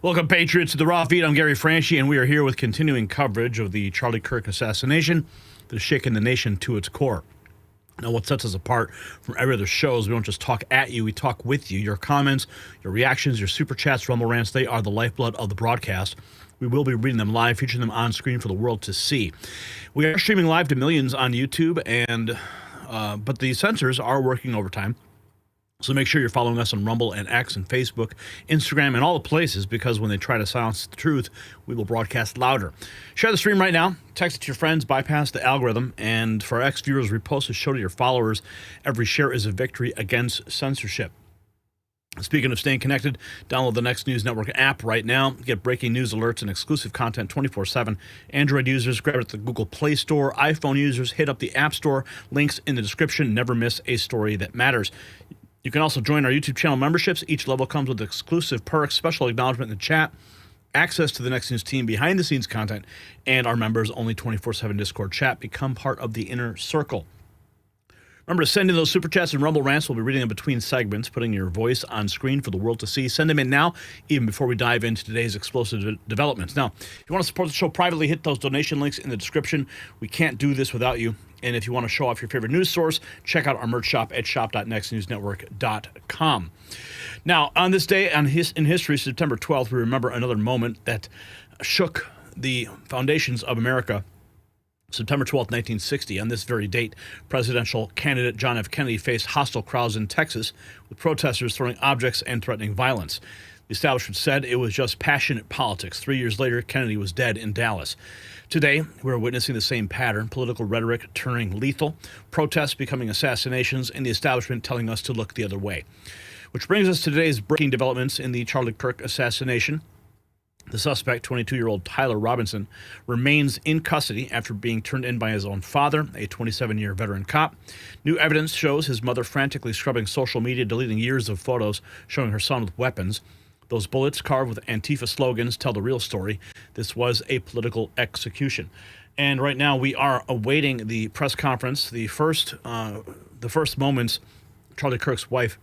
Welcome, Patriots, to the Raw Feed. I'm Gary Franchi, and we are here with continuing coverage of the Charlie Kirk assassination that has shaken the nation to its core. Now, what sets us apart from every other show is we don't just talk at you, we talk with you. Your comments, your reactions, your super chats, rumble rants, they are the lifeblood of the broadcast. We will be reading them live, featuring them on screen for the world to see. We are streaming live to millions on YouTube, but the censors are working overtime. So make sure you're following us on Rumble and X and Facebook, Instagram, and all the places, because when they try to silence the truth, we will broadcast louder. Share the stream right now. Text it to your friends. Bypass the algorithm. And for our X viewers, repost the show to your followers. Every share is a victory against censorship. Speaking of staying connected, download the Next News Network app right now. Get breaking news alerts and exclusive content 24/7. Android users, grab it at the Google Play Store. iPhone users, hit up the App Store. Links in the description. Never miss a story that matters. You can also join our YouTube channel memberships. Each level comes with exclusive perks, special acknowledgement in the chat, access to the Next News team, behind-the-scenes content, and our members-only 24/7 Discord chat. Become part of the inner circle. Remember to send in those super chats and rumble rants. We'll be reading them between segments, putting your voice on screen for the world to see. Send them in now, even before we dive into today's explosive developments. Now, if you want to support the show privately, hit those donation links in the description. We can't do this without you. And if you want to show off your favorite news source, check out our merch shop at shop.nextnewsnetwork.com. Now, on this day in history, September 12th, we remember another moment that shook the foundations of America. September 12th, 1960, on this very date, presidential candidate John F. Kennedy faced hostile crowds in Texas, with protesters throwing objects and threatening violence. The establishment said it was just passionate politics. 3 years later, Kennedy was dead in Dallas. Today, we're witnessing the same pattern, political rhetoric turning lethal, protests becoming assassinations, and the establishment telling us to look the other way. Which brings us to today's breaking developments in the Charlie Kirk assassination. The suspect, 22-year-old Tyler Robinson, remains in custody after being turned in by his own father, a 27-year veteran cop. New evidence shows his mother frantically scrubbing social media, deleting years of photos showing her son with weapons. Those bullets carved with Antifa slogans tell the real story. This was a political execution. And right now we are awaiting the press conference. The first moments, Charlie Kirk's wife,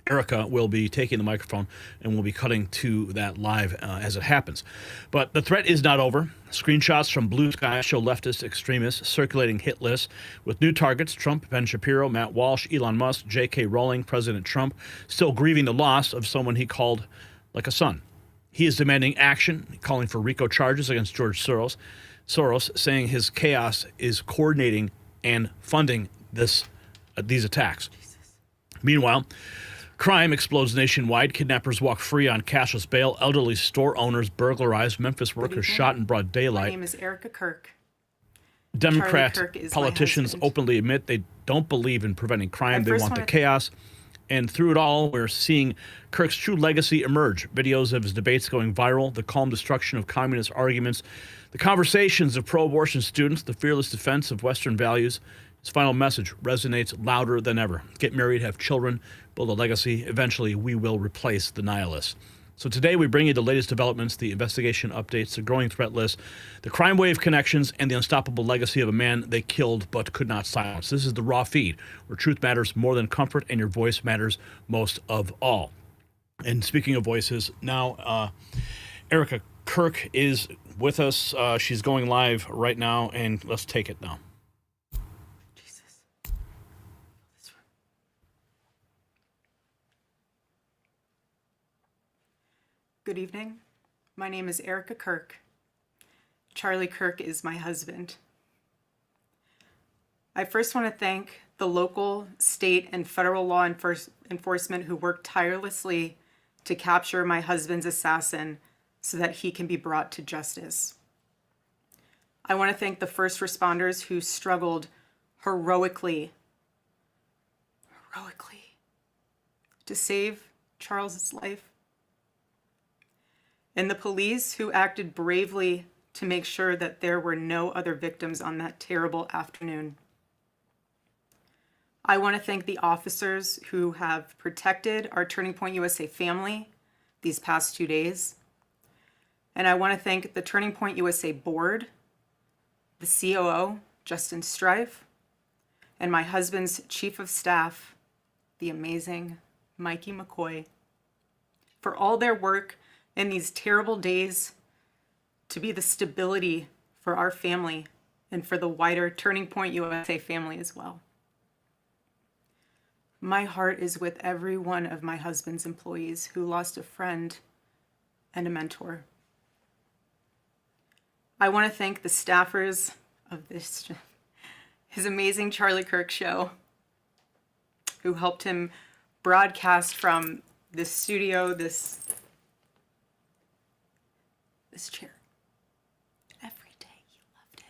Erica, will be taking the microphone, and we'll be cutting to that live as it happens. But the threat is not over. Screenshots from Blue Sky show leftist extremists circulating hit lists with new targets: Trump, Ben Shapiro, Matt Walsh, Elon Musk, J.K. Rowling, President Trump, still grieving the loss of someone he called like a son. He is demanding action, calling for RICO charges against George Soros, saying his chaos is coordinating and funding these attacks. Jesus. Meanwhile, crime explodes nationwide. Kidnappers walk free on cashless bail. Elderly store owners burglarized. Memphis workers shot in broad daylight. My name is Erica Kirk. Democrat politicians openly admit they don't believe in preventing crime. They want the chaos. And through it all, we're seeing Kirk's true legacy emerge. Videos of his debates going viral, the calm destruction of communist arguments, the conversations of pro-abortion students, the fearless defense of Western values. His final message resonates louder than ever. Get married, have children, build a legacy. Eventually, we will replace the nihilists. So today, we bring you the latest developments, the investigation updates, the growing threat list, the crime wave connections, and the unstoppable legacy of a man they killed but could not silence. This is the Raw Feed, where truth matters more than comfort, and your voice matters most of all. And speaking of voices, now Erica Kirk is with us. She's going live right now, and let's take it now. Good evening. My name is Erica Kirk. Charlie Kirk is my husband. I first want to thank the local, state, and federal law enforcement who worked tirelessly to capture my husband's assassin so that he can be brought to justice. I want to thank the first responders who struggled heroically to save Charles's life, and the police who acted bravely to make sure that there were no other victims on that terrible afternoon. I want to thank the officers who have protected our Turning Point USA family these past 2 days. And I want to thank the Turning Point USA board, the COO, Justin Strife, and my husband's chief of staff, the amazing Mikey McCoy, for all their work in these terrible days to be the stability for our family and for the wider Turning Point USA family as well. My heart is with every one of my husband's employees who lost a friend and a mentor. I want to thank the staffers of his amazing Charlie Kirk show, who helped him broadcast from this studio, this chair. Every day he loved it.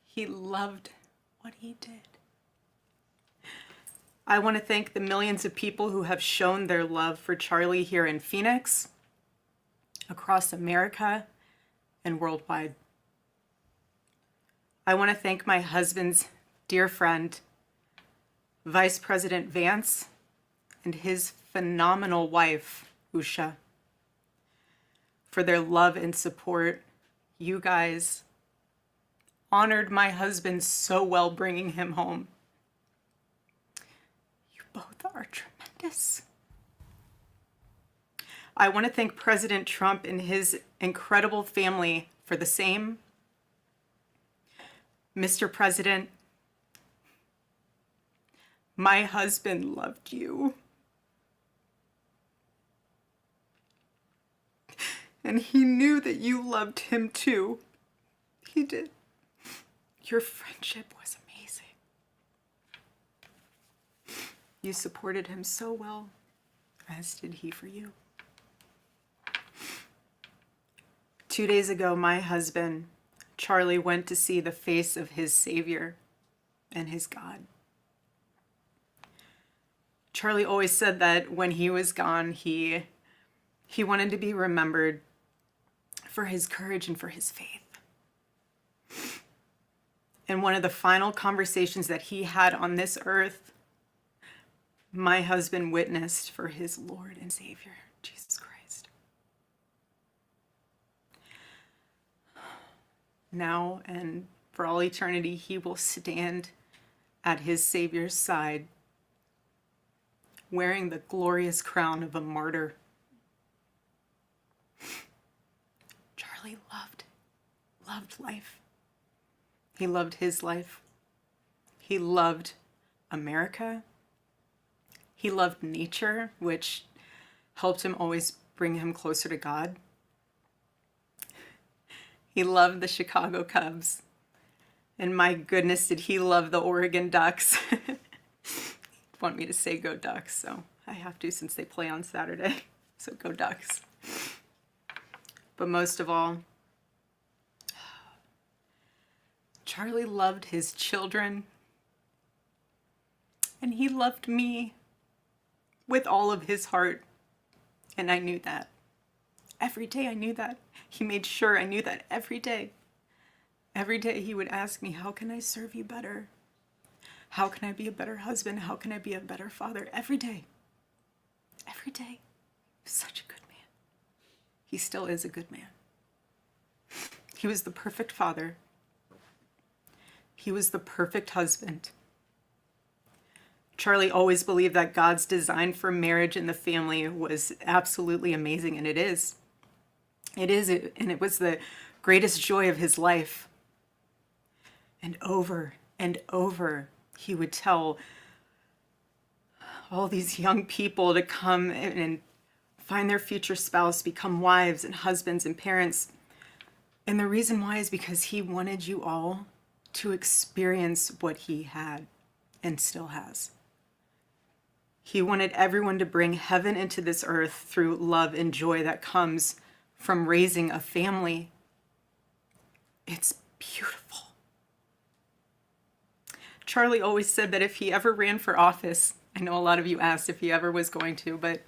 He loved what he did. I want to thank the millions of people who have shown their love for Charlie here in Phoenix, across America, and worldwide. I want to thank my husband's dear friend, Vice President Vance, and his phenomenal wife, Usha, for their love and support. You guys honored my husband so well bringing him home. You both are tremendous. I want to thank President Trump and his incredible family for the same. Mr. President, my husband loved you. And he knew that you loved him too. He did. Your friendship was amazing. You supported him so well, as did he for you. 2 days ago, my husband, Charlie, went to see the face of his Savior and his God. Charlie always said that when he was gone, he wanted to be remembered for his courage and for his faith. And one of the final conversations that he had on this earth, my husband witnessed for his Lord and Savior, Jesus Christ. Now and for all eternity, he will stand at his Savior's side, wearing the glorious crown of a martyr. Charlie loved life. He loved his life. He loved America. He loved nature, which helped him always bring him closer to God. He loved the Chicago Cubs. And my goodness, did he love the Oregon Ducks. Want me to say go Ducks, so I have to since they play on Saturday. So go Ducks. But most of all, Charlie loved his children, and he loved me with all of his heart, and I knew that. Every day I knew that. He made sure I knew that every day. Every day he would ask me, how can I serve you better? How can I be a better husband? How can I be a better father? Every day. Every day. Such a good man. He still is a good man. He was the perfect father. He was the perfect husband. Charlie always believed that God's design for marriage and the family was absolutely amazing, and it is. It is, and it was the greatest joy of his life. And over, he would tell all these young people to come and find their future spouse, become wives and husbands and parents. And the reason why is because he wanted you all to experience what he had and still has. He wanted everyone to bring heaven into this earth through love and joy that comes from raising a family. It's beautiful. Charlie always said that if he ever ran for office, I know a lot of you asked if he ever was going to, but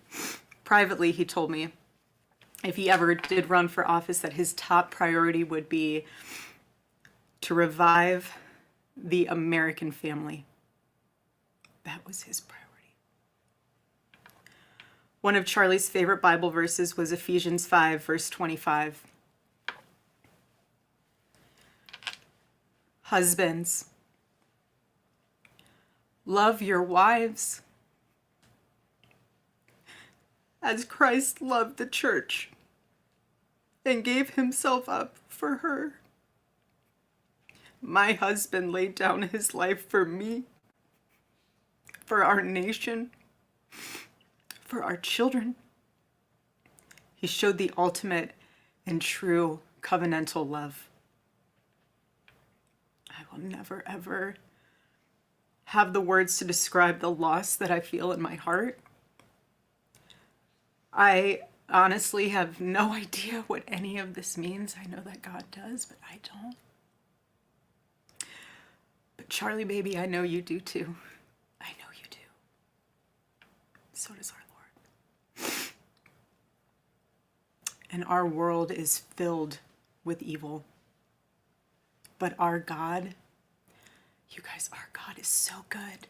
privately he told me if he ever did run for office that his top priority would be to revive the American family. That was his priority. One of Charlie's favorite Bible verses was Ephesians 5, verse 25. Husbands, love your wives as Christ loved the church and gave himself up for her. My husband laid down his life for me, for our nation, for our children. He showed the ultimate and true covenantal love. I will never, ever have the words to describe the loss that I feel in my heart. I honestly have no idea what any of this means. I know that God does, but I don't. But Charlie, baby, I know you do too. I know you do. So does our Lord. And our world is filled with evil. But our God, you guys, our God is so good.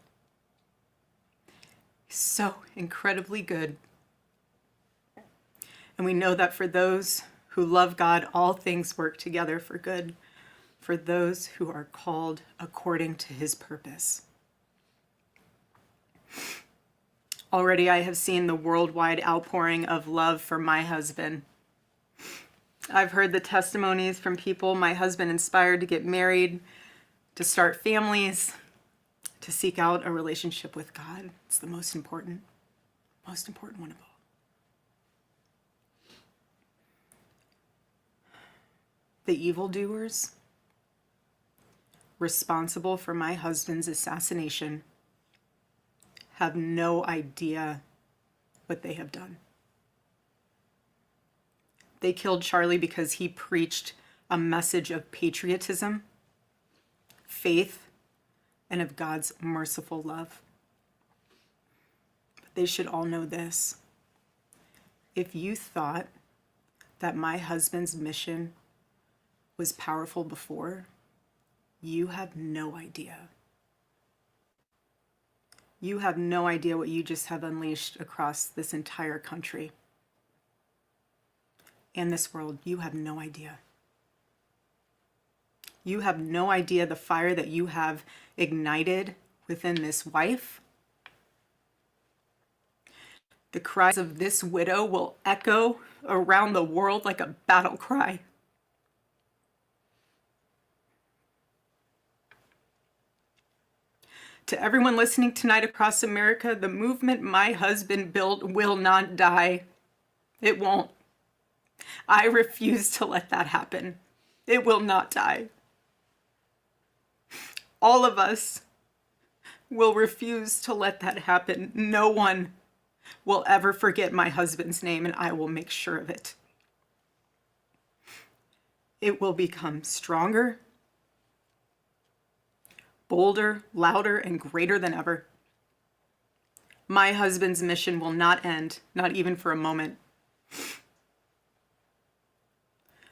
He's so incredibly good. And we know that for those who love God, all things work together for good, for those who are called according to his purpose. Already I have seen the worldwide outpouring of love for my husband. I've heard the testimonies from people my husband inspired to get married, to start families, to seek out a relationship with God. It's the most important one of all. The evildoers responsible for my husband's assassination have no idea what they have done. They killed Charlie because he preached a message of patriotism, faith, and of God's merciful love. But they should all know this. If you thought that my husband's mission was powerful before, you have no idea. You have no idea what you just have unleashed across this entire country and this world. You have no idea. You have no idea the fire that you have ignited within this wife. The cries of this widow will echo around the world like a battle cry. To everyone listening tonight across America, the movement my husband built will not die. It won't. I refuse to let that happen. It will not die. All of us will refuse to let that happen. No one will ever forget my husband's name, and I will make sure of it. It will become stronger, bolder, louder, and greater than ever. My husband's mission will not end, not even for a moment.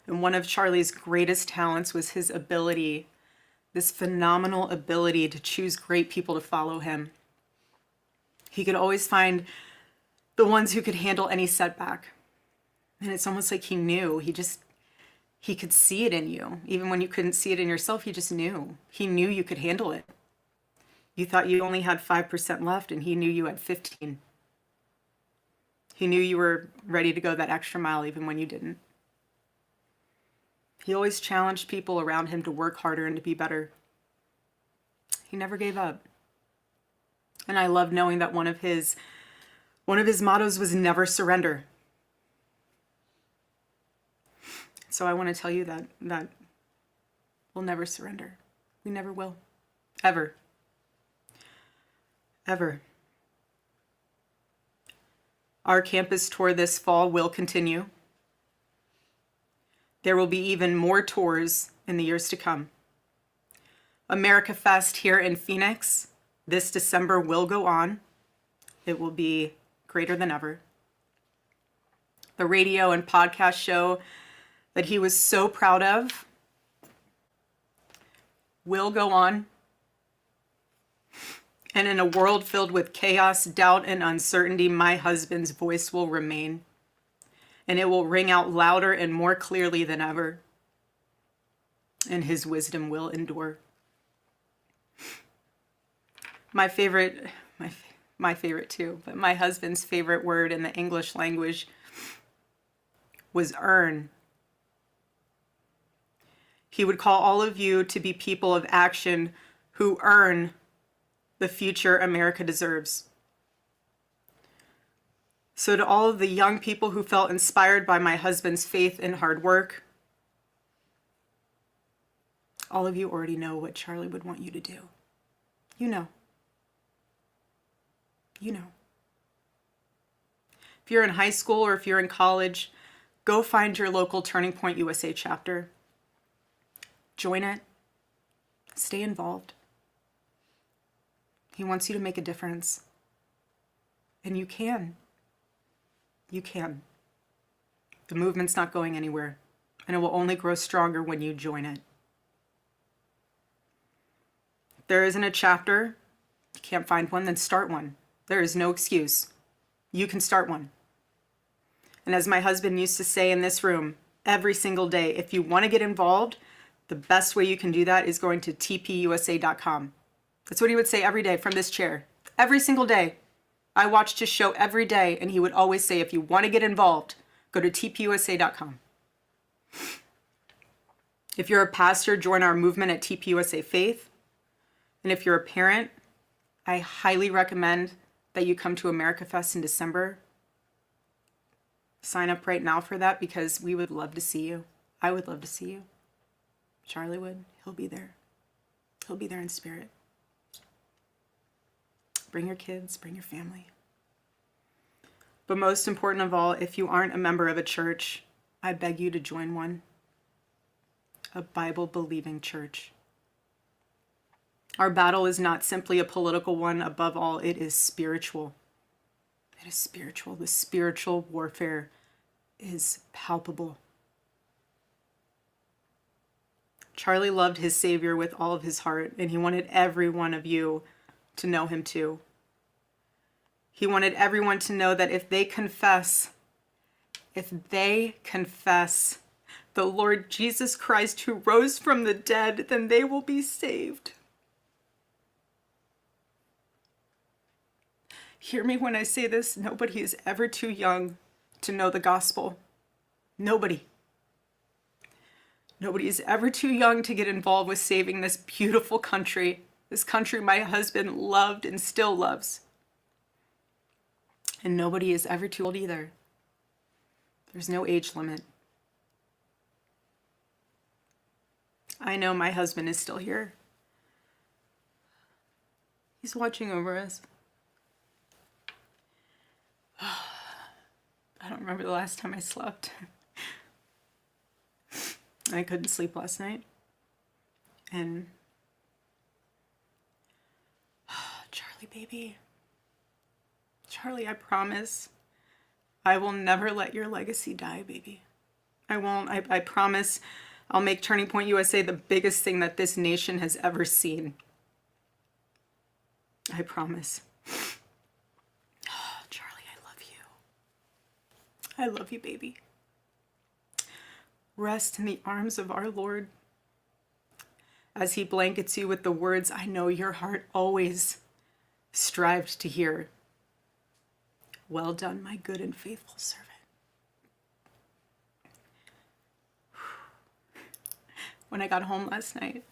And one of Charlie's greatest talents was his ability, this phenomenal ability to choose great people to follow him. He could always find the ones who could handle any setback. And it's almost like he knew. He could see it in you. Even when you couldn't see it in yourself, he just knew. He knew you could handle it. You thought you only had 5% left, and he knew you had 15. He knew you were ready to go that extra mile even when you didn't. He always challenged people around him to work harder and to be better. He never gave up. And I love knowing that one of his mottos was never surrender. So I want to tell you that we'll never surrender. We never will. Ever. Ever. Our campus tour this fall will continue. There will be even more tours in the years to come. America Fest here in Phoenix this December will go on. It will be greater than ever. The radio and podcast show that he was so proud of will go on. And in a world filled with chaos, doubt, and uncertainty, my husband's voice will remain. And it will ring out louder and more clearly than ever. And his wisdom will endure. My favorite too, but my husband's favorite word in the English language was earn He would call all of you to be people of action who earn the future America deserves. So to all of the young people who felt inspired by my husband's faith and hard work, all of you already know what Charlie would want you to do. You know. You know. If you're in high school or if you're in college, go find your local Turning Point USA chapter. Join it. Stay involved. He wants you to make a difference. And you can. You can. The movement's not going anywhere, and it will only grow stronger when you join it. If there isn't a chapter, you can't find one, then start one. There is no excuse. You can start one. And as my husband used to say in this room every single day, if you want to get involved, the best way you can do that is going to tpusa.com. That's what he would say every day from this chair. Every single day. I watched his show every day, and he would always say, if you want to get involved, go to tpusa.com. If you're a pastor, join our movement at TPUSA Faith. And if you're a parent, I highly recommend that you come to America Fest in December. Sign up right now for that because we would love to see you. I would love to see you. Charlie would. He'll be there. He'll be there in spirit. Bring your kids, bring your family. But most important of all, if you aren't a member of a church, I beg you to join one. A Bible-believing church. Our battle is not simply a political one. Above all, it is spiritual. It is spiritual. The spiritual warfare is palpable. Charlie loved his Savior with all of his heart, and he wanted every one of you to know him too. He wanted everyone to know that if they confess the Lord Jesus Christ who rose from the dead, then they will be saved. Hear me when I say this, nobody is ever too young to know the gospel. Nobody. Nobody is ever too young to get involved with saving this beautiful country, this country my husband loved and still loves. And nobody is ever too old either. There's no age limit. I know my husband is still here. He's watching over us. I don't remember the last time I slept. I couldn't sleep last night. And Charlie, baby. Charlie, I promise I will never let your legacy die, baby. I won't. I promise I'll make Turning Point USA the biggest thing that this nation has ever seen. I promise. Charlie, I love you. I love you, baby. Rest in the arms of our Lord as he blankets you with the words I know your heart always strived to hear. Well done, my good and faithful servant. When I got home last night,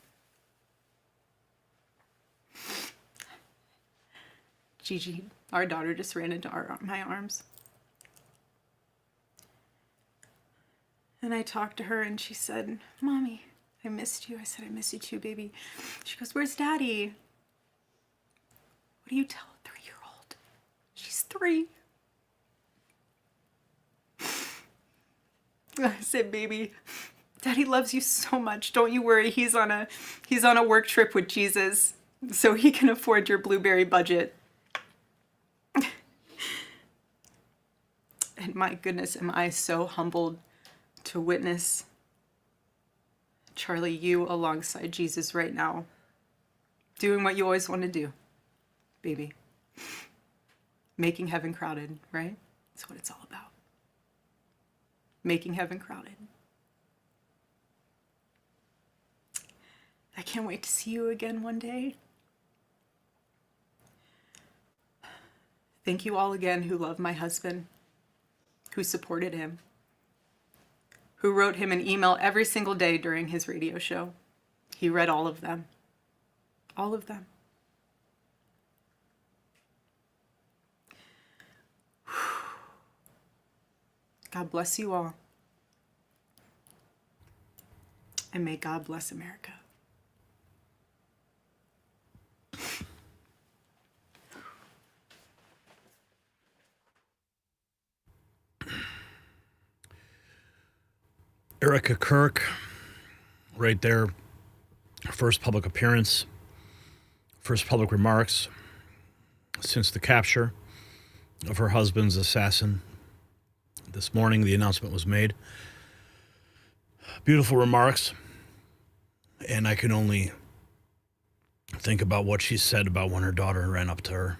Gigi, our daughter, just ran into my arms. And I talked to her and she said, Mommy, I missed you. I said, I miss you too, baby. She goes, where's Daddy? What do you tell a 3-year-old? She's 3. I said, baby, Daddy loves you so much. Don't you worry. He's on a work trip with Jesus, so he can afford your blueberry budget. And my goodness, am I so humbled to witness, Charlie, you alongside Jesus right now, doing what you always want to do, baby. Making heaven crowded, right? That's what it's all about. Making heaven crowded. I can't wait to see you again one day. Thank you all again who love my husband, who supported him, who wrote him an email every single day during his radio show. He read all of them. All of them. God bless you all. And may God bless America. Erica Kirk, right there, first public appearance, first public remarks since the capture of her husband's assassin. This morning, the announcement was made. Beautiful remarks, and I can only think about what she said about when her daughter ran up to her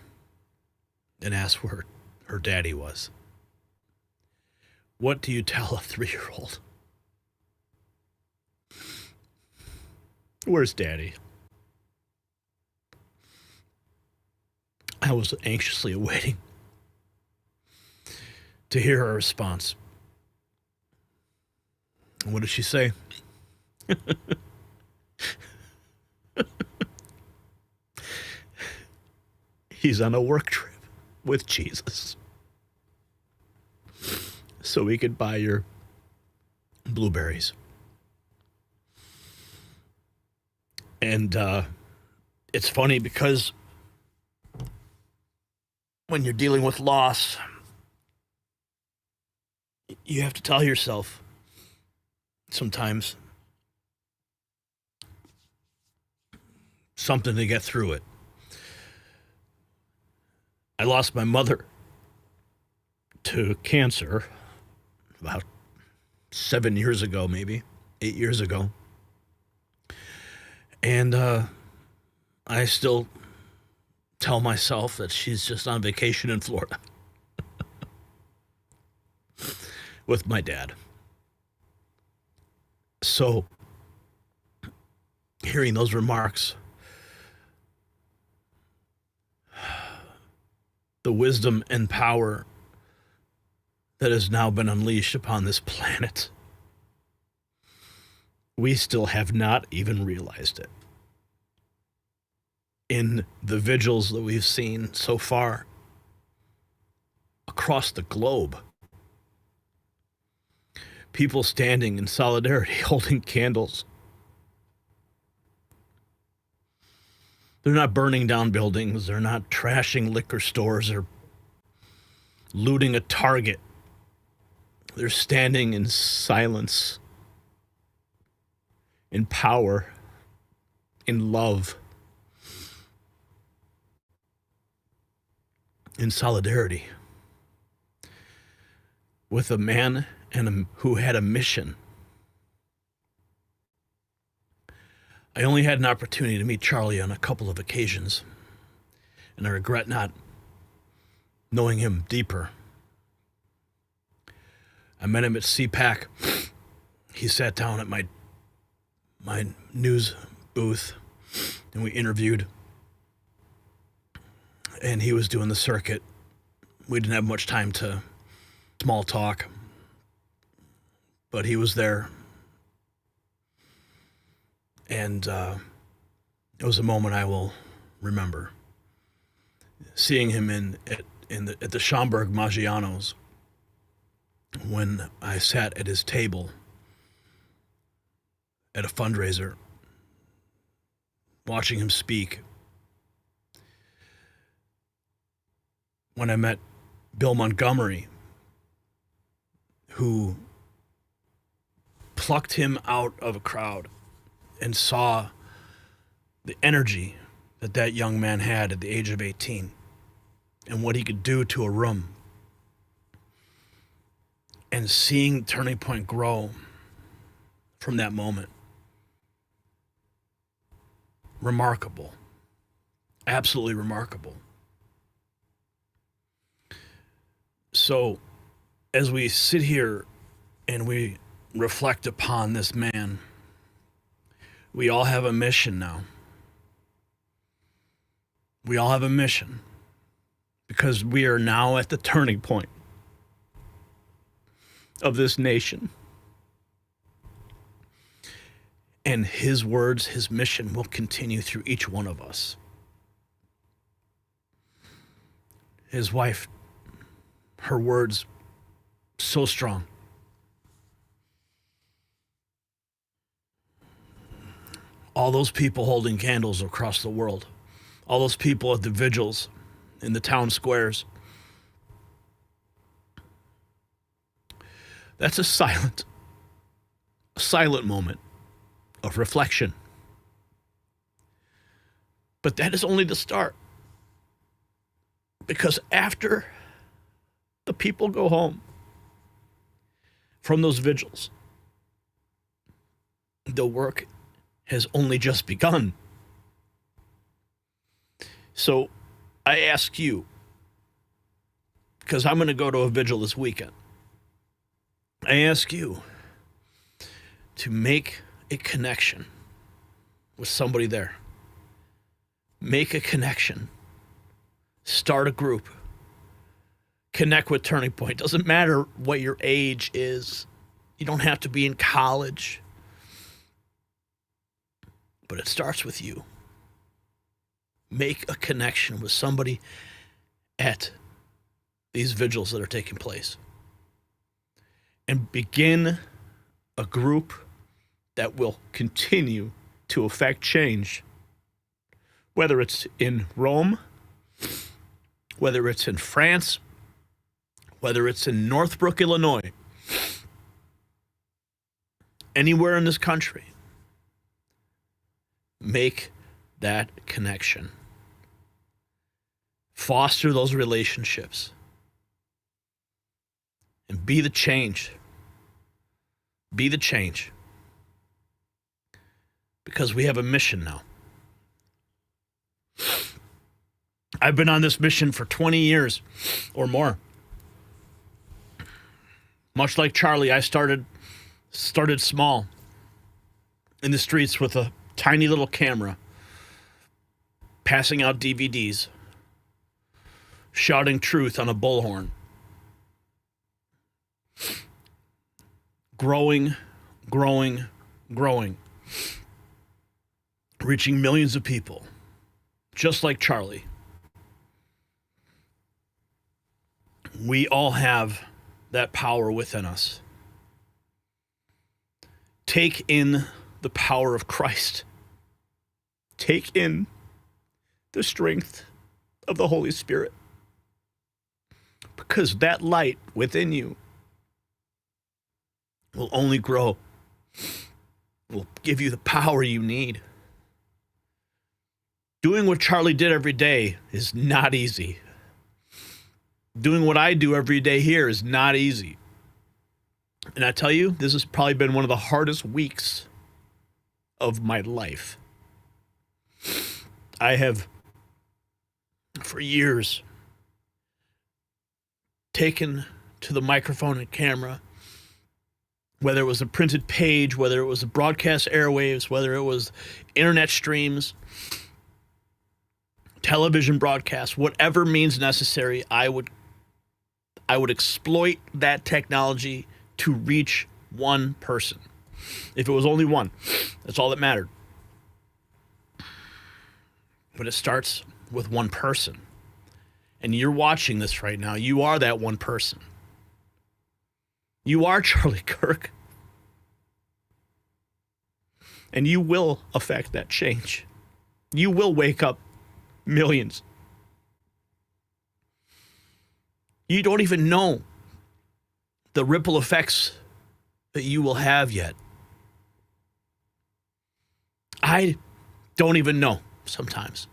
and asked where her daddy was. What do you tell a 3-year-old? Where's Daddy? I was anxiously awaiting to hear her response. And what did she say? He's on a work trip with Jesus, so he could buy your blueberries. And it's funny because when you're dealing with loss, you have to tell yourself sometimes something to get through it. I lost my mother to cancer about 7 years ago, maybe 8 years ago. And I still tell myself that she's just on vacation in Florida with my dad. So, hearing those remarks, the wisdom and power that has now been unleashed upon this planet, we still have not even realized it. In the vigils that we've seen so far across the globe, people standing in solidarity, holding candles. They're not burning down buildings. They're not trashing liquor stores or looting a Target. They're standing in silence, in power, in love, in solidarity with a man who had a mission. I only had an opportunity to meet Charlie on a couple of occasions, and I regret not knowing him deeper. I met him at CPAC. He sat down at my news booth, and we interviewed. And he was doing the circuit. We didn't have much time to small talk, but he was there. And it was a moment I will remember. Seeing him at the Schaumburg Maggiano's when I sat at his table at a fundraiser, watching him speak. When I met Bill Montgomery, who plucked him out of a crowd and saw the energy that young man had at the age of 18 and what he could do to a room, and seeing Turning Point grow from that moment. Remarkable. Absolutely remarkable. So, as we sit here and we reflect upon this man, we all have a mission now. We all have a mission because we are now at the turning point of this nation. And his words, his mission will continue through each one of us. His wife, her words, so strong. All those people holding candles across the world, all those people at the vigils in the town squares. That's a silent moment of reflection. But that is only the start. Because after the people go home from those vigils, the work has only just begun. So I ask you, because I'm going to go to a vigil this weekend, I ask you to make a connection with somebody there. Make a connection. Start a group. Connect with Turning Point. Doesn't matter what your age is. You don't have to be in college. But it starts with you. Make a connection with somebody at these vigils that are taking place. And begin a group that will continue to affect change. Whether it's in Rome, whether it's in France, whether it's in Northbrook, Illinois, anywhere in this country, make that connection. Foster those relationships. And be the change. Be the change. Because we have a mission now. I've been on this mission for 20 years or more. Much like Charlie, I started small in the streets with a tiny little camera, passing out DVDs, shouting truth on a bullhorn. Growing, reaching millions of people, just like Charlie. We all have that power within us. Take in the power of Christ. Take in the strength of the Holy Spirit. Because that light within you will only grow. Will give you the power you need. Doing what Charlie did every day is not easy. Doing what I do every day here is not easy. And I tell you, this has probably been one of the hardest weeks of my life. I have, for years, taken to the microphone and camera, whether it was a printed page, whether it was the broadcast airwaves, whether it was internet streams, television broadcasts, whatever means necessary, I would exploit that technology to reach one person. If it was only one, that's all that mattered. But it starts with one person. And you're watching this right now. You are that one person. You are Charlie Kirk. And you will affect that change. You will wake up millions. You don't even know the ripple effects that you will have yet. I don't even know sometimes.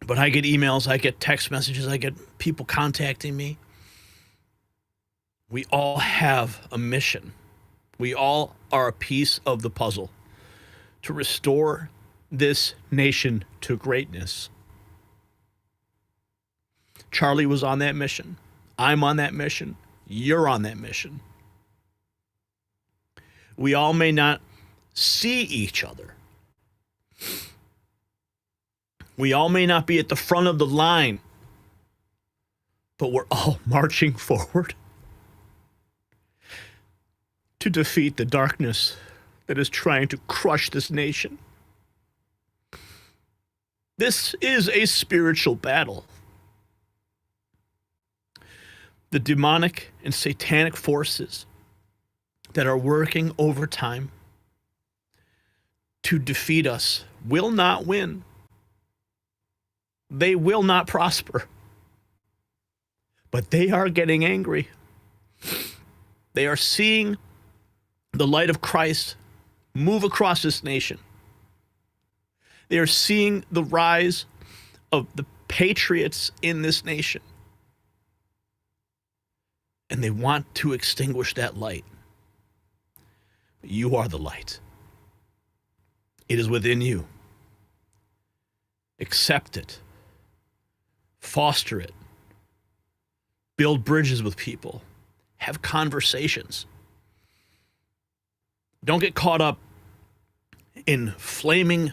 But I get emails, I get text messages, I get people contacting me. We all have a mission. We all are a piece of the puzzle to restore this nation to greatness. Charlie was on that mission. I'm on that mission. You're on that mission. We all may not see each other. We all may not be at the front of the line, but we're all marching forward to defeat the darkness that is trying to crush this nation. This is a spiritual battle. The demonic and satanic forces that are working overtime to defeat us will not win. They will not prosper. But they are getting angry. They are seeing the light of Christ move across this nation. They are seeing the rise of the patriots in this nation. And they want to extinguish that light. You are the light. It is within you. Accept it. Foster it. Build bridges with people. Have conversations. Don't get caught up in flaming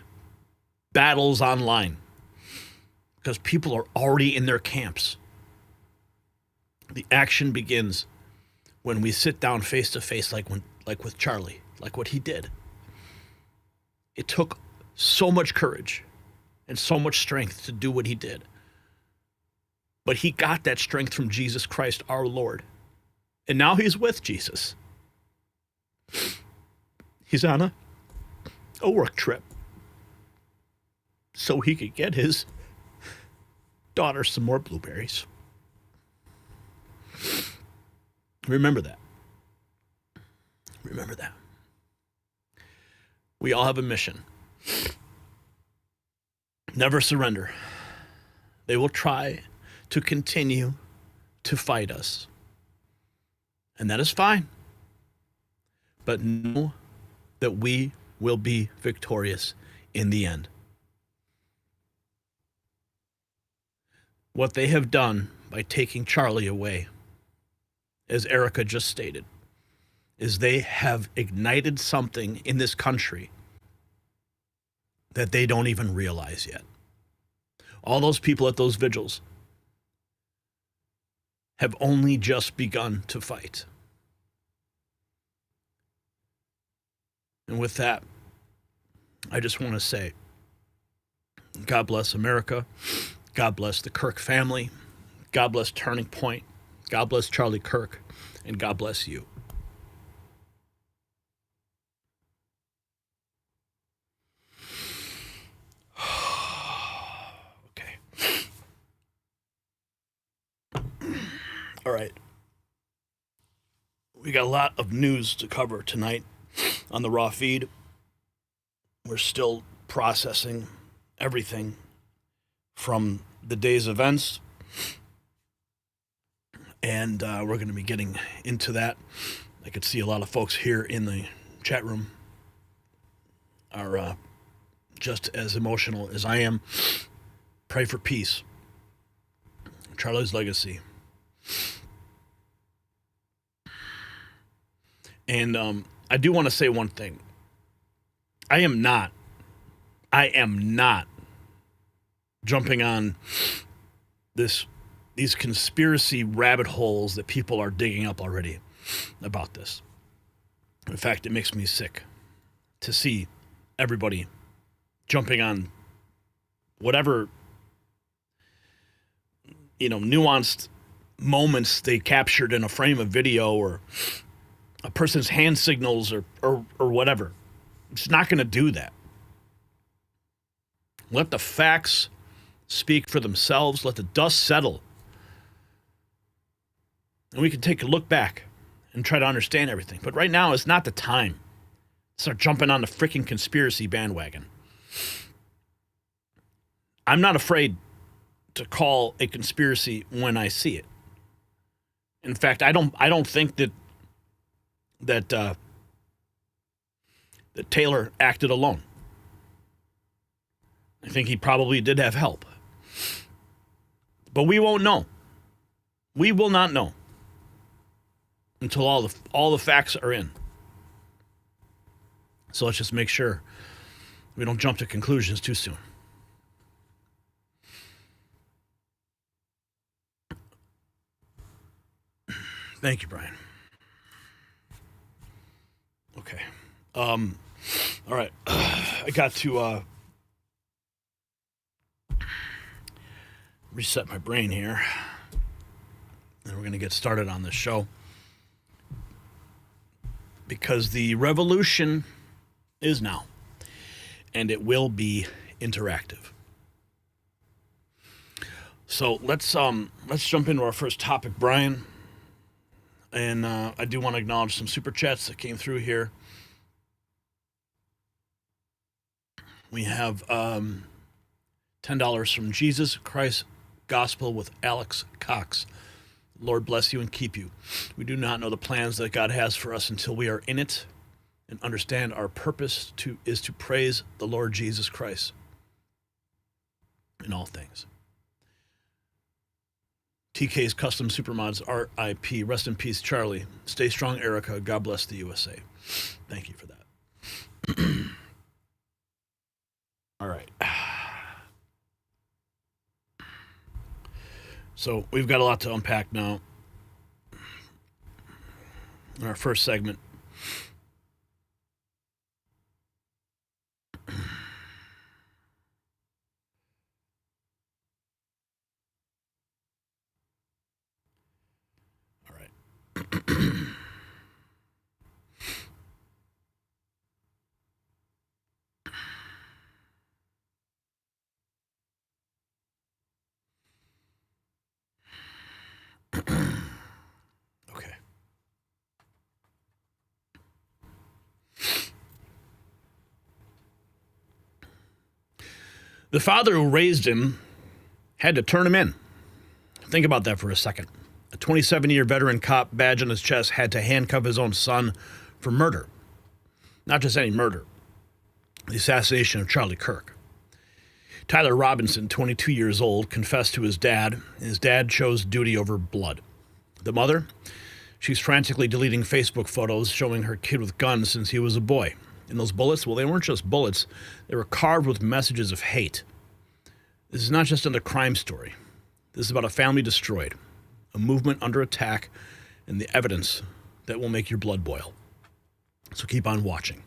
battles online because people are already in their camps. The action begins when we sit down face to face, like with Charlie, like what he did. It took so much courage and so much strength to do what he did. But he got that strength from Jesus Christ, our Lord. And now he's with Jesus. He's on a work trip so he could get his daughter some more blueberries. Remember that. Remember that. We all have a mission. Never surrender. They will try to continue to fight us. And that is fine. But know that we will be victorious in the end. What they have done by taking Charlie away, as Erica just stated, is they have ignited something in this country that they don't even realize yet. All those people at those vigils have only just begun to fight. And with that, I just want to say, God bless America. God bless the Kirk family. God bless Turning Point. God bless Charlie Kirk. And God bless you. Okay. All right. We got a lot of news to cover tonight on the Raw feed. We're still processing everything from the day's events, and we're going to be getting into that. I could see a lot of folks here in the chat room are just as emotional as I am. Pray for peace. Charlie's legacy. And I do want to say one thing. I am not jumping on these conspiracy rabbit holes that people are digging up already about this. In fact, it makes me sick to see everybody jumping on whatever, nuanced moments they captured in a frame of video or a person's hand signals or whatever. It's not going to do that. Let the facts speak for themselves. Let the dust settle. And we can take a look back and try to understand everything. But right now is not the time to start jumping on the freaking conspiracy bandwagon. I'm not afraid to call a conspiracy when I see it. In fact, I don't think that Taylor acted alone. I think he probably did have help. But we won't know. We will not know until all the facts are in. So let's just make sure we don't jump to conclusions too soon. Thank you, Brian. All right. I got to reset my brain here. And we're going to get started on this show. Because the revolution is now. And it will be interactive. So let's jump into our first topic, Brian. And I do want to acknowledge some super chats that came through here. We have $10 from Jesus Christ Gospel with Alex Cox. Lord bless you and keep you. We do not know the plans that God has for us until we are in it and understand our purpose is to praise the Lord Jesus Christ in all things. TK's Custom Supermods, RIP. Rest in peace, Charlie. Stay strong, Erica. God bless the USA. Thank you for that. All right. So we've got a lot to unpack now in our first segment. All right. Okay. The father who raised him had to turn him in. Think about that for a second. A 27-year veteran cop, badge on his chest, had to handcuff his own son for murder. Not just any murder. The assassination of Charlie Kirk. Tyler Robinson, 22 years old, confessed to his dad. His dad chose duty over blood. The mother? She's frantically deleting Facebook photos showing her kid with guns since he was a boy. And those bullets, well, they weren't just bullets. They were carved with messages of hate. This is not just another crime story. This is about a family destroyed, a movement under attack, and the evidence that will make your blood boil. So keep on watching.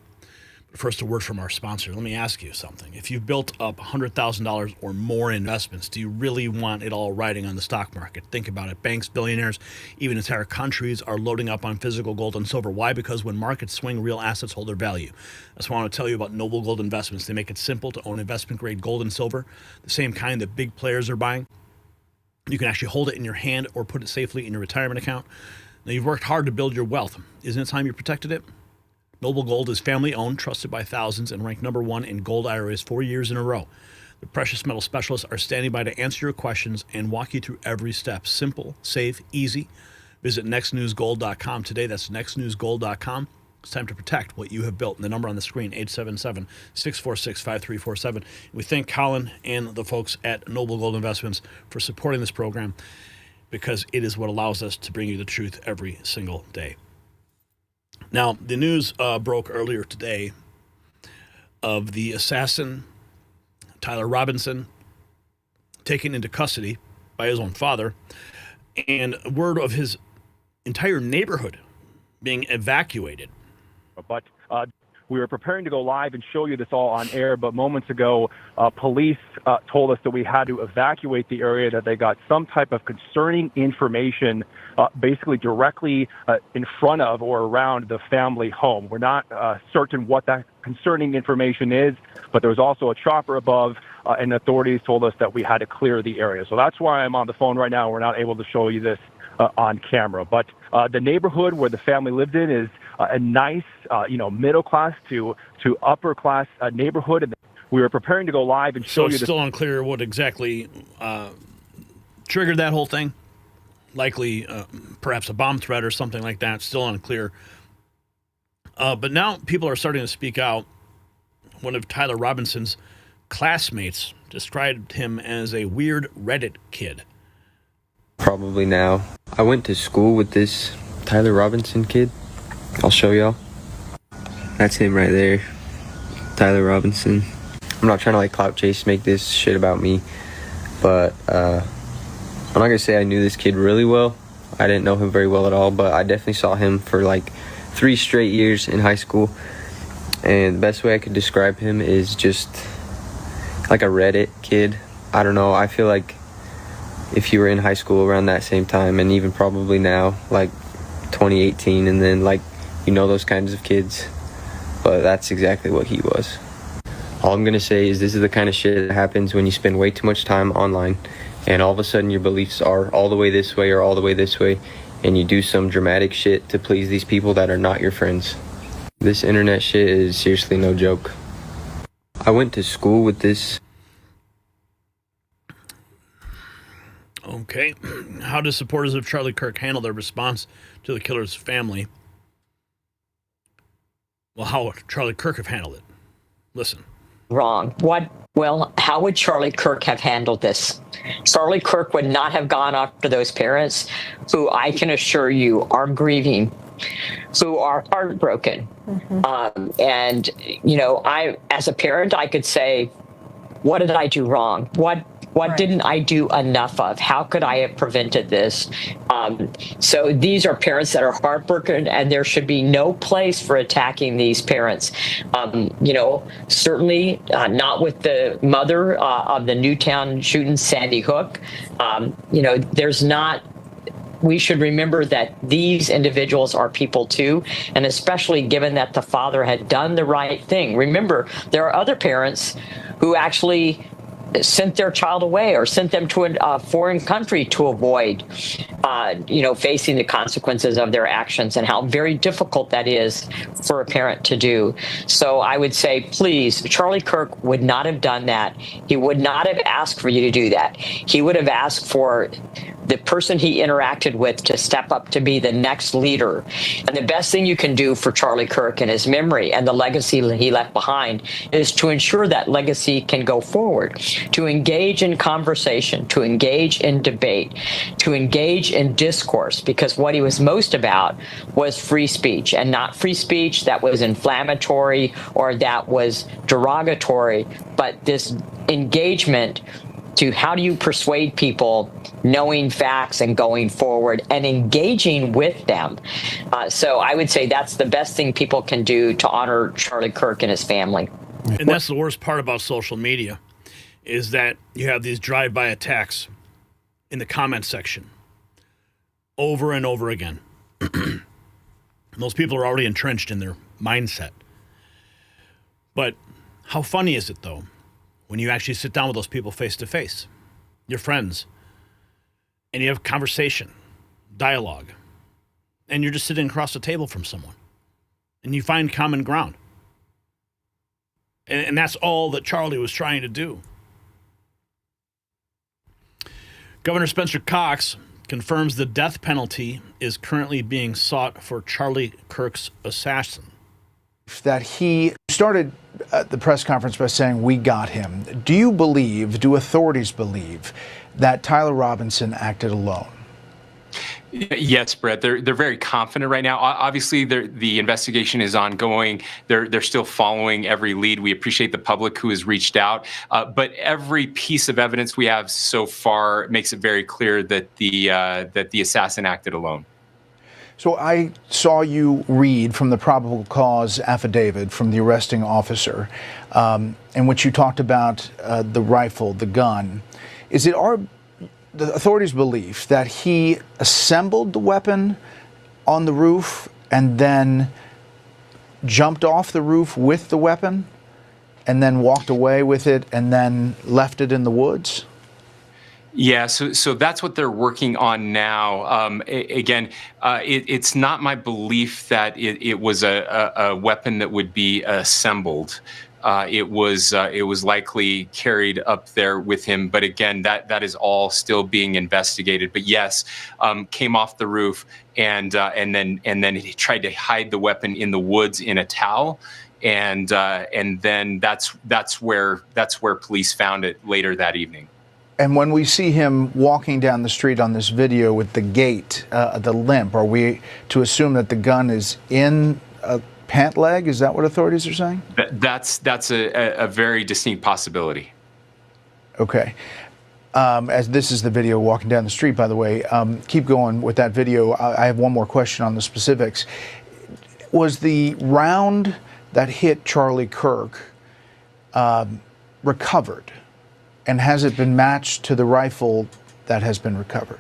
But first, a word from our sponsor. Let me ask you something. If you've built up $100,000 or more in investments, do you really want it all riding on the stock market? Think about it. Banks, billionaires, even entire countries are loading up on physical gold and silver. Why? Because when markets swing, real assets hold their value. That's why I want to tell you about Noble Gold Investments. They make it simple to own investment-grade gold and silver, the same kind that big players are buying. You can actually hold it in your hand or put it safely in your retirement account. Now, you've worked hard to build your wealth. Isn't it time you protected it? Noble Gold is family-owned, trusted by thousands, and ranked number one in gold IRAs 4 years in a row. The precious metal specialists are standing by to answer your questions and walk you through every step. Simple, safe, easy. Visit nextnewsgold.com today. That's nextnewsgold.com. It's time to protect what you have built. And the number on the screen, 877-646-5347. We thank Colin and the folks at Noble Gold Investments for supporting this program because it is what allows us to bring you the truth every single day. Now, the news broke earlier today of the assassin, Tyler Robinson, taken into custody by his own father, and word of his entire neighborhood being evacuated. But we were preparing to go live and show you this all on air, but moments ago, police told us that we had to evacuate the area, that they got some type of concerning information basically directly in front of or around the family home. We're not certain what that concerning information is, but there was also a chopper above, and authorities told us that we had to clear the area. So that's why I'm on the phone right now. We're not able to show you this on camera. But the neighborhood where the family lived in is a nice, middle class to upper class neighborhood. And we were preparing to go live and show you. So it's still unclear what exactly triggered that whole thing. Likely, perhaps a bomb threat or something like that. Still unclear. But now people are starting to speak out. One of Tyler Robinson's classmates described him as a weird Reddit kid. Probably now. I went to school with this Tyler Robinson kid. I'll show y'all. That's him right there. Tyler Robinson. I'm not trying to clout chase, make this shit about me, but I'm not gonna say I knew this kid really well. I didn't know him very well at all, but I definitely saw him for 3 straight years in high school. And the best way I could describe him is just like a Reddit kid. I don't know, I feel like if you were in high school around that same time, and even probably now, like 2018, and then like, you know, those kinds of kids, but that's exactly what he was. All I'm gonna say is this is the kind of shit that happens when you spend way too much time online, and all of a sudden your beliefs are all the way this way or all the way this way, and you do some dramatic shit to please these people that are not your friends. This internet shit is seriously no joke. I went to school with this. Okay. How do supporters of Charlie Kirk handle their response to the killer's family? Well, how would Charlie Kirk have handled it? Listen. Wrong. Well, how would Charlie Kirk have handled this? Charlie Kirk would not have gone after those parents who I can assure you are grieving, who are heartbroken. And, you know, as a parent, I could say, what did I do wrong? What didn't I do enough of? How could I have prevented this? So these are parents that are heartbroken, and there should be no place for attacking these parents. You know, certainly not with the mother of the Newtown shooting, Sandy Hook. You know, we should remember that these individuals are people too, and especially given that the father had done the right thing. Remember, there are other parents who actually sent their child away or sent them to a foreign country to avoid, you know, facing the consequences of their actions, and how very difficult that is for a parent to do. So I would say, please, Charlie Kirk would not have done that. He would not have asked for you to do that. He would have asked for the person he interacted with to step up to be the next leader. And the best thing you can do for Charlie Kirk and his memory and the legacy he left behind is to ensure that legacy can go forward, to engage in conversation, to engage in debate, to engage in discourse, because what he was most about was free speech, and not free speech that was inflammatory or that was derogatory, but this engagement to how do you persuade people, knowing facts and going forward and engaging with them. So I would say that's the best thing people can do to honor Charlie Kirk and his family. And that's the worst part about social media, is that you have these drive-by attacks in the comment section over and over again. Those people are already entrenched in their mindset. But how funny is it, though, when you actually sit down with those people face to face, your friends, and you have conversation, dialogue, and you're just sitting across the table from someone, and you find common ground. And that's all that Charlie was trying to do. Governor Spencer Cox confirms the death penalty is currently being sought for Charlie Kirk's assassin. That he started the press conference by saying, "We got him." Do authorities believe that Tyler Robinson acted alone? Yes, Brett. They're very confident right now. Obviously, the investigation is ongoing. They're still following every lead. We appreciate the public who has reached out, but every piece of evidence we have so far makes it very clear that the assassin acted alone. So I saw you read from the probable cause affidavit from the arresting officer, in which you talked about the rifle, the gun. Is it the authorities' belief that he assembled the weapon on the roof and then jumped off the roof with the weapon and then walked away with it and then left it in the woods? Yeah, so that's what they're working on now. It's not my belief that it was a weapon that would be assembled. It was likely carried up there with him, but again, that is all still being investigated. But yes, came off the roof and then he tried to hide the weapon in the woods in a towel, and then that's where police found it later that evening. And when we see him walking down the street on this video with the gait, the limp, are we to assume that the gun is in a pant leg? Is that what authorities are saying? That's a very distinct possibility. Okay. As this is the video walking down the street, by the way, keep going with that video. I have one more question on the specifics. Was the round that hit Charlie Kirk recovered? And has it been matched to the rifle that has been recovered?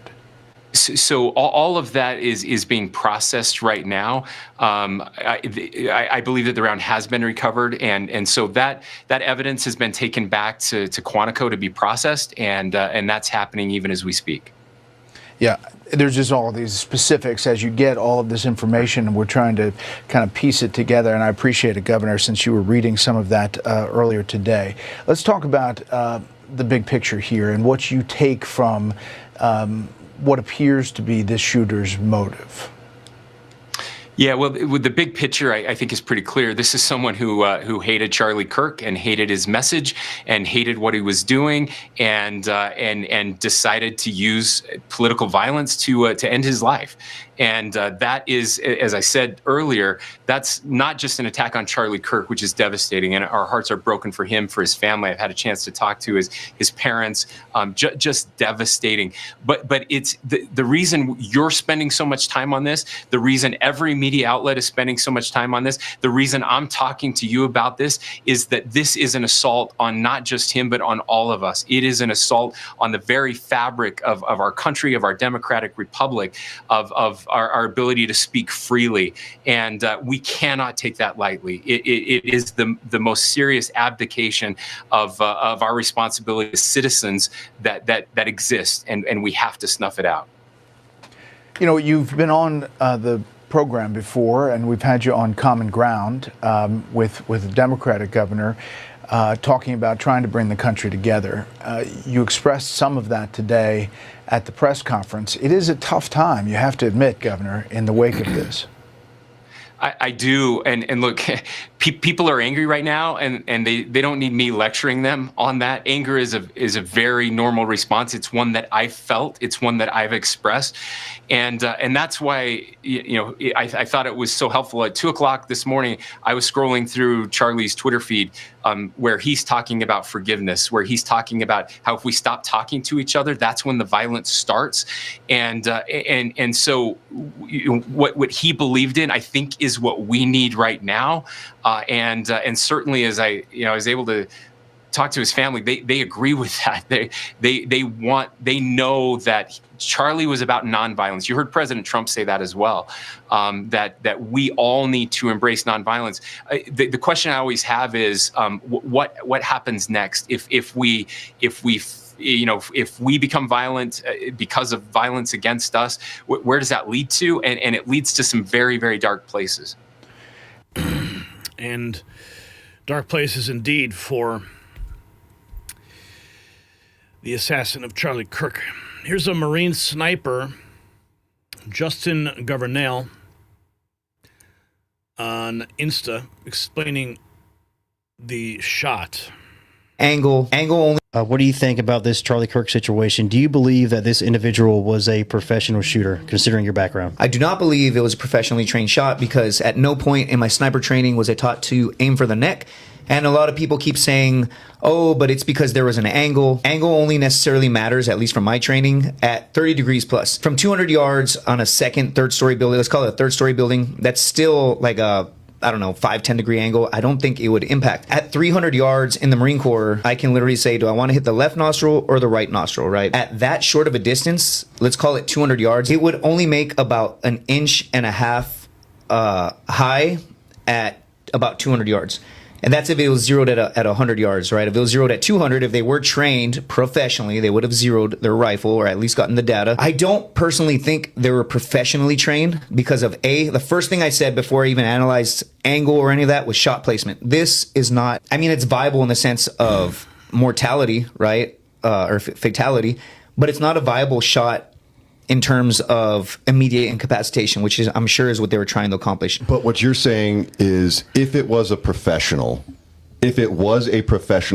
So all of that is being processed right now. I believe that the round has been recovered, and so that evidence has been taken back to Quantico to be processed, and that's happening even as we speak. Yeah, there's just all these specifics as you get all of this information, and we're trying to kind of piece it together. And I appreciate it, Governor, since you were reading some of that earlier today. Let's talk about the big picture here and what you take from what appears to be this shooter's motive. Yeah, well, with the big picture, I think is pretty clear. This is someone who hated Charlie Kirk and hated his message and hated what he was doing, and decided to use political violence to end his life. And that is, as I said earlier, that's not just an attack on Charlie Kirk, which is devastating, and our hearts are broken for him, for his family. I've had a chance to talk to his parents. Just devastating. But it's the reason you're spending so much time on this, the reason every media outlet is spending so much time on this, the reason I'm talking to you about this is that this is an assault on not just him, but on all of us. It is an assault on the very fabric of our country, of our democratic republic, of our ability to speak freely, and we cannot take that lightly. It is the most serious abdication of our responsibility as citizens that exists, and we have to snuff it out. You know, you've been on the program before, and we've had you on Common Ground with the Democratic governor, talking about trying to bring the country together. You expressed some of that today at the press conference. It is a tough time, you have to admit, Governor, in the wake of this. I do, and look, people are angry right now, and they don't need me lecturing them on that. Anger is a very normal response. It's one that I felt. It's one that I've expressed, and that's why I thought it was so helpful. At 2:00 this morning, I was scrolling through Charlie's Twitter feed, where he's talking about forgiveness, where he's talking about how if we stop talking to each other, that's when the violence starts, and so what he believed in, I think, is what we need right now, and certainly as I was able to talk to his family, they agree with that. They know that Charlie was about nonviolence. You heard President Trump say that as well, that we all need to embrace nonviolence. The question I always have is what happens next if we become violent because of violence against us. Where does that lead to? And it leads to some very, very dark places. And dark places indeed for the assassin of Charlie Kirk. Here's a Marine sniper, Justin Governale, on Insta explaining the shot. Angle only. What do you think about this Charlie Kirk situation? Do you believe that this individual was a professional shooter, considering your background? I do not believe it was a professionally trained shot, because at no point in my sniper training was I taught to aim for the neck. And a lot of people keep saying, oh, but it's because there was an angle. Angle only necessarily matters, at least from my training, at 30 degrees plus. From 200 yards on a second, third story building, let's call it a third story building, that's still like a 5-10 degree angle. I don't think it would impact. At 300 yards in the Marine Corps, I can literally say, do I want to hit the left nostril or the right nostril, right? At that short of a distance, let's call it 200 yards, it would only make about 1.5 inches high at about 200 yards. And that's if it was zeroed at 100 yards, right? If it was zeroed at 200, if they were trained professionally, they would have zeroed their rifle or at least gotten the data. I don't personally think they were professionally trained because of the first thing I said before I even analyzed angle or any of that was shot placement. This is not, it's viable in the sense of mortality, right? Or fatality, but it's not a viable shot in terms of immediate incapacitation, which is, I'm sure, is what they were trying to accomplish. But what you're saying is, if it was a professional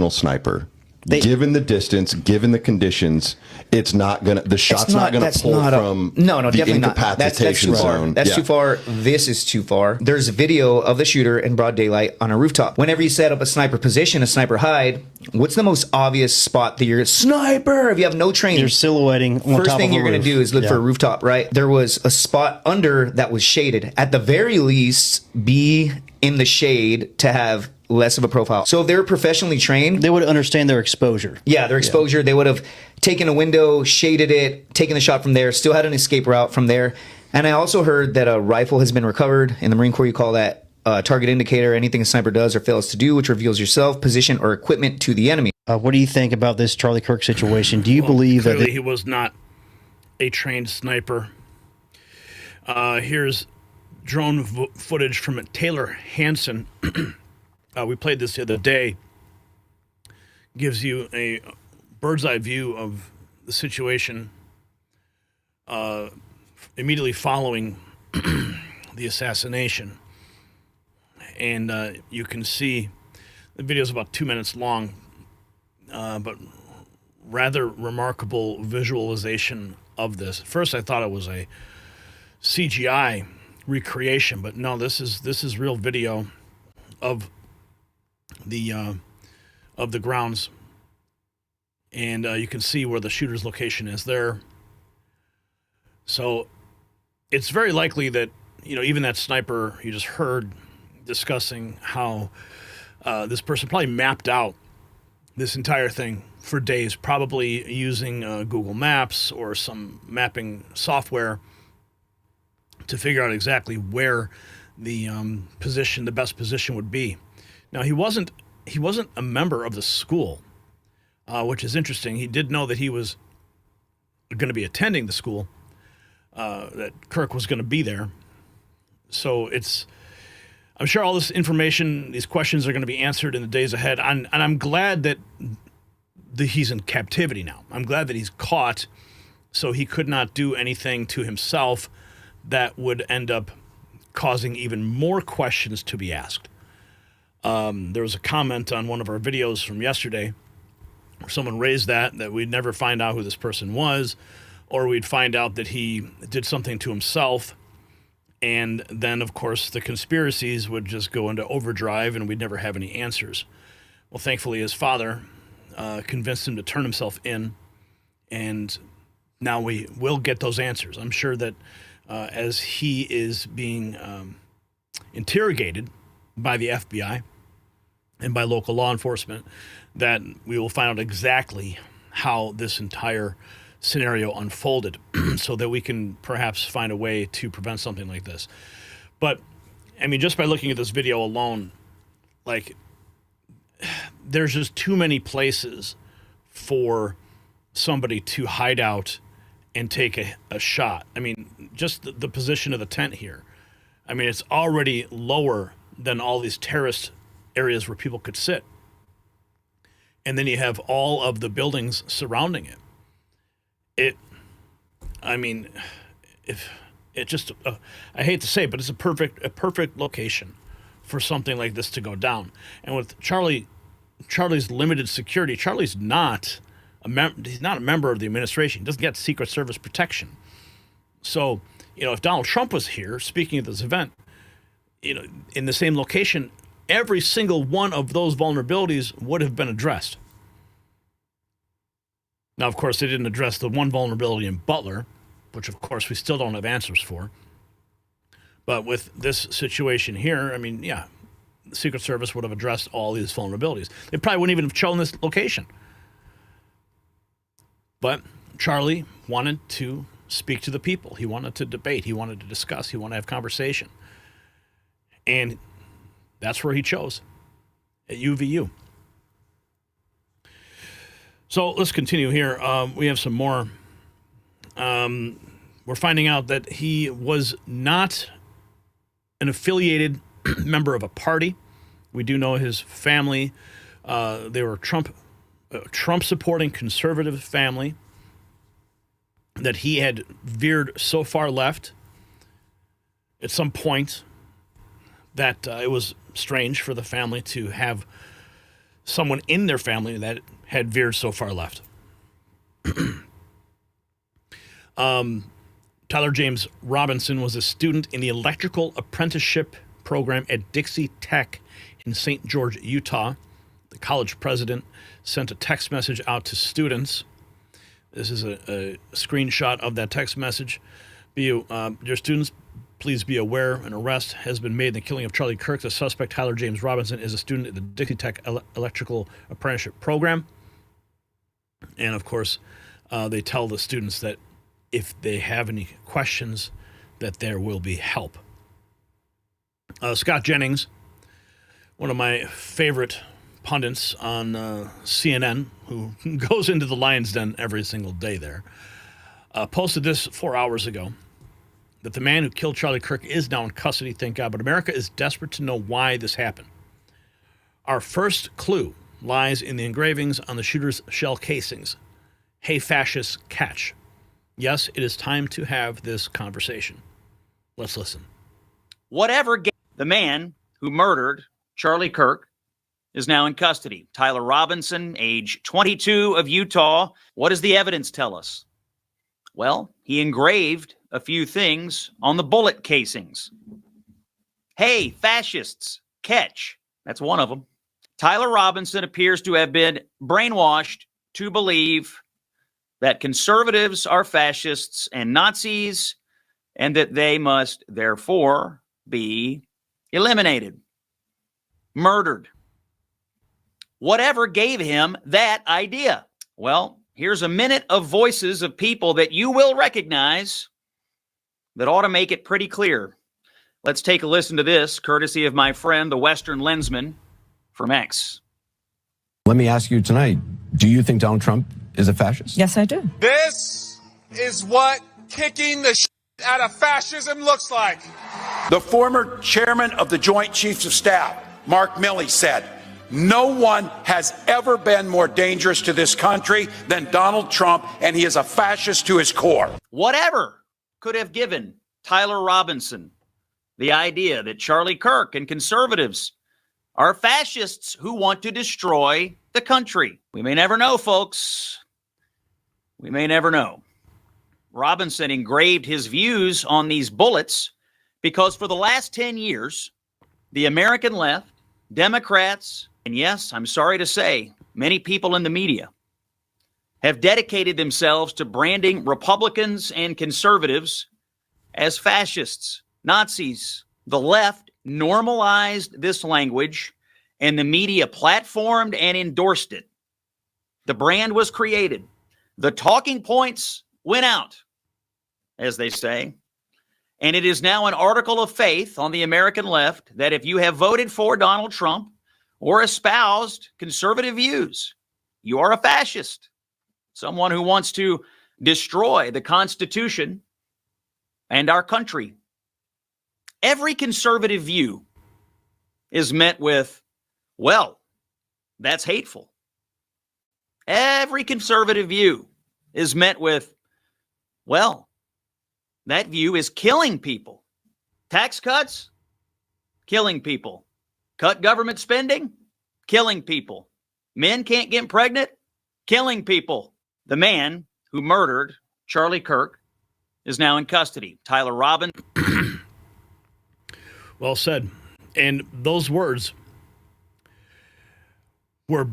sniper, given the distance, given the conditions, it's not gonna. The shot's not gonna pull from the incapacitation zone. That's too far. This is too far. There's a video of the shooter in broad daylight on a rooftop. Whenever you set up a sniper position, a sniper hide, what's the most obvious spot that you're a sniper? If you have no training, you're silhouetting. First thing you're gonna do is look for a rooftop, right? There was a spot under that was shaded. At the very least, be in the shade to have less of a profile. So if they were professionally trained, they would understand their exposure. Yeah, their exposure. Yeah. They would have taken a window, shaded it, taken the shot from there, still had an escape route from there. And I also heard that a rifle has been recovered. In the Marine Corps, you call that target indicator, anything a sniper does or fails to do, which reveals yourself, position, or equipment to the enemy. What do you think about this Charlie Kirk situation? Do you believe that he was not a trained sniper? Here's drone footage from Taylor Hansen. We played this the other day. Gives you a bird's eye view of the situation immediately following the assassination. And you can see the video is about 2 minutes long, but rather remarkable visualization of this. At first, I thought it was a CGI recreation, but no, this is real video of the grounds, and you can see where the shooter's location is there. So it's very likely that, you know, even that sniper you just heard discussing how this person probably mapped out this entire thing for days, probably using Google Maps or some mapping software to figure out exactly where the best position would be. Now, he wasn't a member of the school, which is interesting. He did know that he was going to be attending the school, that Kirk was going to be there. So I'm sure all this information, these questions are going to be answered in the days ahead. And I'm glad that he's in captivity now. I'm glad that he's caught, so he could not do anything to himself that would end up causing even more questions to be asked. There was a comment on one of our videos from yesterday where someone raised that we'd never find out who this person was, or we'd find out that he did something to himself. And then, of course, the conspiracies would just go into overdrive and we'd never have any answers. Well, thankfully, his father convinced him to turn himself in, and now we will get those answers. I'm sure that as he is being interrogated by the FBI and by local law enforcement, that we will find out exactly how this entire scenario unfolded so that we can perhaps find a way to prevent something like this. But, I mean, just by looking at this video alone, like, there's just too many places for somebody to hide out and take a shot. I mean, just the position of the tent here. I mean, it's already lower than all these terraced areas where people could sit. And then you have all of the buildings surrounding it. I hate to say it, but it's a perfect location for something like this to go down. And with Charlie's limited security, Charlie's not he's not a member of the administration. He doesn't get Secret Service protection. So, you know, if Donald Trump was here speaking at this event, you know, in the same location, every single one of those vulnerabilities would have been addressed. Now, of course, they didn't address the one vulnerability in Butler, which, of course, we still don't have answers for. But with this situation here, I mean, yeah, the Secret Service would have addressed all these vulnerabilities. They probably wouldn't even have chosen this location. But Charlie wanted to speak to the people. He wanted to debate. He wanted to discuss. He wanted to have conversation. And that's where he chose, at UVU. So let's continue here. We have some more. We're finding out that he was not an affiliated member of a party. We do know his family. They were Trump-supporting conservative family, that he had veered so far left at some point that it was strange for the family to have someone in their family that had veered so far left. Tyler James Robinson was a student in the electrical apprenticeship program at Dixie Tech in St. George, Utah. The college president sent a text message out to students. This is a screenshot of that text message. Dear students, Please be aware an arrest has been made in the killing of Charlie Kirk. The suspect, Tyler James Robinson, is a student at the Dixie Tech Electrical Apprenticeship Program. And, of course, they tell the students that if they have any questions, that there will be help. Scott Jennings, one of my favorite pundits on CNN, who goes into the Lion's Den every single day there, posted this 4 hours ago, that the man who killed Charlie Kirk is now in custody, thank God, but America is desperate to know why this happened. Our first clue lies in the engravings on the shooter's shell casings. Hey, fascists, catch. Yes, it is time to have this conversation. Let's listen. Whatever the man who murdered Charlie Kirk is now in custody. Tyler Robinson, age 22, of Utah. What does the evidence tell us? Well, he engraved a few things on the bullet casings. Hey, fascists, catch. That's one of them. Tyler Robinson appears to have been brainwashed to believe that conservatives are fascists and Nazis, and that they must therefore be eliminated, murdered. Whatever gave him that idea? Well, here's a minute of voices of people that you will recognize that ought to make it pretty clear. Let's take a listen to this, courtesy of my friend, the Western Lensman from X. Let me ask you tonight, do you think Donald Trump is a fascist? Yes, I do. This is what kicking the shit out of fascism looks like. The former chairman of the Joint Chiefs of Staff, Mark Milley, said, "No one has ever been more dangerous to this country than Donald Trump, and he is a fascist to his core." Whatever could have given Tyler Robinson the idea that Charlie Kirk and conservatives are fascists who want to destroy the country? We may never know, folks. We may never know. Robinson engraved his views on these bullets because for the last 10 years, the American left, Democrats, and yes, I'm sorry to say, many people in the media have dedicated themselves to branding Republicans and conservatives as fascists, Nazis. The left normalized this language, and the media platformed and endorsed it. The brand was created. The talking points went out, as they say. And it is now an article of faith on the American left that if you have voted for Donald Trump or espoused conservative views, you are a fascist. Someone who wants to destroy the Constitution and our country. Every conservative view is met with, well, that's hateful. Every conservative view is met with, well, that view is killing people. Tax cuts, killing people. Cut government spending, killing people. Men can't get pregnant, killing people. The man who murdered Charlie Kirk is now in custody. Tyler Robinson. Well said. And those words were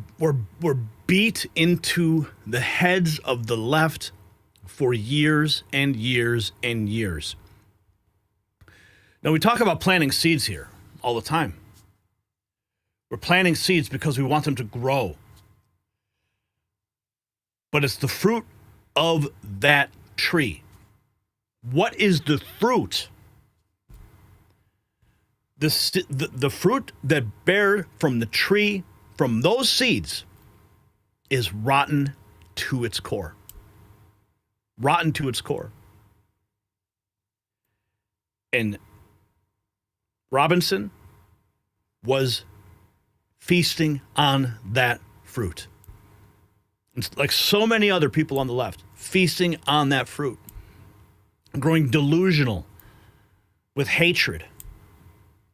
beat into the heads of the left for years and years and years. Now, we talk about planting seeds here all the time. We're planting seeds because we want them to grow. But it's the fruit of that tree. What is the fruit? The fruit that bear from the tree, from those seeds, is rotten to its core. Rotten to its core. And Robinson was feasting on that fruit. It's like so many other people on the left, feasting on that fruit, growing delusional with hatred,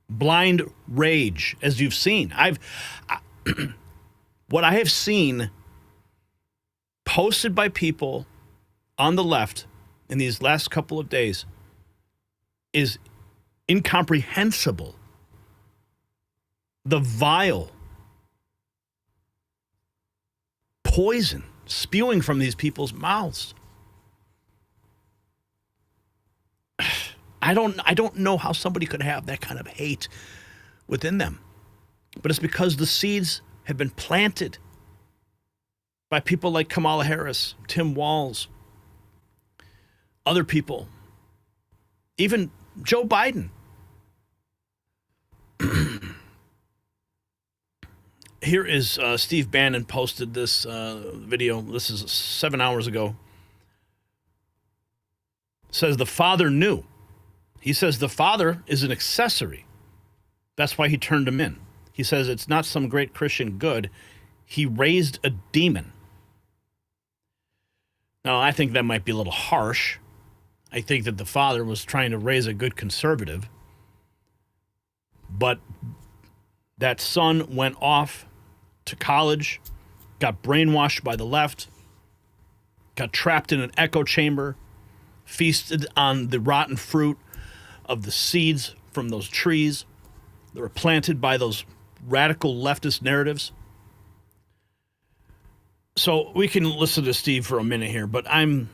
blind rage, as you've seen. What I have seen posted by people on the left in these last couple of days is incomprehensible. The vile poison spewing from these people's mouths. I don't know how somebody could have that kind of hate within them. But it's because the seeds have been planted by people like Kamala Harris, Tim Walz, other people, even Joe Biden. Here is Steve Bannon posted this video. This is 7 hours ago. Says the father knew. He says the father is an accessory. That's why he turned him in. He says it's not some great Christian good. He raised a demon. Now, I think that might be a little harsh. I think that the father was trying to raise a good conservative. But that son went off to college, got brainwashed by the left, got trapped in an echo chamber, feasted on the rotten fruit of the seeds from those trees that were planted by those radical leftist narratives. So we can listen to Steve for a minute here, but I'm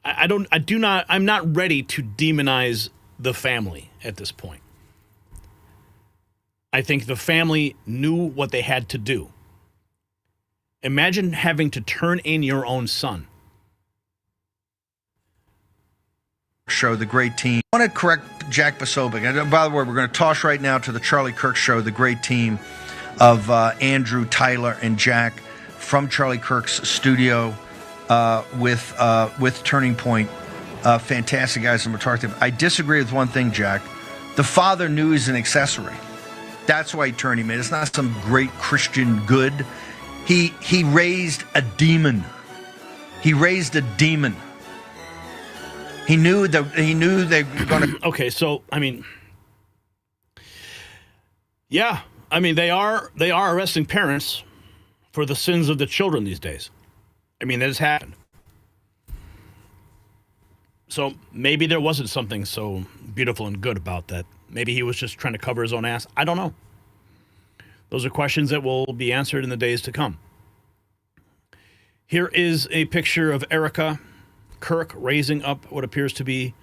not ready to demonize the family at this point. I think the family knew what they had to do. Imagine having to turn in your own son. Show, the great team. I want to correct Jack Posobiec. And by the way, we're going to toss right now to the Charlie Kirk show, the great team of Andrew, Tyler, and Jack from Charlie Kirk's studio with Turning Point. Fantastic guys. I'm going to talk to them. I disagree with one thing, Jack. The father knew he's an accessory. That's why he turned him in. It's not some great Christian good. He raised a demon. He raised a demon. He knew they were going to. Okay, so I mean, yeah, I mean they are arresting parents for the sins of the children these days. I mean, that has happened. So maybe there wasn't something so beautiful and good about that. Maybe he was just trying to cover his own ass. I don't know. Those are questions that will be answered in the days to come. Here is a picture of Erica Kirk raising up what appears to be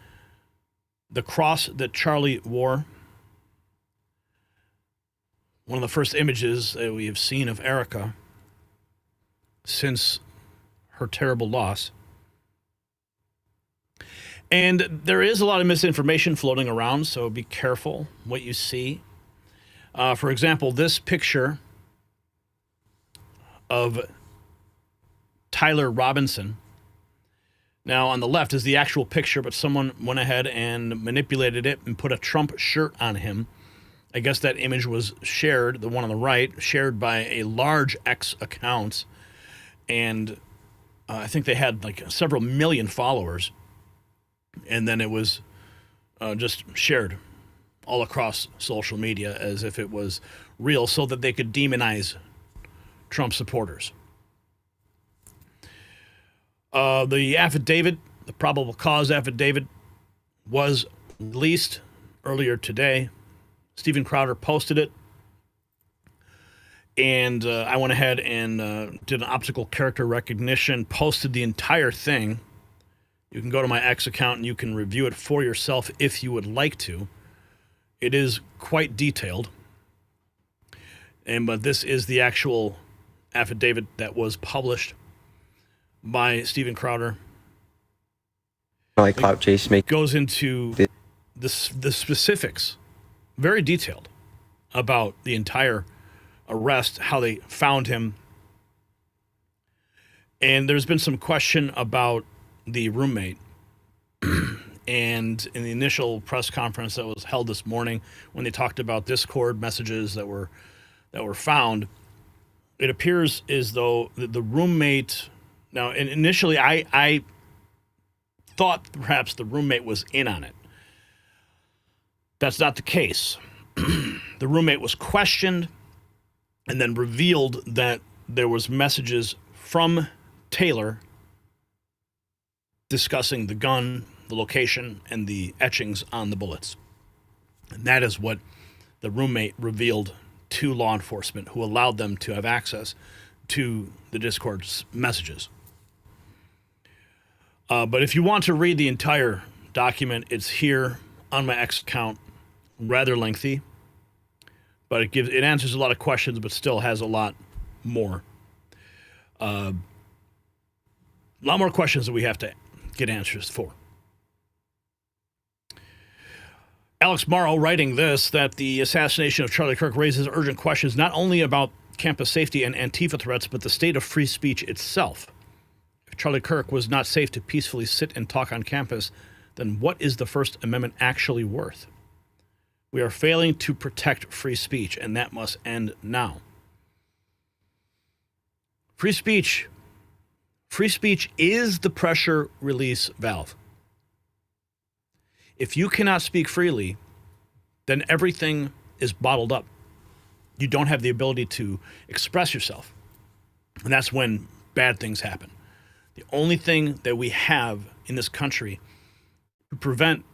the cross that Charlie wore. One of the first images that we have seen of Erica since her terrible loss. And there is a lot of misinformation floating around, so be careful what you see. For example, this picture of Tyler Robinson. Now, on the left is the actual picture, but someone went ahead and manipulated it and put a Trump shirt on him. I guess that image was shared, the one on the right, shared by a large X account. And I think they had like several million followers. And then it was just shared all across social media as if it was real so that they could demonize Trump supporters. The affidavit, the probable cause affidavit, was released earlier today. Stephen Crowder posted it. And I went ahead and did an optical character recognition, posted the entire thing. You can go to my X account and you can review it for yourself if you would like to. It is quite detailed. But this is the actual affidavit that was published by Stephen Crowder. Like Clout Chase goes into the specifics, very detailed, about the entire arrest, how they found him. And there's been some question about the roommate. And in the initial press conference that was held this morning, when they talked about Discord messages that were found, it appears as though the roommate. Now, and initially, I thought perhaps the roommate was in on it. That's not the case. The roommate was questioned and then revealed that there was messages from Taylor discussing the gun, the location, and the etchings on the bullets. And that is what the roommate revealed to law enforcement, who allowed them to have access to the Discord's messages. But if you want to read the entire document, it's here on my X account, rather lengthy, but it answers a lot of questions, but still has a lot more. A lot more questions that we have to get answers for. Alex Morrow writing this, that the assassination of Charlie Kirk raises urgent questions not only about campus safety and Antifa threats, but the state of free speech itself. If Charlie Kirk was not safe to peacefully sit and talk on campus, then what is the First Amendment actually worth? We are failing to protect free speech, and that must end now. Free speech is the pressure release valve. If you cannot speak freely, then everything is bottled up. You don't have the ability to express yourself. And that's when bad things happen. The only thing that we have in this country to prevent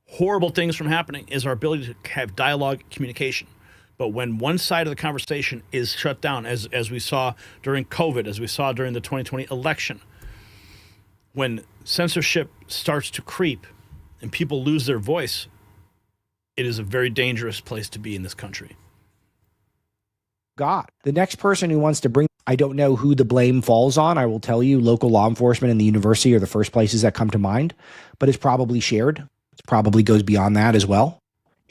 horrible things from happening is our ability to have dialogue, communication. But when one side of the conversation is shut down, as we saw during COVID, as we saw during the 2020 election, when censorship starts to creep and people lose their voice, it is a very dangerous place to be in this country. God, the next person who wants to bring, I don't know who the blame falls on. I will tell you, local law enforcement and the university are the first places that come to mind, but it's probably shared. It probably goes beyond that as well.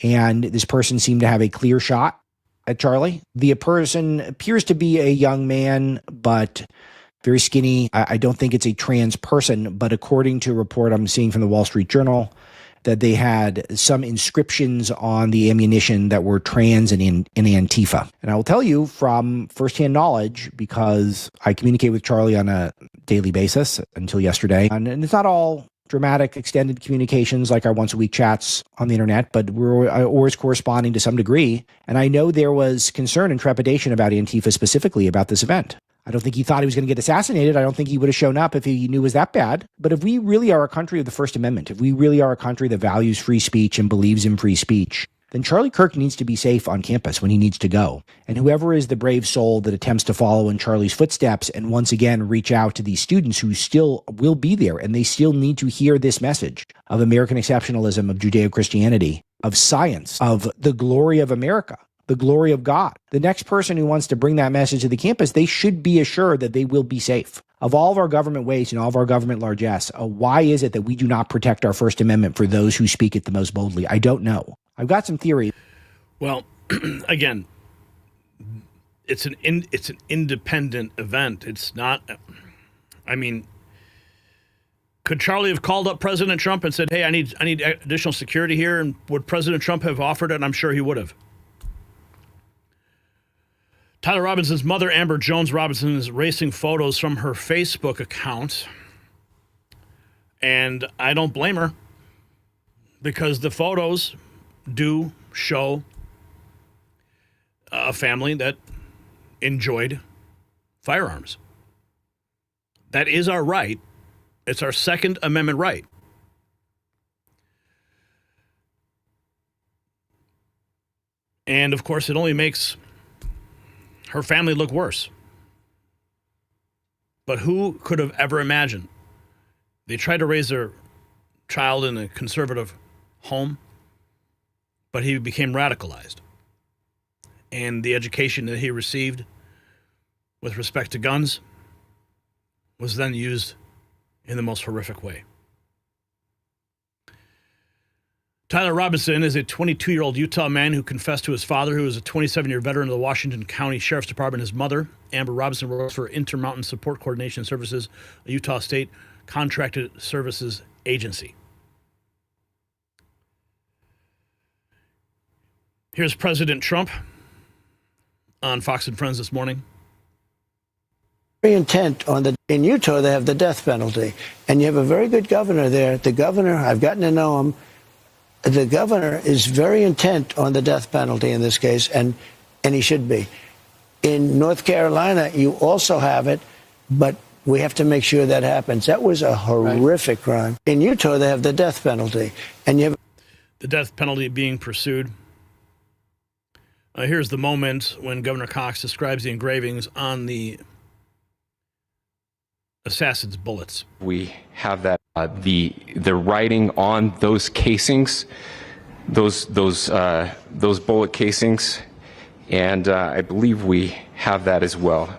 And this person seemed to have a clear shot at Charlie. The person appears to be a young man, but very skinny. I don't think it's a trans person, but according to a report I'm seeing from the Wall Street Journal, that they had some inscriptions on the ammunition that were trans and in Antifa. And I will tell you from firsthand knowledge, because I communicate with Charlie on a daily basis until yesterday, and it's not all dramatic, extended communications like our once-a-week chats on the internet, but we're always corresponding to some degree. And I know there was concern and trepidation about Antifa specifically about this event. I don't think he thought he was going to get assassinated. I don't think he would have shown up if he knew it was that bad. But if we really are a country of the First Amendment, if we really are a country that values free speech and believes in free speech, then Charlie Kirk needs to be safe on campus when he needs to go. And whoever is the brave soul that attempts to follow in Charlie's footsteps and once again reach out to these students who still will be there and they still need to hear this message of American exceptionalism, of Judeo-Christianity, of science, of the glory of America, the glory of God. The next person who wants to bring that message to the campus, they should be assured that they will be safe. Of all of our government waste and all of our government largesse, why is it that we do not protect our First Amendment for those who speak it the most boldly? I don't know. I've got some theory. Well, again, it's an independent event. It's not, I mean, could Charlie have called up President Trump and said, hey, I need additional security here? And would President Trump have offered it? And I'm sure he would have. Tyler Robinson's mother, Amber Jones Robinson, is erasing photos from her Facebook account. And I don't blame her, because the photos do show a family that enjoyed firearms. That is our right. It's our Second Amendment right. And of course, it only makes her family look worse. But who could have ever imagined? They tried to raise their child in a conservative home, but he became radicalized. And the education that he received with respect to guns was then used in the most horrific way. Tyler Robinson is a 22-year-old Utah man who confessed to his father, who is a 27-year veteran of the Washington County Sheriff's Department. His mother, Amber Robinson, works for Intermountain Support Coordination Services, a Utah State contracted services agency. Here's President Trump on Fox and Friends this morning. Very intent on in Utah, they have the death penalty. And you have a very good governor there. The governor, I've gotten to know him. The governor is very intent on the death penalty in this case, and he should be. In North Carolina, you also have it, but we have to make sure that happens. That was a horrific crime. In Utah, they have the death penalty, and you have the death penalty being pursued. Here's the moment when Governor Cox describes the engravings on the assassin's bullets. We have that the writing on those casings, those bullet casings, and I believe we have that as well.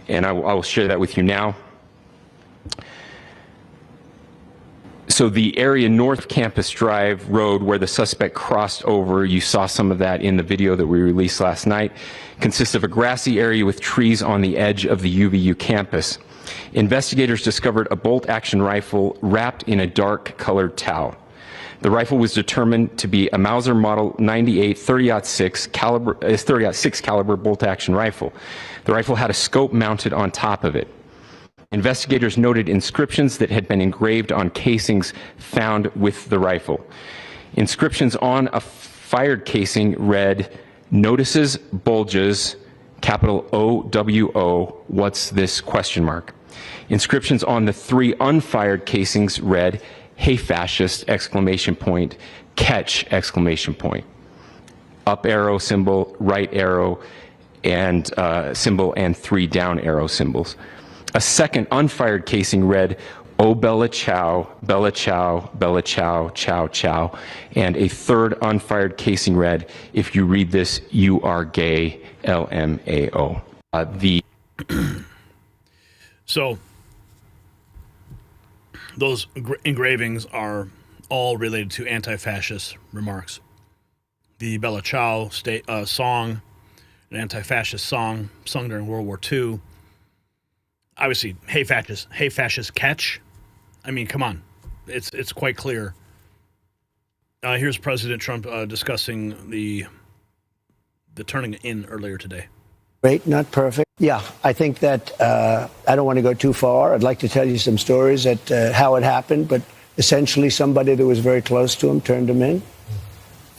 And I will share that with you now. So the area north Campus Drive Road where the suspect crossed over, you saw some of that in the video that we released last night, consists of a grassy area with trees on the edge of the UVU campus. Investigators discovered a bolt-action rifle wrapped in a dark-colored towel. The rifle was determined to be a Mauser Model 98 30-06 caliber bolt-action rifle. The rifle had a scope mounted on top of it. Investigators noted inscriptions that had been engraved on casings found with the rifle. Inscriptions on a fired casing read, "Notices bulges, capital O-W-O, what's this, question mark." Inscriptions on the 3 unfired casings read, "Hey fascist, exclamation point, catch, exclamation point." Up arrow symbol, right arrow and symbol, and 3 down arrow symbols. A second unfired casing read, "Oh Bella Chow, Bella Chow, Bella Chow, Chow Chow." And a third unfired casing read, "If you read this, you are gay, LMAO." So those engravings are all related to anti-fascist remarks. The Bella Ciao song, an anti-fascist song sung during World War II. Obviously, hey fascist, catch. I mean, come on. It's quite clear. Here's President Trump discussing the turning in earlier today. Great, not perfect. Yeah, I think that I don't want to go too far. I'd like to tell you some stories at how it happened, but essentially somebody that was very close to him turned him in.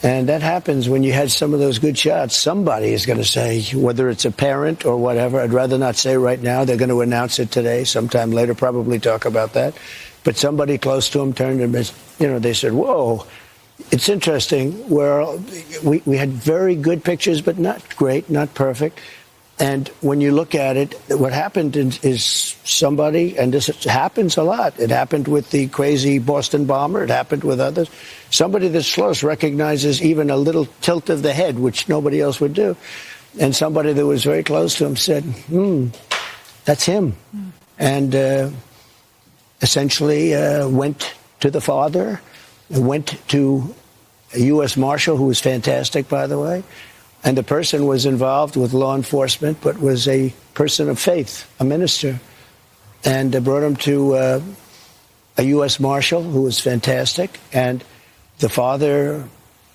And that happens when you had some of those good shots. Somebody is going to say, whether it's a parent or whatever, I'd rather not say right now. They're going to announce it today, sometime later, probably talk about that. But somebody close to him turned him, they said, whoa. It's interesting where we had very good pictures, but not great, not perfect. And when you look at it, what happened is somebody, and this happens a lot. It happened with the crazy Boston bomber. It happened with others. Somebody that's close recognizes even a little tilt of the head, which nobody else would do. And somebody that was very close to him said, that's him. And essentially went to the father, went to a U.S. Marshal, who was fantastic, by the way. And the person was involved with law enforcement, but was a person of faith, a minister. And brought him to a U.S. Marshal, who was fantastic. And the father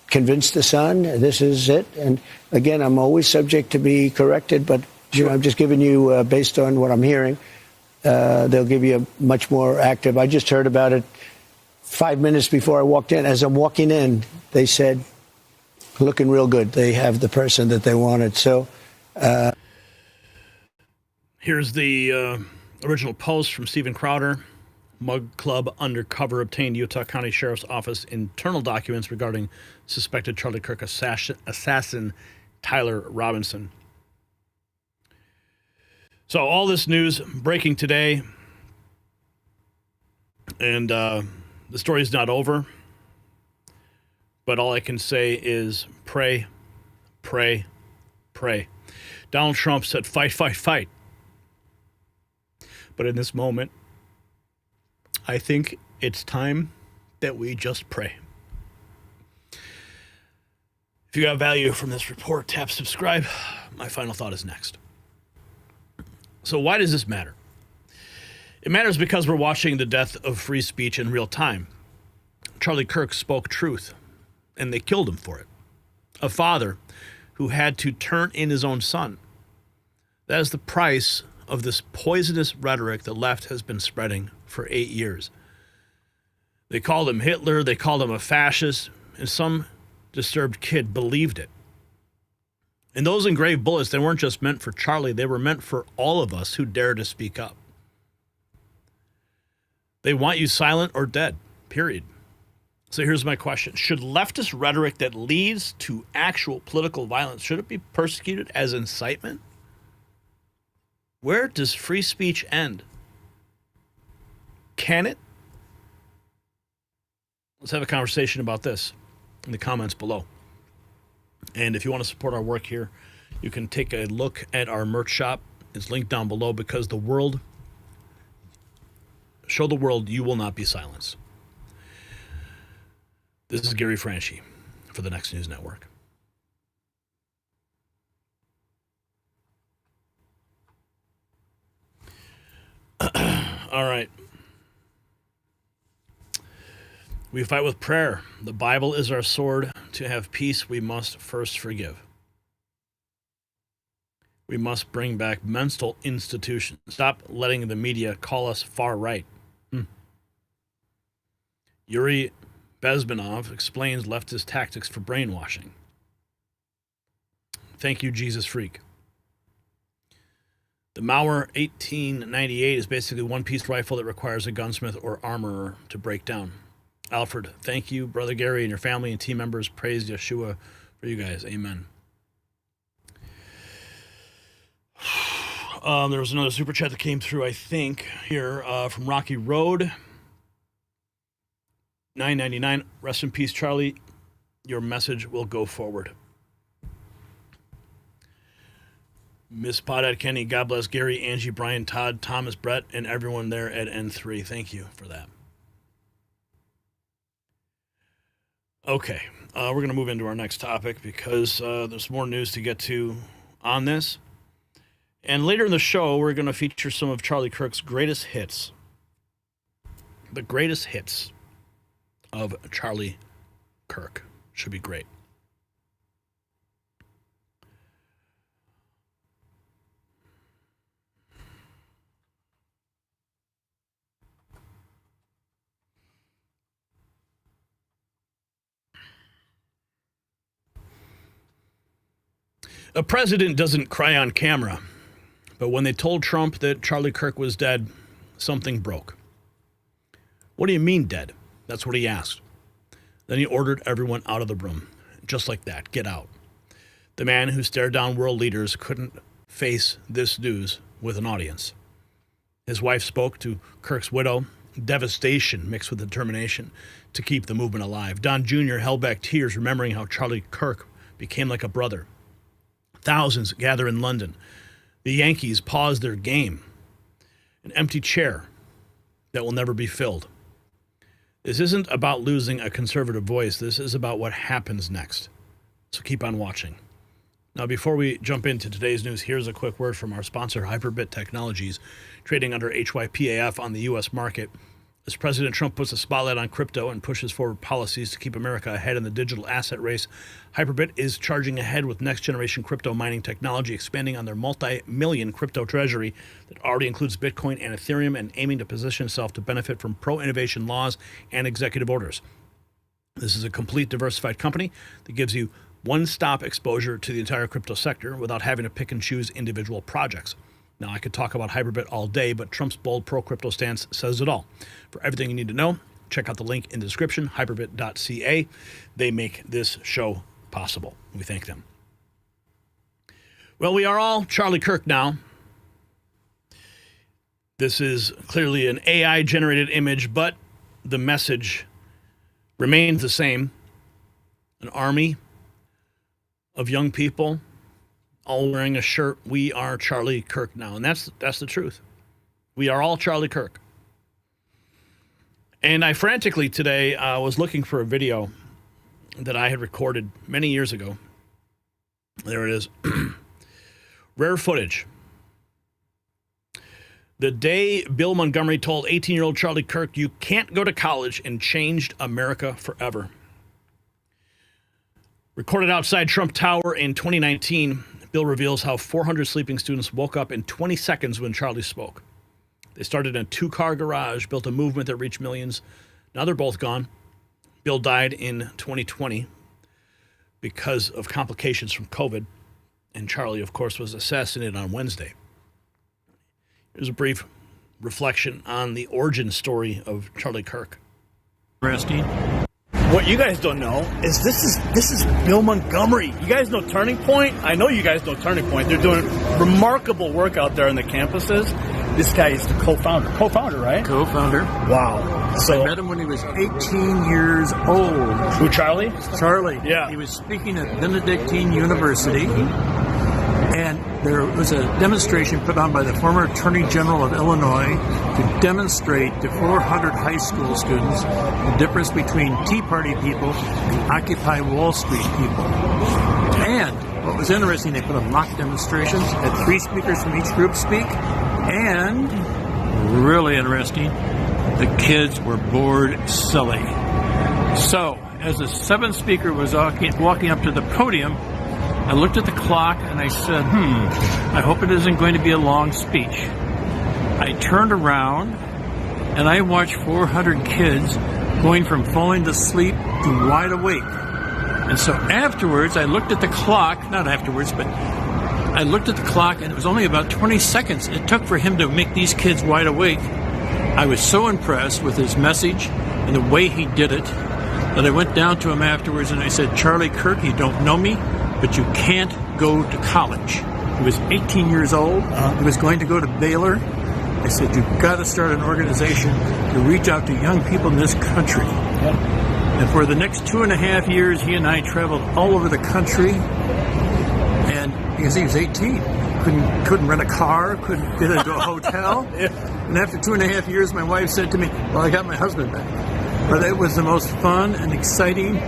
convinced the son, this is it. And again, I'm always subject to be corrected, but I'm just giving you, based on what I'm hearing, they'll give you a much more active. I just heard about it 5 minutes before I walked in. As I'm walking in, they said, looking real good. They have the person that they wanted. So here's the original post from Steven Crowder. Mug Club undercover obtained Utah County Sheriff's Office internal documents regarding suspected Charlie Kirk assassin Tyler Robinson. So all this news breaking today, and the story is not over. But all I can say is pray, pray, pray. Donald Trump said fight, fight, fight. But in this moment, I think it's time that we just pray. If you got value from this report, tap subscribe. My final thought is next. So why does this matter? It matters because we're watching the death of free speech in real time. Charlie Kirk spoke truth, and they killed him for it. A father who had to turn in his own son. That is the price of this poisonous rhetoric the left has been spreading for 8 years. They called him Hitler, they called him a fascist, and some disturbed kid believed it. And those engraved bullets, they weren't just meant for Charlie, they were meant for all of us who dare to speak up. They want you silent or dead, period. So here's my question. Should leftist rhetoric that leads to actual political violence, should it be persecuted as incitement? Where does free speech end? Can it? Let's have a conversation about this in the comments below. And if you want to support our work here, you can take a look at our merch shop. It's linked down below, because show the world you will not be silenced. This is Gary Franchi for the Next News Network. All right. We fight with prayer. The Bible is our sword. To have peace, we must first forgive. We must bring back mental institutions. Stop letting the media call us far right. Yuri Bezmenov explains leftist tactics for brainwashing. Thank you, Jesus Freak. The Mauer 1898 is basically a one-piece rifle that requires a gunsmith or armorer to break down. Alfred, thank you, Brother Gary, and your family and team members. Praise Yeshua for you guys. Amen. There was another super chat that came through, I think, here from Rocky Road. $9.99. Rest in peace, Charlie. Your message will go forward. Miss Podad Kenny, God bless Gary, Angie, Brian, Todd, Thomas, Brett, and everyone there at N3. Thank you for that. Okay, we're going to move into our next topic, because there's more news to get to on this. And later in the show, we're going to feature some of Charlie Kirk's greatest hits. The greatest hits of Charlie Kirk. Should be great. A president doesn't cry on camera, but when they told Trump that Charlie Kirk was dead, something broke. What do you mean dead? That's what he asked. Then he ordered everyone out of the room. Just like that, get out. The man who stared down world leaders couldn't face this news with an audience. His wife spoke to Kirk's widow, devastation mixed with determination to keep the movement alive. Don Jr. held back tears, remembering how Charlie Kirk became like a brother. Thousands gather in London. The Yankees pause their game. An empty chair that will never be filled. This isn't about losing a conservative voice. This is about what happens next. So keep on watching. Now, before we jump into today's news, here's a quick word from our sponsor, Hyperbit Technologies, trading under HYPAF on the U.S. market. As President Trump puts a spotlight on crypto and pushes forward policies to keep America ahead in the digital asset race, Hyperbit is charging ahead with next-generation crypto mining technology, expanding on their multi-million crypto treasury that already includes Bitcoin and Ethereum, and aiming to position itself to benefit from pro-innovation laws and executive orders. This is a complete diversified company that gives you one-stop exposure to the entire crypto sector without having to pick and choose individual projects. Now, I could talk about Hyperbit all day, but Trump's bold pro-crypto stance says it all. For everything you need to know, check out the link in the description, hyperbit.ca. They make this show possible. We thank them. Well, we are all Charlie Kirk now. This is clearly an AI-generated image, but the message remains the same. An army of young people all wearing a shirt, "We are Charlie Kirk now." And that's the truth. We are all Charlie Kirk. And I frantically today was looking for a video that I had recorded many years ago. There it is. Rare footage. The day Bill Montgomery told 18-year-old Charlie Kirk, "You can't go to college," and changed America forever. Recorded outside Trump Tower in 2019, Bill reveals how 400 sleeping students woke up in 20 seconds when Charlie spoke. They started in a 2-car garage, built a movement that reached millions. Now they're both gone. Bill died in 2020 because of complications from COVID. And Charlie, of course, was assassinated on Wednesday. Here's a brief reflection on the origin story of Charlie Kirk. Interesting. What you guys don't know is this is Bill Montgomery. You guys know Turning Point? I know you guys know Turning Point. They're doing remarkable work out there on the campuses. This guy is the co-founder. Co-founder, right? Co-founder. Wow. So I met him when he was 18 years old. Who, Charlie? Charlie. Yeah. He was speaking at Benedictine University, and there was a demonstration put on by the former Attorney General of Illinois to demonstrate to 400 high school students the difference between Tea Party people and Occupy Wall Street people. And what was interesting, they put on mock demonstrations, had 3 speakers from each group speak, and really interesting, the kids were bored silly. So, as the 7th speaker was walking up to the podium, I looked at the clock and I said, I hope it isn't going to be a long speech. I turned around and I watched 400 kids going from falling to sleep to wide awake. And so afterwards, I looked at the clock, not afterwards, but I looked at the clock and it was only about 20 seconds it took for him to make these kids wide awake. I was so impressed with his message and the way he did it that I went down to him afterwards and I said, Charlie Kirk, you don't know me, but you can't go to college. He was 18 years old. He was going to go to Baylor. I said, you've got to start an organization to reach out to young people in this country. And for the next 2.5 years, he and I traveled all over the country. And because he was 18, couldn't rent a car, couldn't get into a hotel. And after 2.5 years, my wife said to me, well, I got my husband back. But it was the most fun and exciting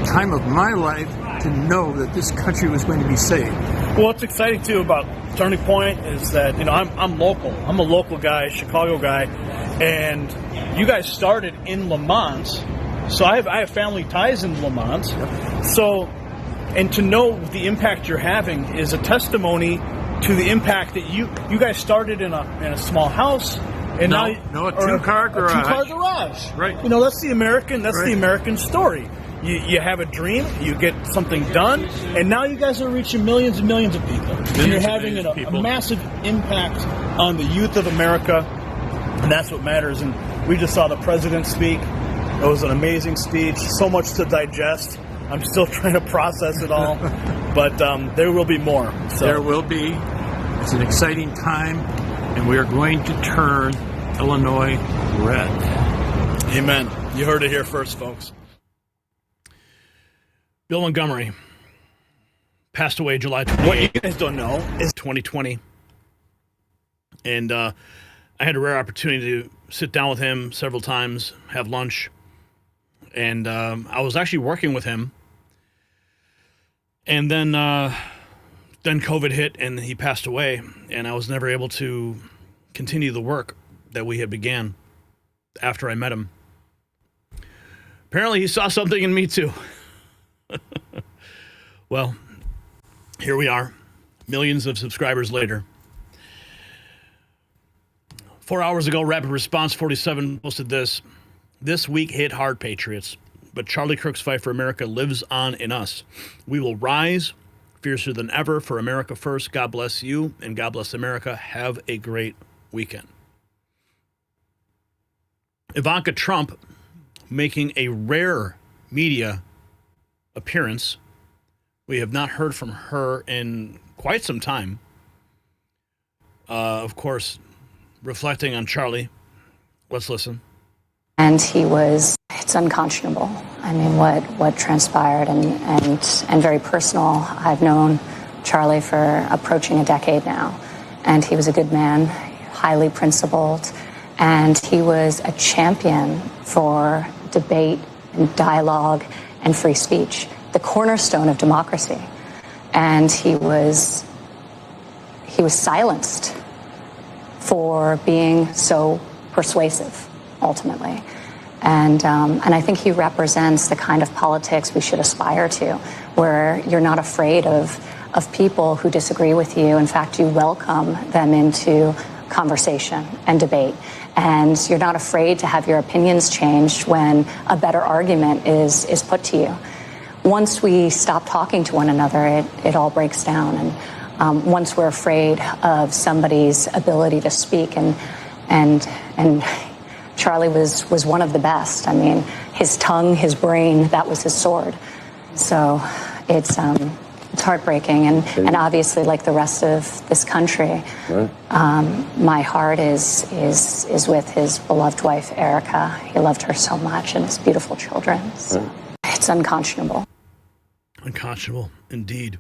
time of my life to know that this country was going to be saved. Well, what's exciting too about Turning Point is that, I'm local. I'm a local guy, Chicago guy, and you guys started in Lamont. So I have family ties in Lamont. So, and to know the impact you're having is a testimony to the impact that you guys started in a small house. And a 2-car garage. A 2-car garage. Right. That's the American story. You have a dream, you get something done, and now you guys are reaching millions and millions of people. And you're having a massive impact on the youth of America, and that's what matters. And we just saw the president speak. It was an amazing speech, so much to digest. I'm still trying to process it all, but there will be more. So. There will be. It's an exciting time, and we are going to turn Illinois red. Amen. You heard it here first, folks. Bill Montgomery passed away July 28th. What you guys don't know is 2020. And I had a rare opportunity to sit down with him several times, have lunch. And I was actually working with him. And then COVID hit and he passed away. And I was never able to continue the work that we had began after I met him. Apparently he saw something in me too. Well, here we are, millions of subscribers later. 4 hours ago, Rapid Response 47 posted this. This week hit hard, Patriots, but Charlie Kirk's fight for America lives on in us. We will rise fiercer than ever for America first. God bless you and God bless America. Have a great weekend. Ivanka Trump making a rare media appearance. We have not heard from her in quite some time. Of course, reflecting on Charlie. Let's listen. And it's unconscionable. I mean, what transpired and very personal. I've known Charlie for approaching a decade now, and he was a good man, highly principled, and he was a champion for debate and dialogue and free speech, the cornerstone of democracy. And he was silenced for being so persuasive, ultimately. And I think he represents the kind of politics we should aspire to, where you're not afraid of people who disagree with you. In fact, you welcome them into conversation and debate. And you're not afraid to have your opinions changed when a better argument is put to you. Once we stop talking to one another, it all breaks down. And once we're afraid of somebody's ability to speak, and Charlie was one of the best. I mean, his tongue, his brain, that was his sword. So it's It's heartbreaking, and obviously, like the rest of this country, my heart is with his beloved wife, Erica. He loved her so much, and his beautiful children. So it's unconscionable. Unconscionable, indeed.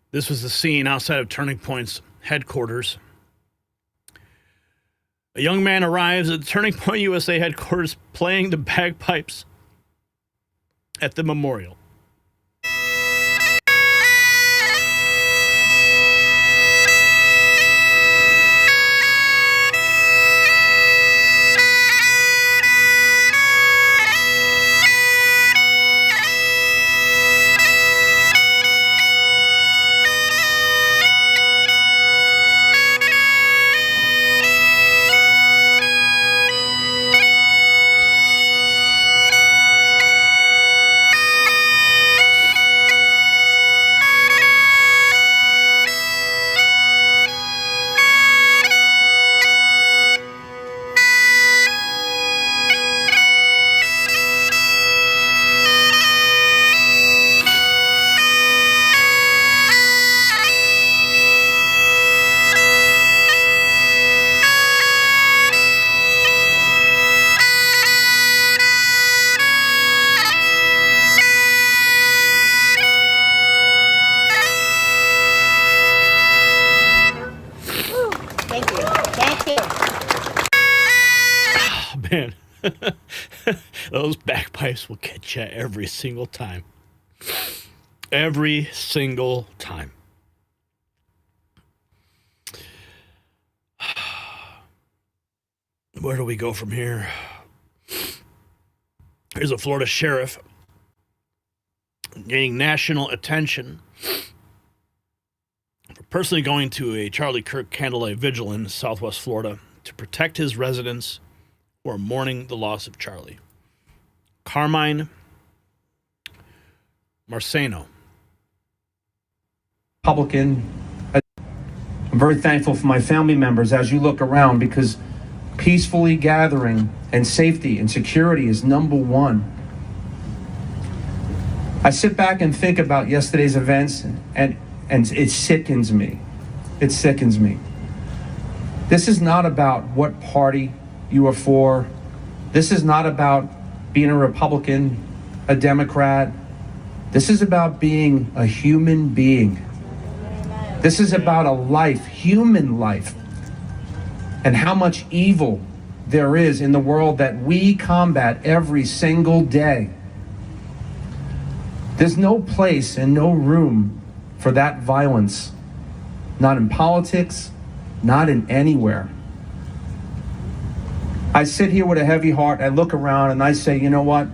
This was the scene outside of Turning Point's headquarters. A young man arrives at Turning Point USA headquarters playing the bagpipes at the memorial. Man, those bagpipes will get you every single time. Every single time. Where do we go from here? Here's a Florida sheriff gaining national attention for personally going to a Charlie Kirk candlelight vigil in Southwest Florida to protect his residents who are mourning the loss of Charlie. Carmine Marceno. Republican. I'm very thankful for my family members as you look around, because peacefully gathering and safety and security is number one. I sit back and think about yesterday's events, and it sickens me. It sickens me. This is not about what party you are for. This is not about being a Republican, a Democrat. This is about being a human being. This is about a life, human life, and how much evil there is in the world that we combat every single day. There's no place and no room for that violence, not in politics, not in anywhere. I sit here with a heavy heart, I look around and I say, you know what?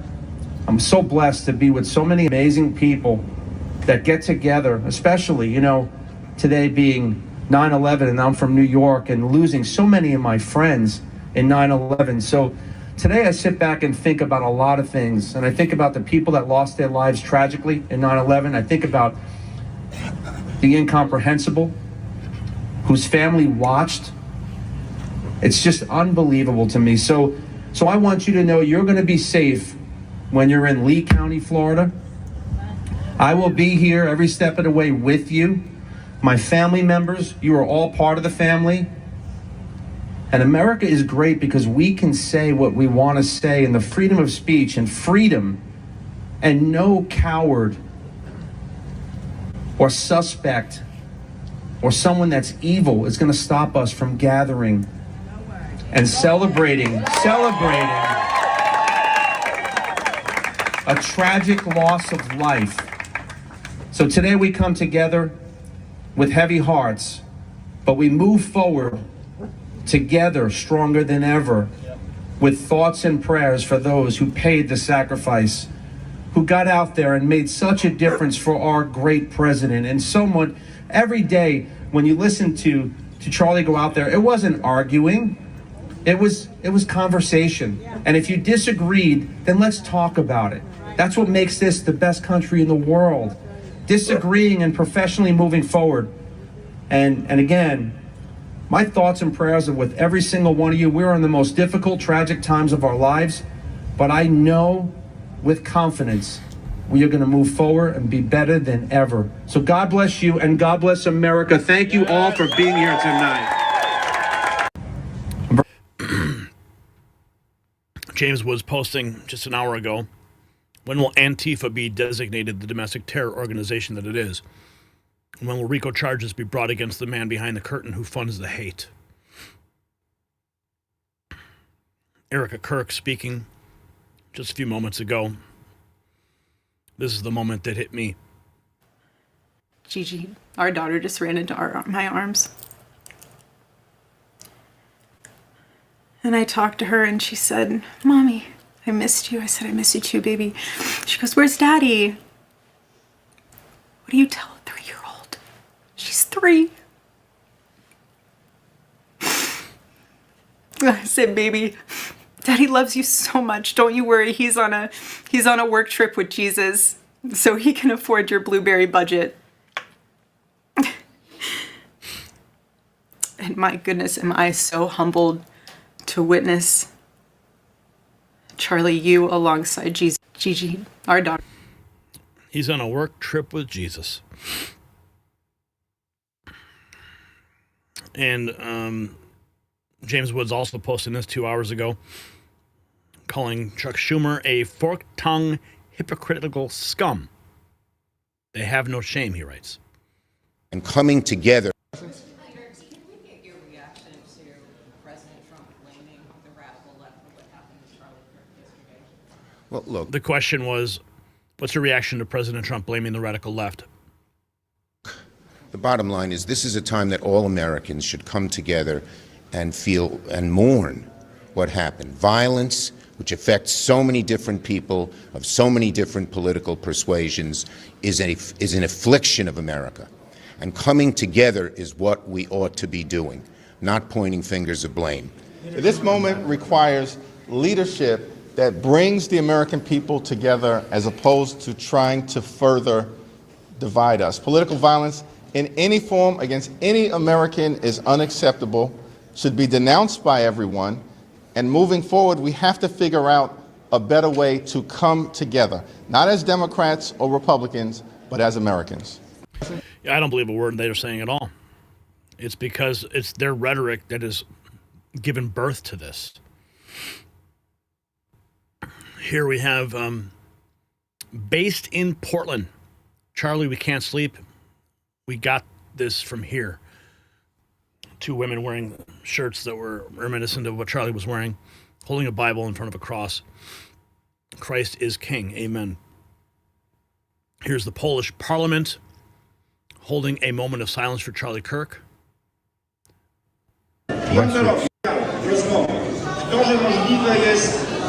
I'm so blessed to be with so many amazing people that get together, especially, today being 9/11, and I'm from New York, and losing so many of my friends in 9/11. So today I sit back and think about a lot of things, and I think about the people that lost their lives tragically in 9/11. I think about the incomprehensible, whose family watched. It's just unbelievable to me. So I want you to know you're going to be safe when you're in Lee County, Florida. I will be here every step of the way with you. My family members, you are all part of the family. And America is great because we can say what we want to say, and the freedom of speech and freedom, and no coward or suspect or someone that's evil is going to stop us from gathering and celebrating a tragic loss of life. So today we come together with heavy hearts, but we move forward together stronger than ever, with thoughts and prayers for those who paid the sacrifice, who got out there and made such a difference for our great president. And someone, every day when you listen to Charlie go out there, it wasn't arguing. It was conversation. And if you disagreed, then let's talk about it. That's what makes this the best country in the world. Disagreeing and professionally moving forward. And again, my thoughts and prayers are with every single one of you. We're in the most difficult, tragic times of our lives, but I know with confidence we are going to move forward and be better than ever. So God bless you and God bless America. Thank you all for being here tonight. James was posting just an hour ago, when will Antifa be designated the domestic terror organization that it is? And when will RICO charges be brought against the man behind the curtain who funds the hate? Erica Kirk speaking just a few moments ago. This is the moment that hit me. Gigi, our daughter, just ran into my arms. And I talked to her and she said, Mommy, I missed you. I said, I miss you too, baby. She goes, where's Daddy? What do you tell a 3-year-old? She's 3. I said, baby, Daddy loves you so much. Don't you worry. He's on a work trip with Jesus, so he can afford your blueberry budget. And my goodness, am I so humbled to witness Charlie, you alongside Jesus. Gigi, our daughter. He's on a work trip with Jesus. And James Woods also posted this 2 hours ago, calling Chuck Schumer a fork-tongued, hypocritical scum. They have no shame, he writes. And coming together. Well, look. The question was, what's your reaction to President Trump blaming the radical left? The bottom line is this is a time that all Americans should come together and feel and mourn what happened. Violence, which affects so many different people of so many different political persuasions, is an affliction of America. And coming together is what we ought to be doing, not pointing fingers of blame. This moment requires leadership that brings the American people together as opposed to trying to further divide us. Political violence in any form against any American is unacceptable, should be denounced by everyone, and moving forward, we have to figure out a better way to come together, not as Democrats or Republicans, but as Americans. Yeah, I don't believe a word they're saying at all. It's because it's their rhetoric that has given birth to this. Here we have, based in Portland, Charlie, we can't sleep. We got this from here. 2 women wearing shirts that were reminiscent of what Charlie was wearing, holding a Bible in front of a cross. Christ is King. Amen. Here's the Polish Parliament holding a moment of silence for Charlie Kirk.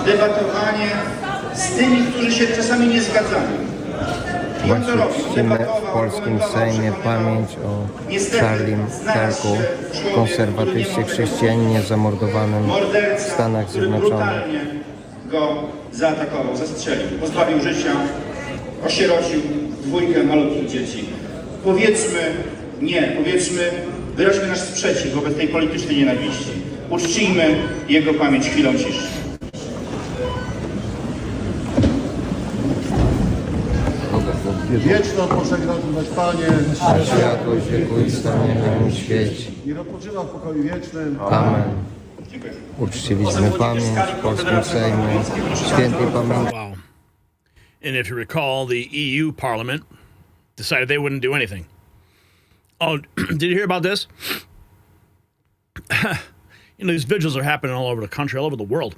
Debatowanie z tymi, którzy się czasami nie zgadzają. Właśnie czcimy w polskim Sejmie pamięć o Charlie Kirku, konserwatyście chrześcijaninie zamordowanym w Stanach Zjednoczonych. Go zaatakował, zastrzelił, pozbawił życia, osierocił 2 malutkich dzieci. Powiedzmy nie, wyraźmy nasz sprzeciw wobec tej politycznej nienawiści. Uczcijmy jego pamięć chwilą ciszy. Wieczną pożegnać Panie, a światłość wiekuista niech nam świeci. I odpoczywa w pokoju wiecznym. Amen. Uczciliśmy pamięć w polskim Sejmie świętej pamięci. Wow. And if you recall, the EU Parliament decided they wouldn't do anything. Oh, did you hear about this? These vigils are happening all over the country, all over the world.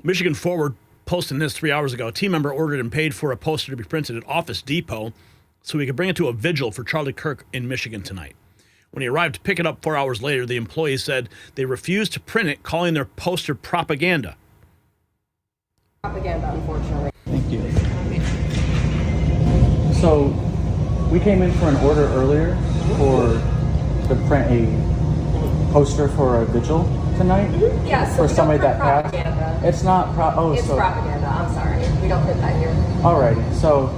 Michigan Forward posting this 3 hours ago. A team member ordered and paid for a poster to be printed at Office Depot so we could bring it to a vigil for Charlie Kirk in Michigan tonight. When he arrived to pick it up 4 hours later, the employee said they refused to print it, calling their poster propaganda. Propaganda, unfortunately. Thank you. So, we came in for an order earlier to print a poster for a vigil tonight. Yeah, so for somebody that passed. Propaganda. It's not it's propaganda. I'm sorry. We don't put that here. Alrighty. So,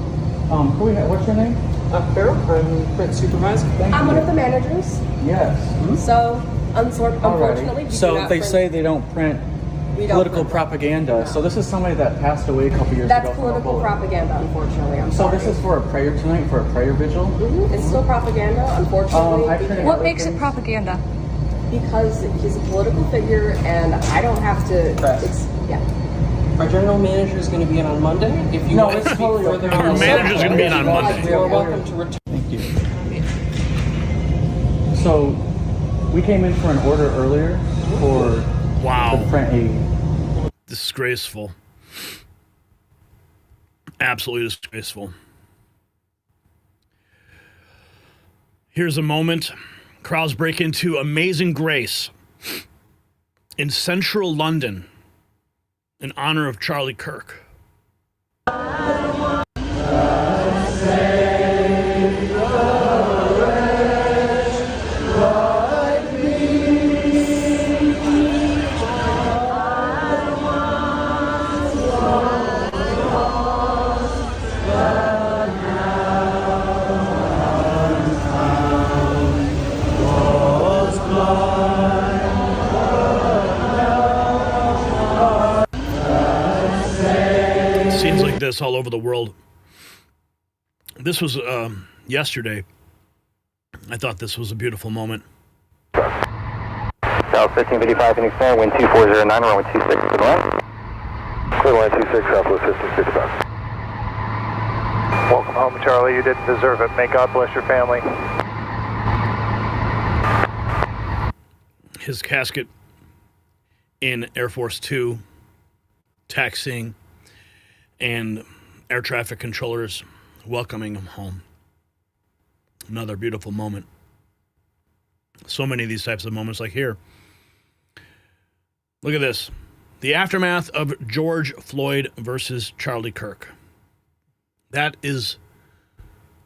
what's your name? Beryl. I'm print supervisor. I'm one of the managers. Yes. So, unfortunately, we do so not they print. say they don't print political propaganda. So this is somebody that passed away a couple years ago. That's political propaganda, unfortunately. I'm sorry. So this is for a prayer tonight, for a prayer vigil? It's still propaganda, unfortunately. What makes it propaganda? Because he's a political figure, and I don't have to. Our general manager is going to be in on Monday. If you want to speak further on Our manager's going to be in on Monday. You are welcome to return. Thank you. So we came in for an order earlier for to print a disgraceful. Absolutely disgraceful. Here's a moment. Crowds break into Amazing Grace in central London in honor of Charlie Kirk. Scenes like this all over the world. This was yesterday. I thought this was a beautiful moment. South 1555 Phoenix Square, wind 2409, runway 26 to the left. Clear line 26, Southwest 1555. Welcome home, Charlie. You didn't deserve it. May God bless your family. His casket in Air Force Two, taxiing, and air traffic controllers welcoming him home. Another beautiful moment. So many of these types of moments, like here. Look at this. The aftermath of George Floyd versus Charlie Kirk. That is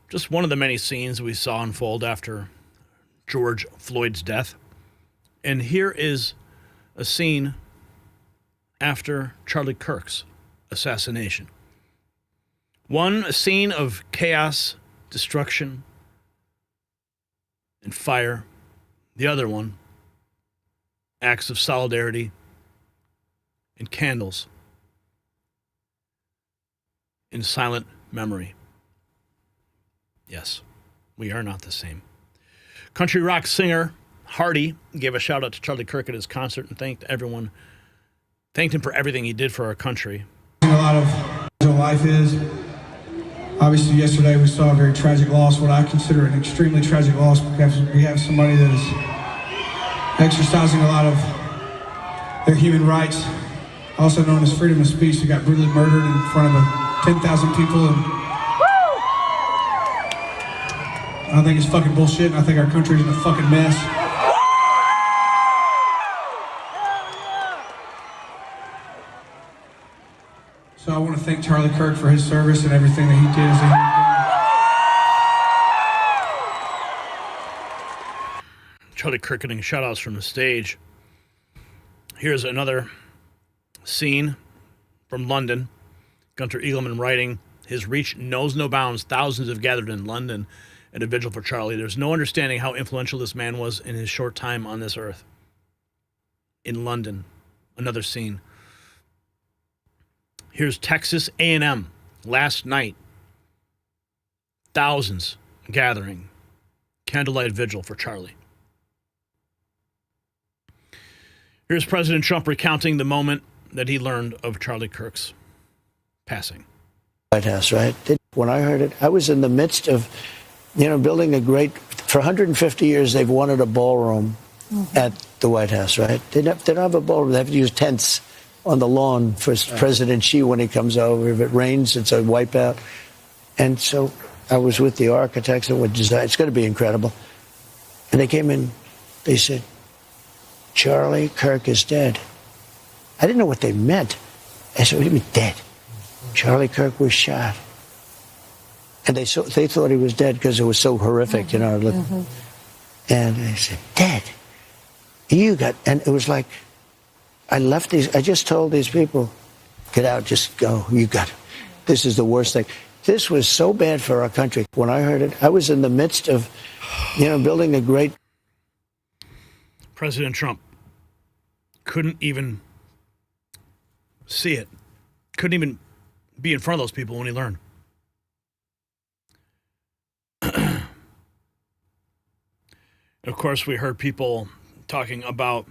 just one of the many scenes we saw unfold after George Floyd's death. And here is a scene after Charlie Kirk's assassination. One, a scene of chaos, destruction, and fire. The other one, acts of solidarity and candles in silent memory. Yes, we are not the same. Country rock singer Hardy gave a shout out to Charlie Kirk at his concert and thanked him for everything he did for our country. A lot of what life is. Obviously, yesterday we saw a very tragic loss, what I consider an extremely tragic loss, because we have somebody that is exercising a lot of their human rights, also known as freedom of speech, who got brutally murdered in front of 10,000 people. And I think it's fucking bullshit, and I think our country's in a fucking mess. So I want to thank Charlie Kirk for his service and everything that he did as a human being. Charlie Kirk getting shout-outs from the stage. Here's another scene from London. Gunter Eagleman writing, his reach knows no bounds. Thousands have gathered in London at a vigil for Charlie. There's no understanding how influential this man was in his short time on this earth. In London, another scene. Here's Texas A&M last night. Thousands gathering. Candlelight vigil for Charlie. Here's President Trump recounting the moment that he learned of Charlie Kirk's passing. White House, right? When I heard it, I was in the midst of, building a great, for 150 years they've wanted a ballroom at the White House, right? They don't have a ballroom. They have to use tents on the lawn for President Xi when he comes over. If it rains, it's a wipeout. And so I was with the architects that would design. It's going to be incredible. And they came in, they said, Charlie Kirk is dead. I didn't know what they meant. I said, what do you mean dead? Charlie Kirk was shot. And they thought he was dead because it was so horrific, And they said, dead? And it was like, I just told these people, get out, just go, this is the worst thing. This was so bad for our country. When I heard it, I was in the midst of, building a great... President Trump couldn't even see it. Couldn't even be in front of those people when he learned. Of course, we heard people talking about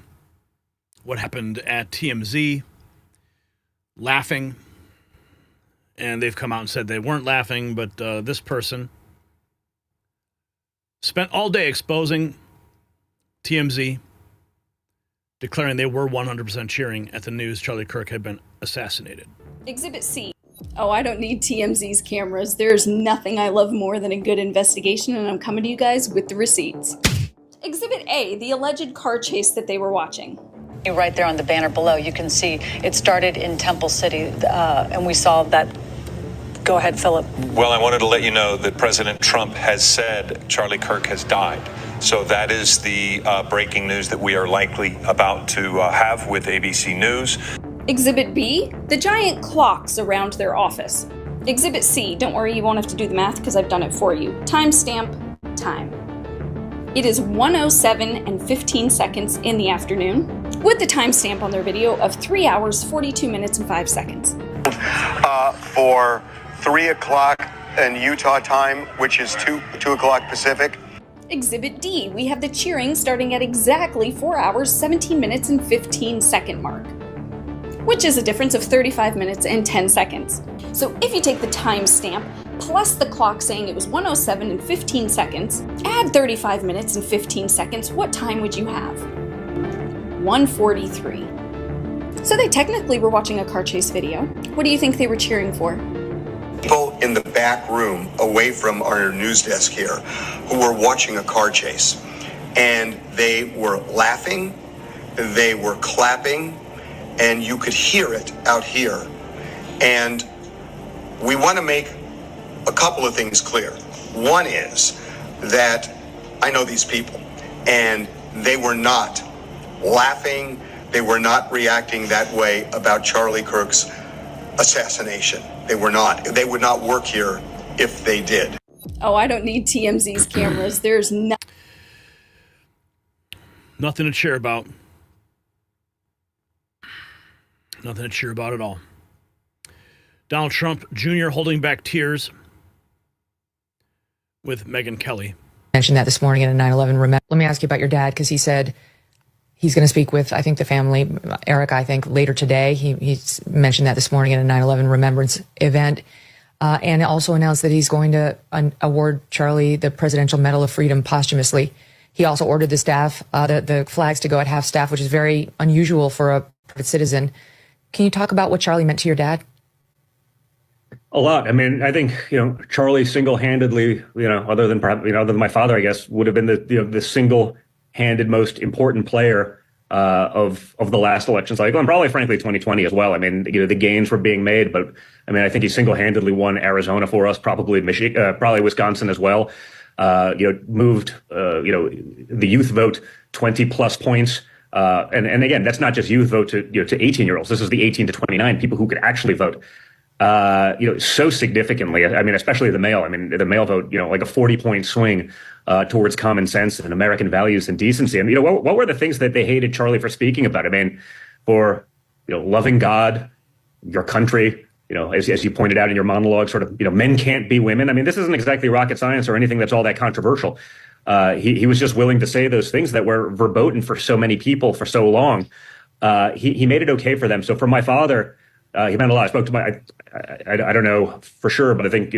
what happened at TMZ, laughing, and they've come out and said they weren't laughing, but this person spent all day exposing TMZ, declaring they were 100% cheering at the news Charlie Kirk had been assassinated. Exhibit C. Oh, I don't need TMZ's cameras. There's nothing I love more than a good investigation, and I'm coming to you guys with the receipts. Exhibit A, the alleged car chase that they were watching. Right there on the banner below, you can see it started in Temple City, and we saw that. Go ahead, Philip. Well, I wanted to let you know that President Trump has said Charlie Kirk has died. So that is the breaking news that we are likely about to have with ABC News. Exhibit B, the giant clocks around their office. Exhibit C, don't worry, you won't have to do the math because I've done it for you. Timestamp, time. It is 1:07 and 15 seconds in the afternoon, with the timestamp on their video of 3 hours, 42 minutes, and 5 seconds. For 3 o'clock in Utah time, which is 2 o'clock Pacific. Exhibit D, we have the cheering starting at exactly 4 hours, 17 minutes, and 15 second mark, which is a difference of 35 minutes and 10 seconds. So if you take the timestamp plus the clock saying it was 1:07 and 15 seconds, add 35 minutes and 15 seconds, what time would you have? 1:43. So they technically were watching a car chase video. What do you think they were cheering for? People in the back room away from our news desk here who were watching a car chase, and they were laughing, they were clapping, and you could hear it out here. And we want to make a couple of things clear. One is that I know these people, and they were not laughing, they were not reacting that way about Charlie Kirk's assassination. They were not. They would not work here if they did. Oh, I don't need TMZ's cameras. There's nothing to cheer about. Nothing to cheer about at all. Donald Trump Jr. holding back tears with Megyn Kelly. Mentioned that this morning in a 9/11 remember. Let me ask you about your dad, because he said he's going to speak with, I think, the family, Erica, I think, later today. He's mentioned that this morning in a 9/11 remembrance event, and also announced that he's going to award Charlie the Presidential Medal of Freedom posthumously. He also ordered the staff, the flags to go at half staff, which is very unusual for a private citizen. Can you talk about what Charlie meant to your dad? A lot. I mean, I think, Charlie single-handedly, other than my father, I guess, would have been the single-handed most important player of the last election cycle, and probably, frankly, 2020 as well. I mean, the gains were being made, but I mean, I think he single-handedly won Arizona for us, probably Michigan, probably Wisconsin as well. Moved, the youth vote 20-plus points. And again, that's not just youth vote to 18-year-olds. This is the 18 to 29 people who could actually vote. So significantly. I mean, especially the male. I mean, the male vote, like a 40-point swing towards common sense and American values and decency. And what were the things that they hated Charlie for speaking about? I mean, for loving God, your country. As you pointed out in your monologue, sort of men can't be women. I mean, this isn't exactly rocket science or anything that's all that controversial. He was just willing to say those things that were verboten for so many people for so long. He made it okay for them. So for my father, he meant a lot. I spoke to I don't know for sure, but I think,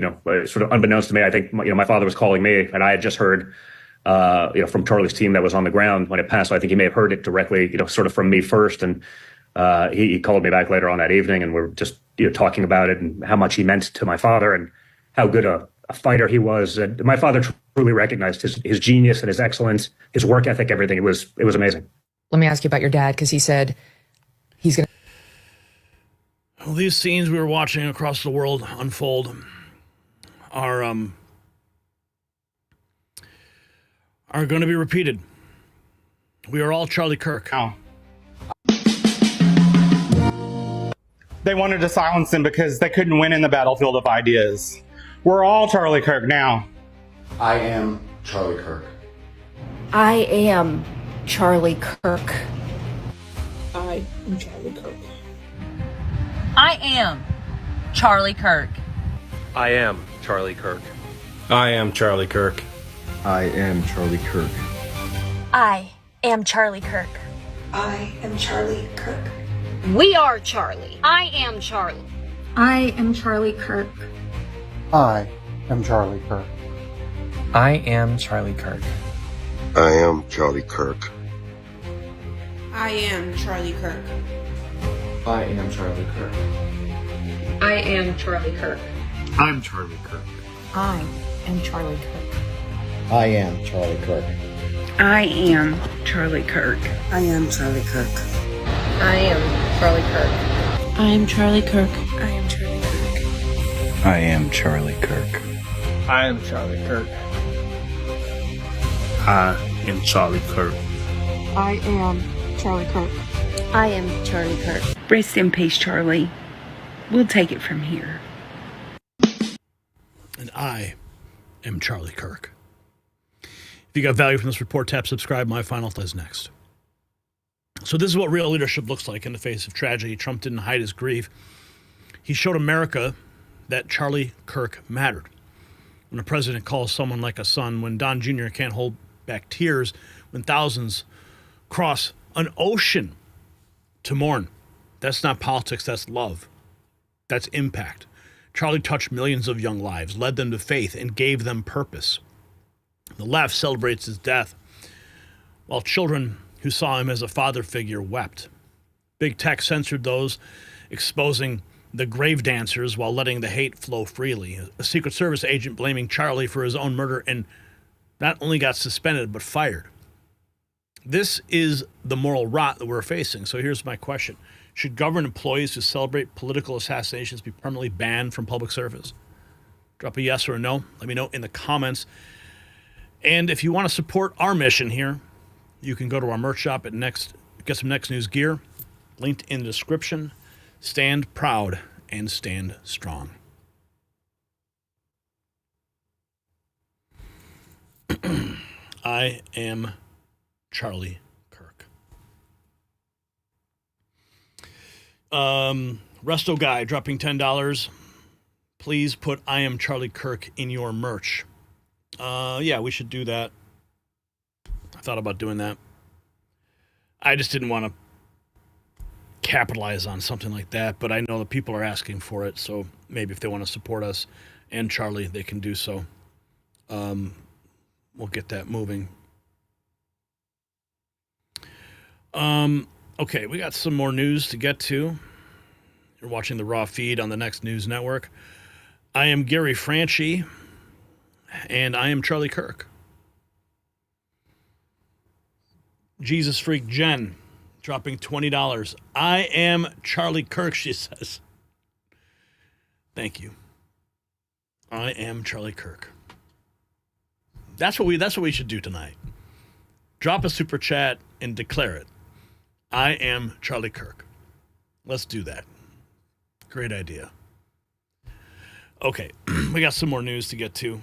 sort of unbeknownst to me, I think, my father was calling me, and I had just heard, from Charlie's team that was on the ground when it passed. So I think he may have heard it directly, sort of from me first. And he called me back later on that evening, and we're just, talking about it and how much he meant to my father and how good a fighter he was. And my father truly recognized his genius and his excellence, his work ethic, everything. It was amazing. Let me ask you about your dad, because he said he's going to. Well, these scenes we were watching across the world unfold are going to be repeated. We are all Charlie Kirk. Oh. They wanted to silence him because they couldn't win in the battlefield of ideas. We're all Charlie Kirk now. I am Charlie Kirk. I am Charlie Kirk. I am Charlie Kirk. I am Charlie Kirk. I am Charlie Kirk. I am Charlie Kirk. I am Charlie Kirk. I am Charlie Kirk. I am Charlie Kirk. We are Charlie. I am Charlie. I am Charlie Kirk. I am Charlie Kirk. I am Charlie Kirk. I am Charlie Kirk. I am Charlie Kirk. I am Charlie Kirk. I am Charlie Kirk. I'm Charlie Kirk. I am Charlie Kirk. I am Charlie Kirk. I am Charlie Kirk. I am Charlie Kirk. I am Charlie Kirk. I am Charlie Kirk. I am Charlie Kirk. I am Charlie Kirk. I am Charlie Kirk. I am Charlie Kirk. I am Charlie Kirk. Rest in peace, Charlie. We'll take it from here. And I am Charlie Kirk. If you got value from this report, tap subscribe. My final thought is next. So this is what real leadership looks like in the face of tragedy. Trump didn't hide his grief. He showed America that Charlie Kirk mattered. When a president calls someone like a son, when Don Jr. can't hold back tears, when thousands cross an ocean to mourn. That's not politics, that's love. That's impact. Charlie touched millions of young lives, led them to faith, and gave them purpose. The left celebrates his death, while children who saw him as a father figure wept. Big tech censored those, exposing the grave dancers while letting the hate flow freely. A Secret Service agent blaming Charlie for his own murder and not only got suspended, but fired. This is the moral rot that we're facing. So here's my question. Should government employees who celebrate political assassinations be permanently banned from public service? Drop a yes or a no. Let me know in the comments. And if you want to support our mission here, you can go to our merch shop at get some Next News gear. Linked in the description. Stand proud and stand strong. I am Charlie Kirk. Resto Guy dropping $10. Please put I am Charlie Kirk in your merch. Yeah, we should do that. I thought about doing that. I just didn't want to capitalize on something like that, but I know that people are asking for it, so maybe if they want to support us and Charlie, they can do so. We'll get that moving. Okay, we got some more news to get to. You're watching the raw feed on the Next News Network. I am Gary Franchi, and I am Charlie Kirk. Jesus Freak Jen dropping $20. I am Charlie Kirk, she says. Thank you. I am Charlie Kirk. That's what we should do tonight. Drop a super chat and declare it. I am Charlie Kirk. Let's do that. Great idea. Okay, we got some more news to get to.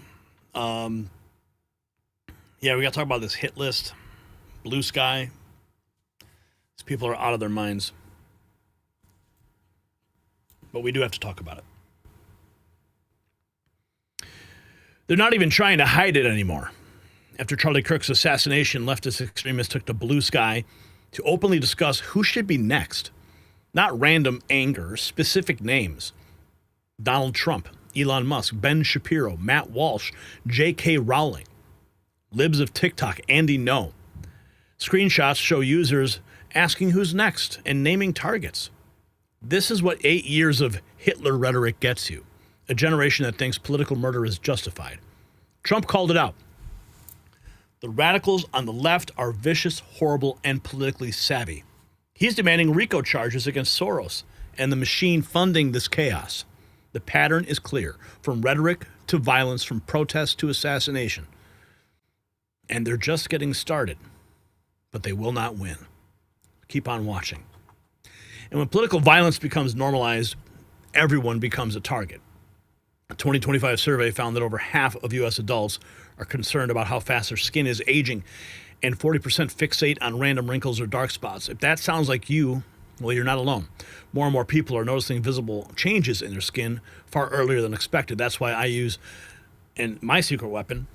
Yeah, we got to talk about this hit list. Blue Sky. These people are out of their minds. But we do have to talk about it. They're not even trying to hide it anymore. After Charlie Kirk's assassination, leftist extremists took to Blue Sky to openly discuss who should be next. Not random anger, specific names. Donald Trump, Elon Musk, Ben Shapiro, Matt Walsh, J.K. Rowling. Libs of TikTok, Andy No. Screenshots show users asking who's next and naming targets. This is what 8 years of Hitler rhetoric gets you. A generation that thinks political murder is justified. Trump called it out. The radicals on the left are vicious, horrible, and politically savvy. He's demanding RICO charges against Soros and the machine funding this chaos. The pattern is clear, from rhetoric to violence, from protest to assassination. And they're just getting started, but they will not win. Keep on watching. And when political violence becomes normalized, everyone becomes a target. A 2025 survey found that over half of U.S. adults are concerned about how fast their skin is aging, and 40% fixate on random wrinkles or dark spots. If that sounds like you, Well, you're not alone. More and more people are noticing visible changes in their skin far earlier than expected. That's why I use my secret weapon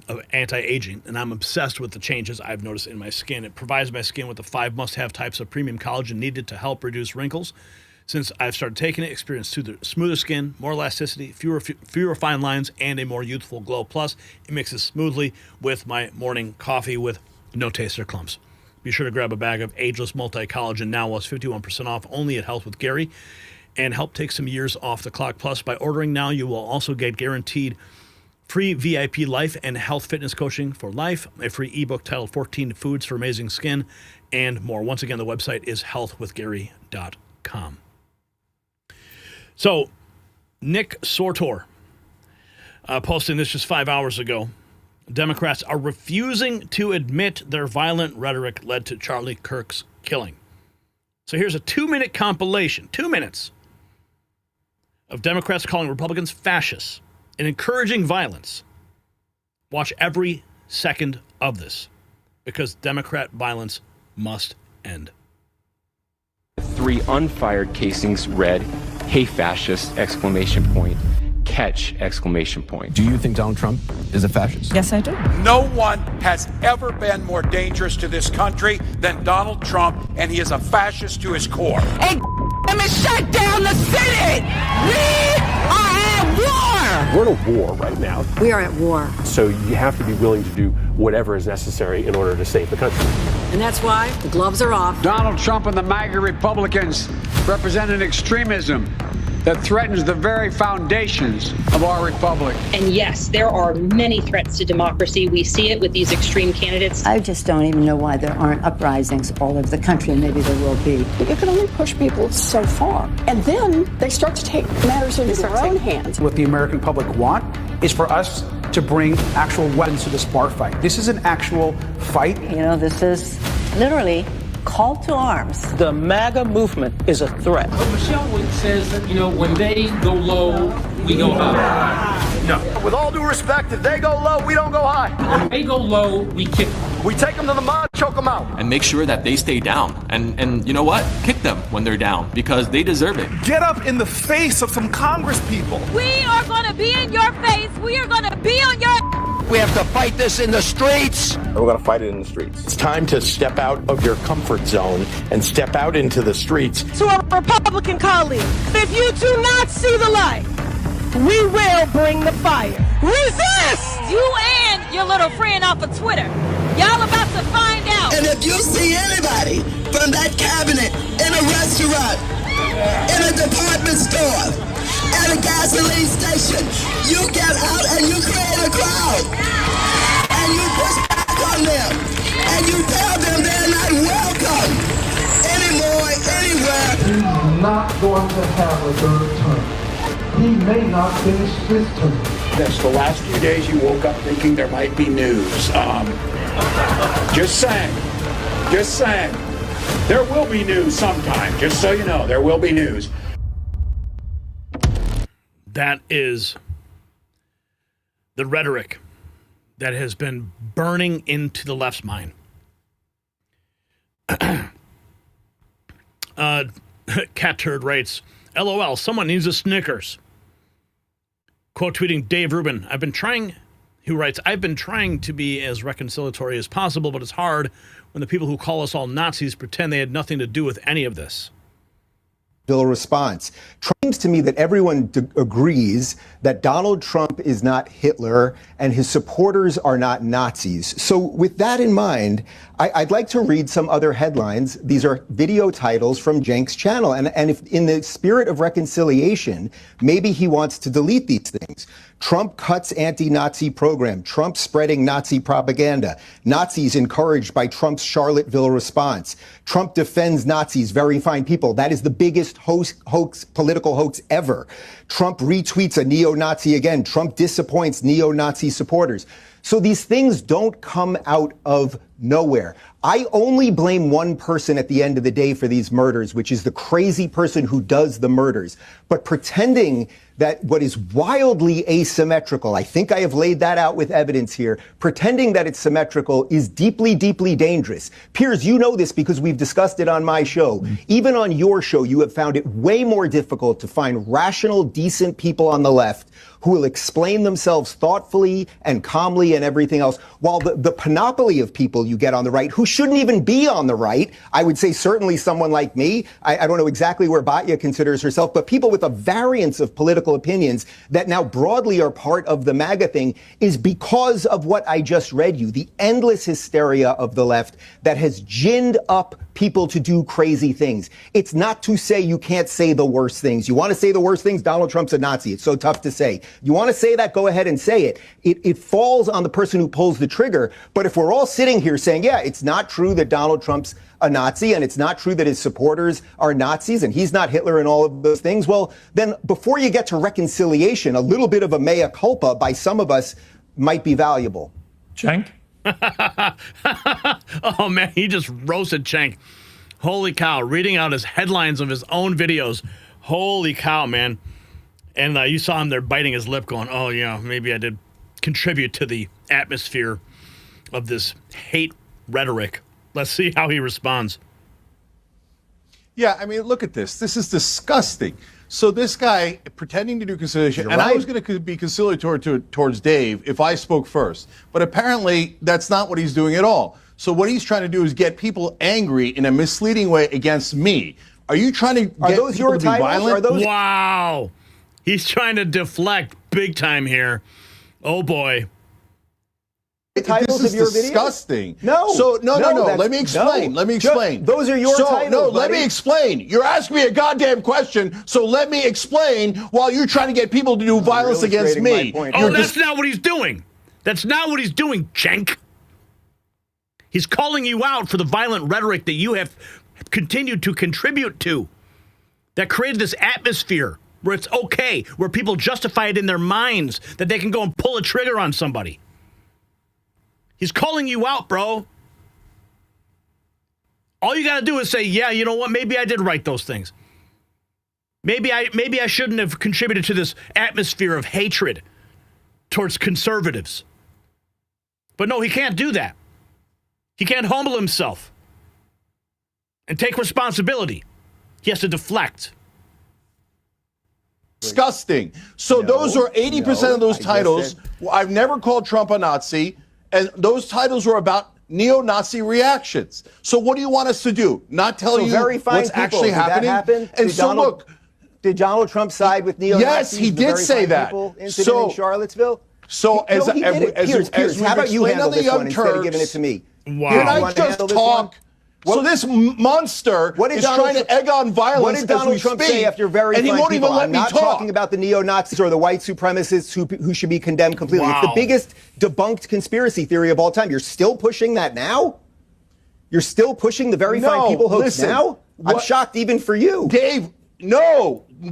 of anti-aging, and I'm obsessed with the changes I've noticed in my skin. It provides my skin with the 5 must-have types of premium collagen needed to help reduce wrinkles. Since I've started taking it, experienced smoother skin, more elasticity, fewer fine lines, and a more youthful glow. Plus, it mixes smoothly with my morning coffee with no taste or clumps. Be sure to grab a bag of Ageless Multi-Collagen now while it's 51% off only at Health with Gary, and help take some years off the clock. Plus, by ordering now, you will also get guaranteed free VIP life and health fitness coaching for life, a free ebook titled 14 Foods for Amazing Skin, and more. Once again, the website is healthwithgary.com. So, Nick Sortor posting this just 5 hours ago. Democrats are refusing to admit their violent rhetoric led to Charlie Kirk's killing. So here's a 2-minute compilation, 2 minutes, of Democrats calling Republicans fascists and encouraging violence. Watch every second of this, because Democrat violence must end. 3 unfired casings read, "Hey fascist!" Catch! Do you think Donald Trump is a fascist? Yes, I do. No one has ever been more dangerous to this country than Donald Trump, and he is a fascist to his core. Hey, let me shut down the Senate! We are at war! We're at a war right now. We are at war. So you have to be willing to do whatever is necessary in order to save the country. And that's why the gloves are off. Donald Trump and the MAGA Republicans represent an extremism that threatens the very foundations of our republic. And yes, there are many threats to democracy. We see it with these extreme candidates. I just don't even know why there aren't uprisings all over the country, and maybe there will be. You can only push people so far. And then they start to take matters into their own hands. What the American public want is for us to bring actual weapons to this bar fight. This is an actual fight. You know, this is literally call to arms. The MAGA movement is a threat. But Michelle says that, when they go low, we go high. No. With all due respect, if they go low, we don't go high. When they go low, we kick them. We take them to the mud, choke them out. And make sure that they stay down. And you know what? Kick them when they're down, because they deserve it. Get up in the face of some Congress people. We are going to be in your face. We are going to be on your... We have to fight this in the streets. We're going to fight it in the streets. It's time to step out of your comfort zone and step out into the streets. To our Republican colleagues, if you do not see the light, we will bring the fire. Resist! You and your little friend off of Twitter. Y'all about to find out. And if you see anybody from that cabinet in a restaurant, in a department store, at a gasoline station, you get out and you create a crowd. And you push back on them. And you tell them they're not welcome anymore, anywhere. He's not going to have a third term. He may not finish this term. That's the last few days you woke up thinking there might be news. Just saying. Just saying. There will be news sometime. Just so you know, there will be news. That is the rhetoric that has been burning into the left's mind. Cat Turd writes, LOL, someone needs a Snickers. Quote tweeting Dave Rubin, I've been trying to be as reconciliatory as possible, but it's hard when the people who call us all Nazis pretend they had nothing to do with any of this. Bill response. Seems to me that everyone agrees that Donald Trump is not Hitler and his supporters are not Nazis. So with that in mind, I'd like to read some other headlines. These are video titles from Cenk's channel. And if in the spirit of reconciliation, maybe he wants to delete these things. Trump cuts anti-Nazi program. Trump spreading Nazi propaganda. Nazis encouraged by Trump's Charlottesville response. Trump defends Nazis, very fine people. That is the biggest political hoax ever. Trump retweets a neo-Nazi again. Trump disappoints neo-Nazi supporters. So these things don't come out of nowhere. I only blame one person at the end of the day for these murders, which is the crazy person who does the murders. But pretending that what is wildly asymmetrical, I think I have laid that out with evidence here, pretending that it's symmetrical is deeply, deeply dangerous. Piers, you know this because we've discussed it on my show. Even on your show, you have found it way more difficult to find rational, decent people on the left who will explain themselves thoughtfully and calmly and everything else, while the panoply of people you get on the right who shouldn't even be on the right, I would say certainly someone like me, I don't know exactly where Batya considers herself, but people with a variance of political opinions that now broadly are part of the MAGA thing is because of what I just read you, the endless hysteria of the left that has ginned up people to do crazy things. It's not to say you can't say the worst things. You want to say the worst things? Donald Trump's a Nazi. It's so tough to say. You want to say that? Go ahead and say it. It falls on the person who pulls the trigger. But if we're all sitting here saying, yeah, it's not true that Donald Trump's a Nazi and it's not true that his supporters are Nazis and he's not Hitler and all of those things, well, then before you get to reconciliation, a little bit of a mea culpa by some of us might be valuable. Cenk? Oh, man, he just roasted Cenk. Holy cow, reading out his headlines of his own videos. Holy cow, man. And you saw him there biting his lip going, oh, yeah, maybe I did contribute to the atmosphere of this hate rhetoric. Let's see how he responds. Yeah, I mean, look at this. This is disgusting. So this guy pretending to do conciliation, and I was going to be conciliatory towards Dave if I spoke first. But apparently that's not what he's doing at all. So what he's trying to do is get people angry in a misleading way against me. Are you trying to get those people your to be violent? Are those Wow. He's trying to deflect big time here. Oh, boy. Titles this is of your disgusting. Videos? No. So no. Let me explain. Let me explain. Those are your titles. No, buddy. let me explain. You're asking me a goddamn question, so let me explain while you're trying to get people to do violence against me. Oh, that's not what he's doing. That's not what he's doing, Cenk. He's calling you out for the violent rhetoric that you have continued to contribute to, that created this atmosphere where it's okay, where people justify it in their minds that they can go and pull a trigger on somebody. He's calling you out, bro. All you got to do is say, yeah, you know what? Maybe I did write those things. Maybe I shouldn't have contributed to this atmosphere of hatred towards conservatives. But no, he can't do that. He can't humble himself and take responsibility. He has to deflect. Disgusting. So those are 80% of those titles. I've never called Trump a Nazi. And those titles were about neo-Nazi reactions. So what do you want us to do? Not tell you what's actually happening? And so look, did Donald Trump side with neo-Nazis? Yes, he did say that. Incident in Charlottesville? So as Piers, how about you handle this one instead of giving it to me? Wow. Can I just talk? So this monster is trying to egg on violence. What did Donald Trump say after very fine people? And he won't even let me talk. I'm not talking about the neo-Nazis or the white supremacists who should be condemned completely. Wow. It's the biggest debunked conspiracy theory of all time. You're still pushing that now? You're still pushing the very fine people hoax now? I'm shocked even for you.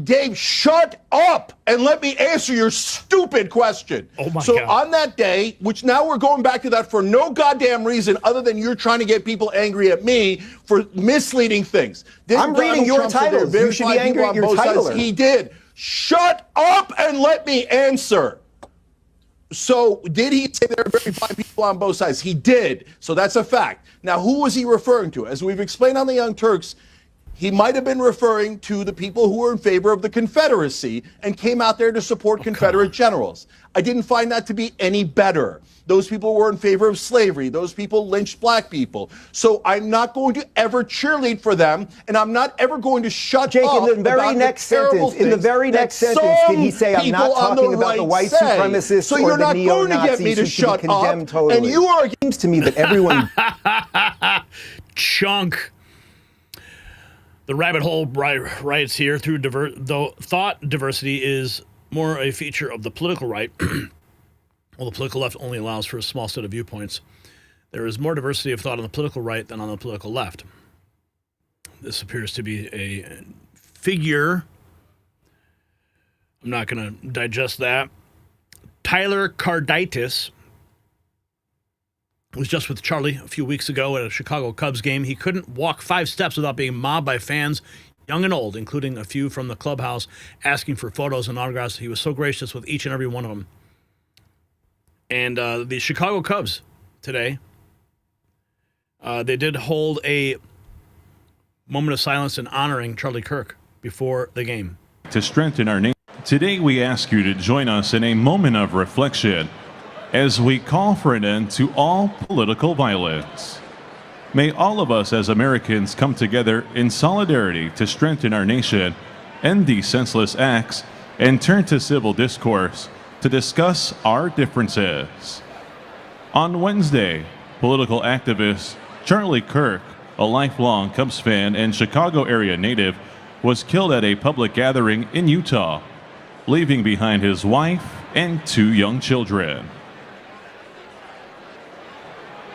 Dave, shut up and let me answer your stupid question. Oh my God. God. On that day, which now we're going back to that for no goddamn reason other than you're trying to get people angry at me for misleading things. I'm reading your titles. You should be angry at your titler. He did. Shut up and let me answer. So did he say there are very fine people on both sides? He did. So that's a fact. Now, who was he referring to? As we've explained on the Young Turks, he might have been referring to the people who were in favor of the Confederacy and came out there to support Confederate generals. I didn't find that to be any better. Those people were in favor of slavery. Those people lynched black people. So I'm not going to ever cheerlead for them, and I'm not ever going to shut up in the very next sentence, did he say, I'm not talking about the white supremacists or the neo-Nazis who should be condemned totally? And you are... It seems to me that everyone... Chunk. The rabbit hole riots here through though thought diversity is more a feature of the political right. Well, the political left only allows for a small set of viewpoints. There is more diversity of thought on the political right than on the political left. This appears to be a figure. I'm not going to digest that. Tyler Carditis, was just with Charlie a few weeks ago at a Chicago Cubs game. He couldn't walk 5 steps without being mobbed by fans, young and old, including a few from the clubhouse, asking for photos and autographs. He was so gracious with each and every one of them. And the Chicago Cubs today, they did hold a moment of silence in honoring Charlie Kirk before the game. To strengthen our nation, today we ask you to join us in a moment of reflection as we call for an end to all political violence. May all of us as Americans come together in solidarity to strengthen our nation, end these senseless acts, and turn to civil discourse to discuss our differences. On Wednesday, political activist Charlie Kirk, a lifelong Cubs fan and Chicago area native, was killed at a public gathering in Utah, leaving behind his wife and 2 young children.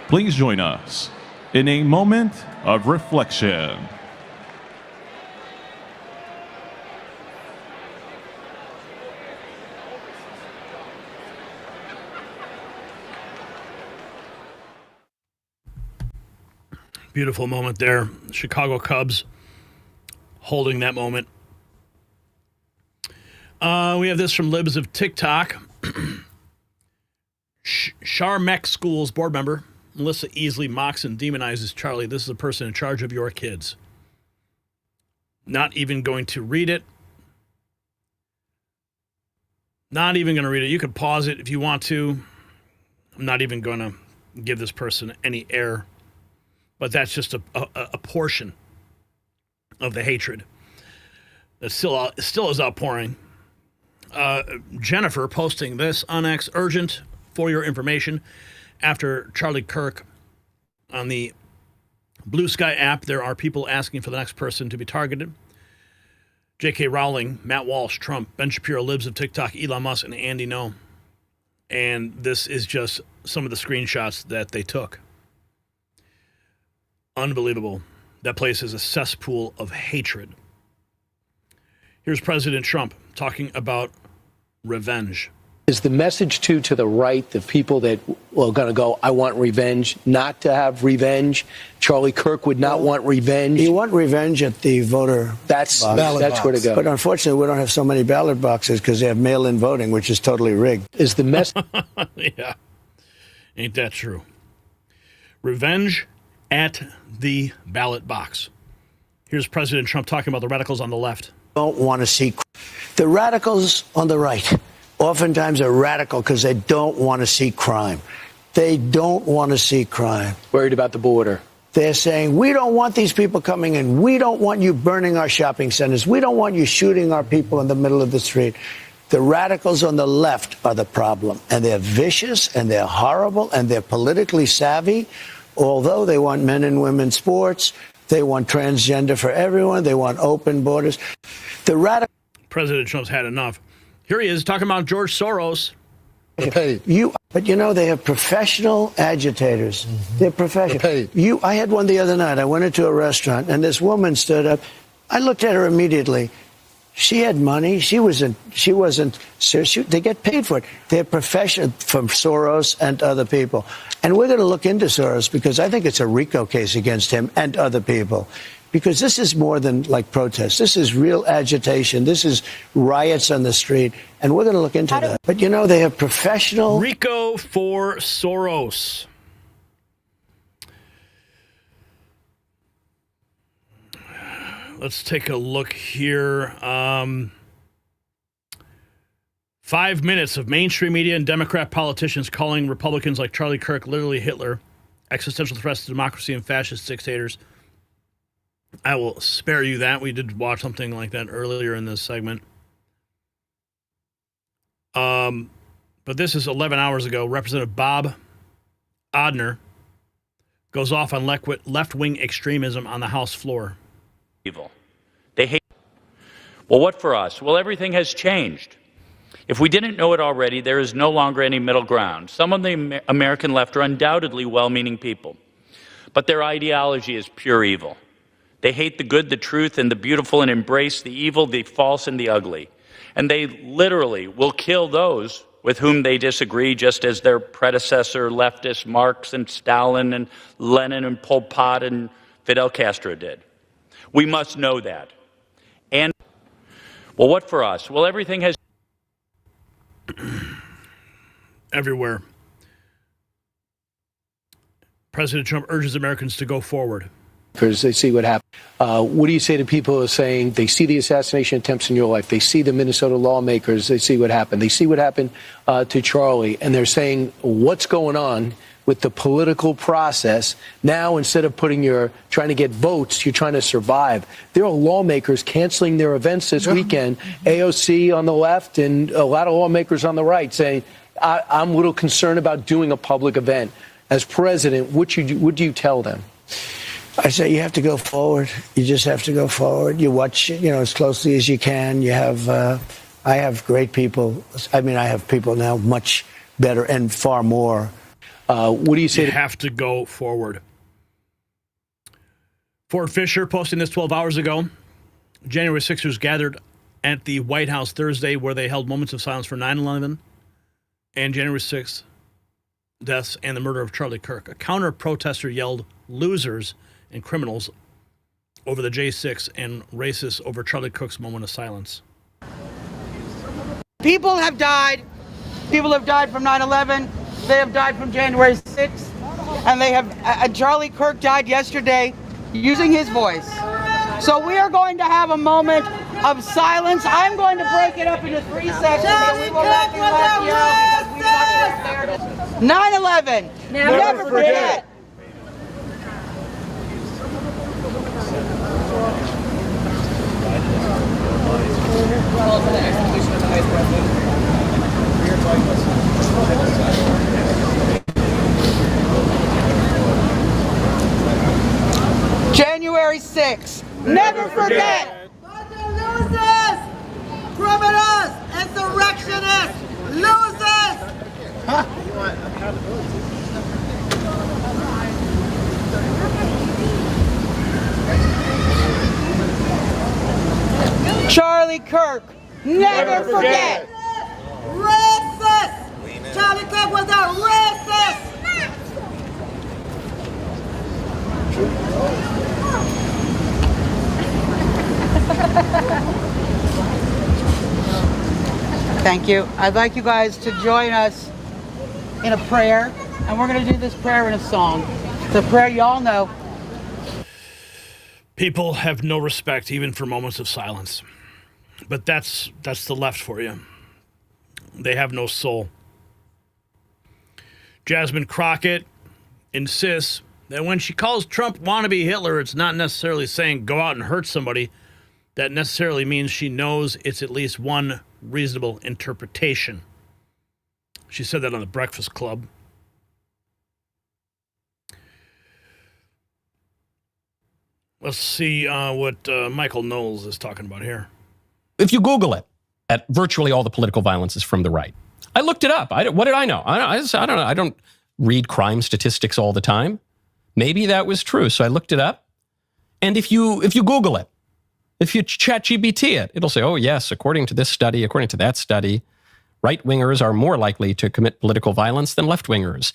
Please join us in a moment of reflection. Beautiful moment there. Chicago Cubs holding that moment. We have this from Libs of TikTok. Charmex Schools board member Melissa easily mocks and demonizes Charlie. This is a person in charge of your kids. Not even going to read it. Not even going to read it. You can pause it if you want to. I'm not even going to give this person any air. But that's just a portion of the hatred that still is outpouring. Jennifer posting this on X, urgent for your information. After Charlie Kirk on the Blue Sky app, there are people asking for the next person to be targeted. J.K. Rowling, Matt Walsh, Trump, Ben Shapiro, Libs of TikTok, Elon Musk, and Andy No. And this is just some of the screenshots that they took. Unbelievable. That place is a cesspool of hatred. Here's President Trump talking about revenge. Is the message to the right, the people that are going to go, I want revenge, not to have revenge? Charlie Kirk would not want revenge. You want revenge at the voter That's box. where to go. But unfortunately, we don't have so many ballot boxes because they have mail-in voting, which is totally rigged. Is the message... Yeah. Ain't that true? Revenge at the ballot box. Here's President Trump talking about the radicals on the left. Don't want to see the radicals on the right. Oftentimes are radical because they don't want to see crime. They don't want to see crime. Worried about the border. They're saying, we don't want these people coming in. We don't want you burning our shopping centers. We don't want you shooting our people in the middle of the street. The radicals on the left are the problem. And they're vicious and they're horrible and they're politically savvy. Although they want men and women sports, they want transgender for everyone, they want open borders. President Trump's had enough. Here he is talking about George Soros. But you know, they have professional agitators. Mm-hmm. They're professional. I had one the other night. I went into a restaurant and this woman stood up. I looked at her immediately. She had money. She wasn't. They get paid for it. They're professional from Soros and other people. And we're going to look into Soros because I think it's a RICO case against him and other people. Because this is more than like protests. This is real agitation. This is riots on the street. And we're going to look into that. But you know, they have professional... RICO for Soros. Let's take a look here. 5 minutes of mainstream media and Democrat politicians calling Republicans like Charlie Kirk literally Hitler, existential threats to democracy and fascist dictators. I will spare you that. We did watch something like that earlier in this segment. But this is 11 hours ago. Representative Bob Odner goes off on left-wing extremism on the House floor. Evil. They hate. Well, what for us? Well, everything has changed. If we didn't know it already, there is no longer any middle ground. Some of the American left are undoubtedly well-meaning people, but their ideology is pure evil. They hate the good, the truth, and the beautiful, and embrace the evil, the false, and the ugly. And they literally will kill those with whom they disagree, just as their predecessor, leftist Marx and Stalin and Lenin and Pol Pot and Fidel Castro did. We must know that. And, well, what for us? Well, everything has... Everywhere. President Trump urges Americans to go forward. Because they see what happened. What do you say to people who are saying they see the assassination attempts in your life? They see the Minnesota lawmakers. They see what happened. They see what happened to Charlie. And they're saying, what's going on with the political process? Now, instead of trying to get votes, you're trying to survive. There are lawmakers canceling their events this weekend. AOC on the left and a lot of lawmakers on the right saying, I'm a little concerned about doing a public event. As president, what do you tell them? I say you have to go forward. You just have to go forward. You watch, as closely as you can. You have, I have great people. I mean, I have people now much better and far more. What do you say? You have to go forward. Fort Fisher posting this 12 hours ago. January 6ers gathered at the White House Thursday where they held moments of silence for 9/11 and January 6th deaths and the murder of Charlie Kirk. A counter-protester yelled losers and criminals over the J6 and racists over Charlie Kirk's moment of silence. People have died. People have died from 9/11. They have died from January 6th. And they have, Charlie Kirk died yesterday using his voice. So we are going to have a moment of silence. I'm going to break it up into 3 sections and we will let you because we've not been there. 9/11. Never forget. January 6th. Never forget. Losers, criminals, insurrectionists, losers. Charlie Kirk. Never forget. Racist. Charlie Kirk was a racist. Thank you. I'd like you guys to join us in a prayer, and we're going to do this prayer in a song. It's a prayer you all know. People have no respect even for moments of silence. But that's the left for you. They have no soul. Jasmine Crockett insists that when she calls Trump wannabe Hitler, it's not necessarily saying go out and hurt somebody. That necessarily means she knows it's at least one reasonable interpretation. She said that on the Breakfast Club. Let's see what Michael Knowles is talking about here. If you Google it, at virtually all the political violence is from the right. I looked it up. What did I know? I don't know. I don't read crime statistics all the time. Maybe that was true. So I looked it up. And if you Google it, if you ChatGPT it, it'll say, oh, yes, according to this study, according to that study, right-wingers are more likely to commit political violence than left-wingers.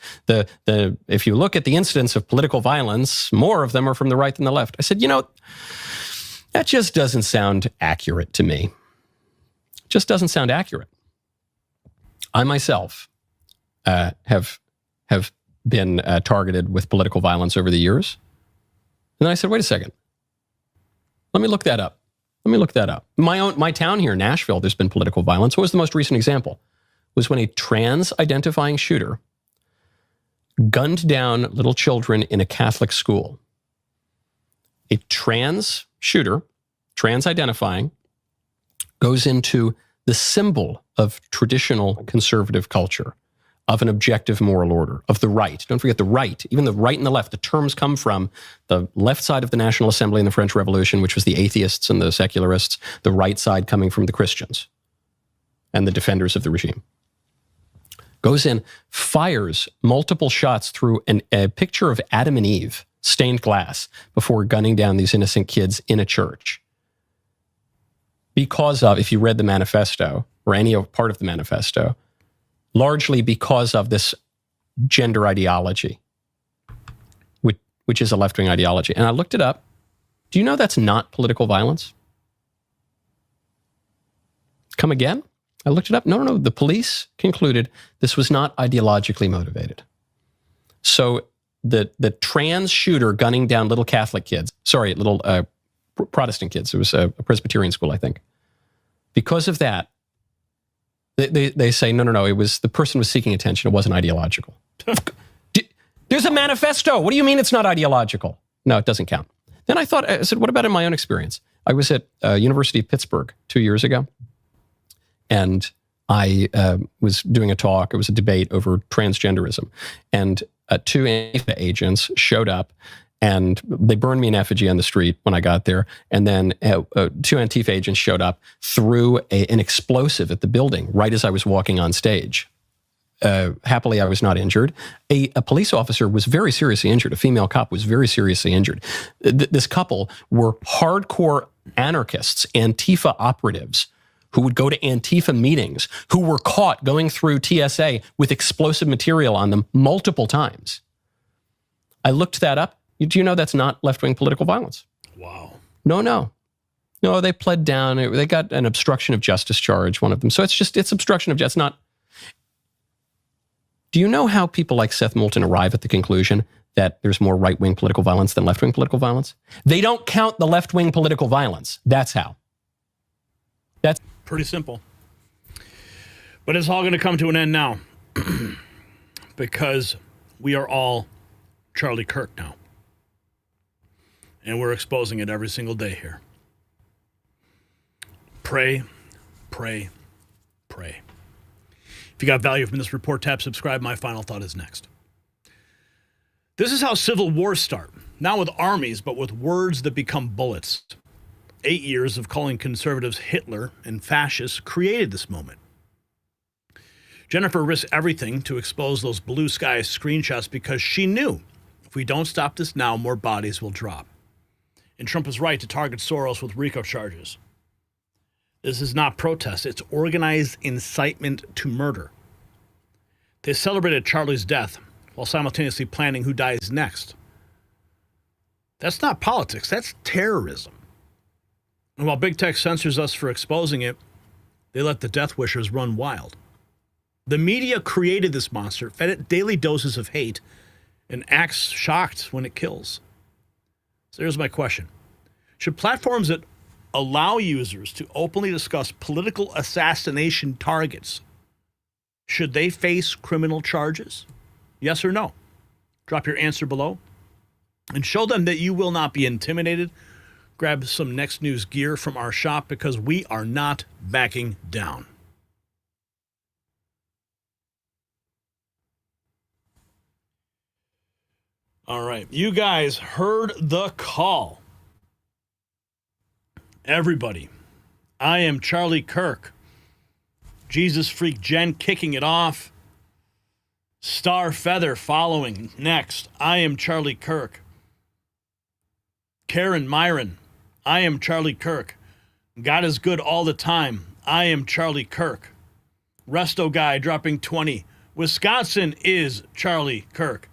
If you look at the incidence of political violence, more of them are from the right than the left. I said, that just doesn't sound accurate to me. Just doesn't sound accurate. I myself have been targeted with political violence over the years. And then I said, wait a second. Let me look that up. My town here, Nashville, there's been political violence. What was the most recent example? It was when a trans-identifying shooter gunned down little children in a Catholic school. A trans shooter, trans-identifying, goes into the symbol of traditional conservative culture, of an objective moral order, of the right. Don't forget the right, even the right and the left. The terms come from the left side of the National Assembly in the French Revolution, which was the atheists and the secularists, the right side coming from the Christians and the defenders of the regime. Goes in, fires multiple shots through a picture of Adam and Eve, stained glass, before gunning down these innocent kids in a church. Because of, if you read the manifesto, or any part of the manifesto, largely because of this gender ideology, which is a left-wing ideology. And I looked it up. Do you know that's not political violence? Come again? I looked it up. No. The police concluded this was not ideologically motivated. So the trans shooter gunning down little Catholic kids, little Protestant kids. It was a Presbyterian school, I think. Because of that, they say, no. It was the person was seeking attention. It wasn't ideological. There's a manifesto. What do you mean it's not ideological? No, it doesn't count. Then I said, what about in my own experience? I was at University of Pittsburgh 2 years ago, and I was doing a talk. It was a debate over transgenderism, and 2 Antifa agents showed up, and they burned me in effigy on the street when I got there. And then 2 Antifa agents showed up, threw an explosive at the building right as I was walking on stage. Happily, I was not injured. A police officer was very seriously injured. A female cop was very seriously injured. This couple were hardcore anarchists, Antifa operatives, who would go to Antifa meetings, who were caught going through TSA with explosive material on them multiple times. I looked that up. Do you know that's not left-wing political violence? Wow. No, they pled down. They got an obstruction of justice charge, one of them. So it's obstruction of justice, not... Do you know how people like Seth Moulton arrive at the conclusion that there's more right-wing political violence than left-wing political violence? They don't count the left-wing political violence. That's how. That's pretty simple. But it's all going to come to an end now because we are all Charlie Kirk now. And we're exposing it every single day here. Pray, pray, pray. If you got value from this report, tap subscribe. My final thought is next. This is how civil wars start. Not with armies, but with words that become bullets. 8 years of calling conservatives Hitler and fascists created this moment. Jennifer risked everything to expose those blue sky screenshots because she knew if we don't stop this now, more bodies will drop. And Trump is right to target Soros with RICO charges. This is not protest. It's organized incitement to murder. They celebrated Charlie's death while simultaneously planning who dies next. That's not politics. That's terrorism. And while big tech censors us for exposing it, they let the death wishers run wild. The media created this monster, fed it daily doses of hate, and acts shocked when it kills. So here's my question. Should platforms that allow users to openly discuss political assassination targets, should they face criminal charges? Yes or no? Drop your answer below and show them that you will not be intimidated. Grab some Next News gear from our shop because we are not backing down. All right, you guys heard the call. Everybody, I am Charlie Kirk. Jesus Freak Jen kicking it off. Star Feather following next. I am Charlie Kirk. Karen Myron. I am Charlie Kirk. God is good all the time. I am Charlie Kirk. Resto Guy dropping 20. Wisconsin is Charlie Kirk.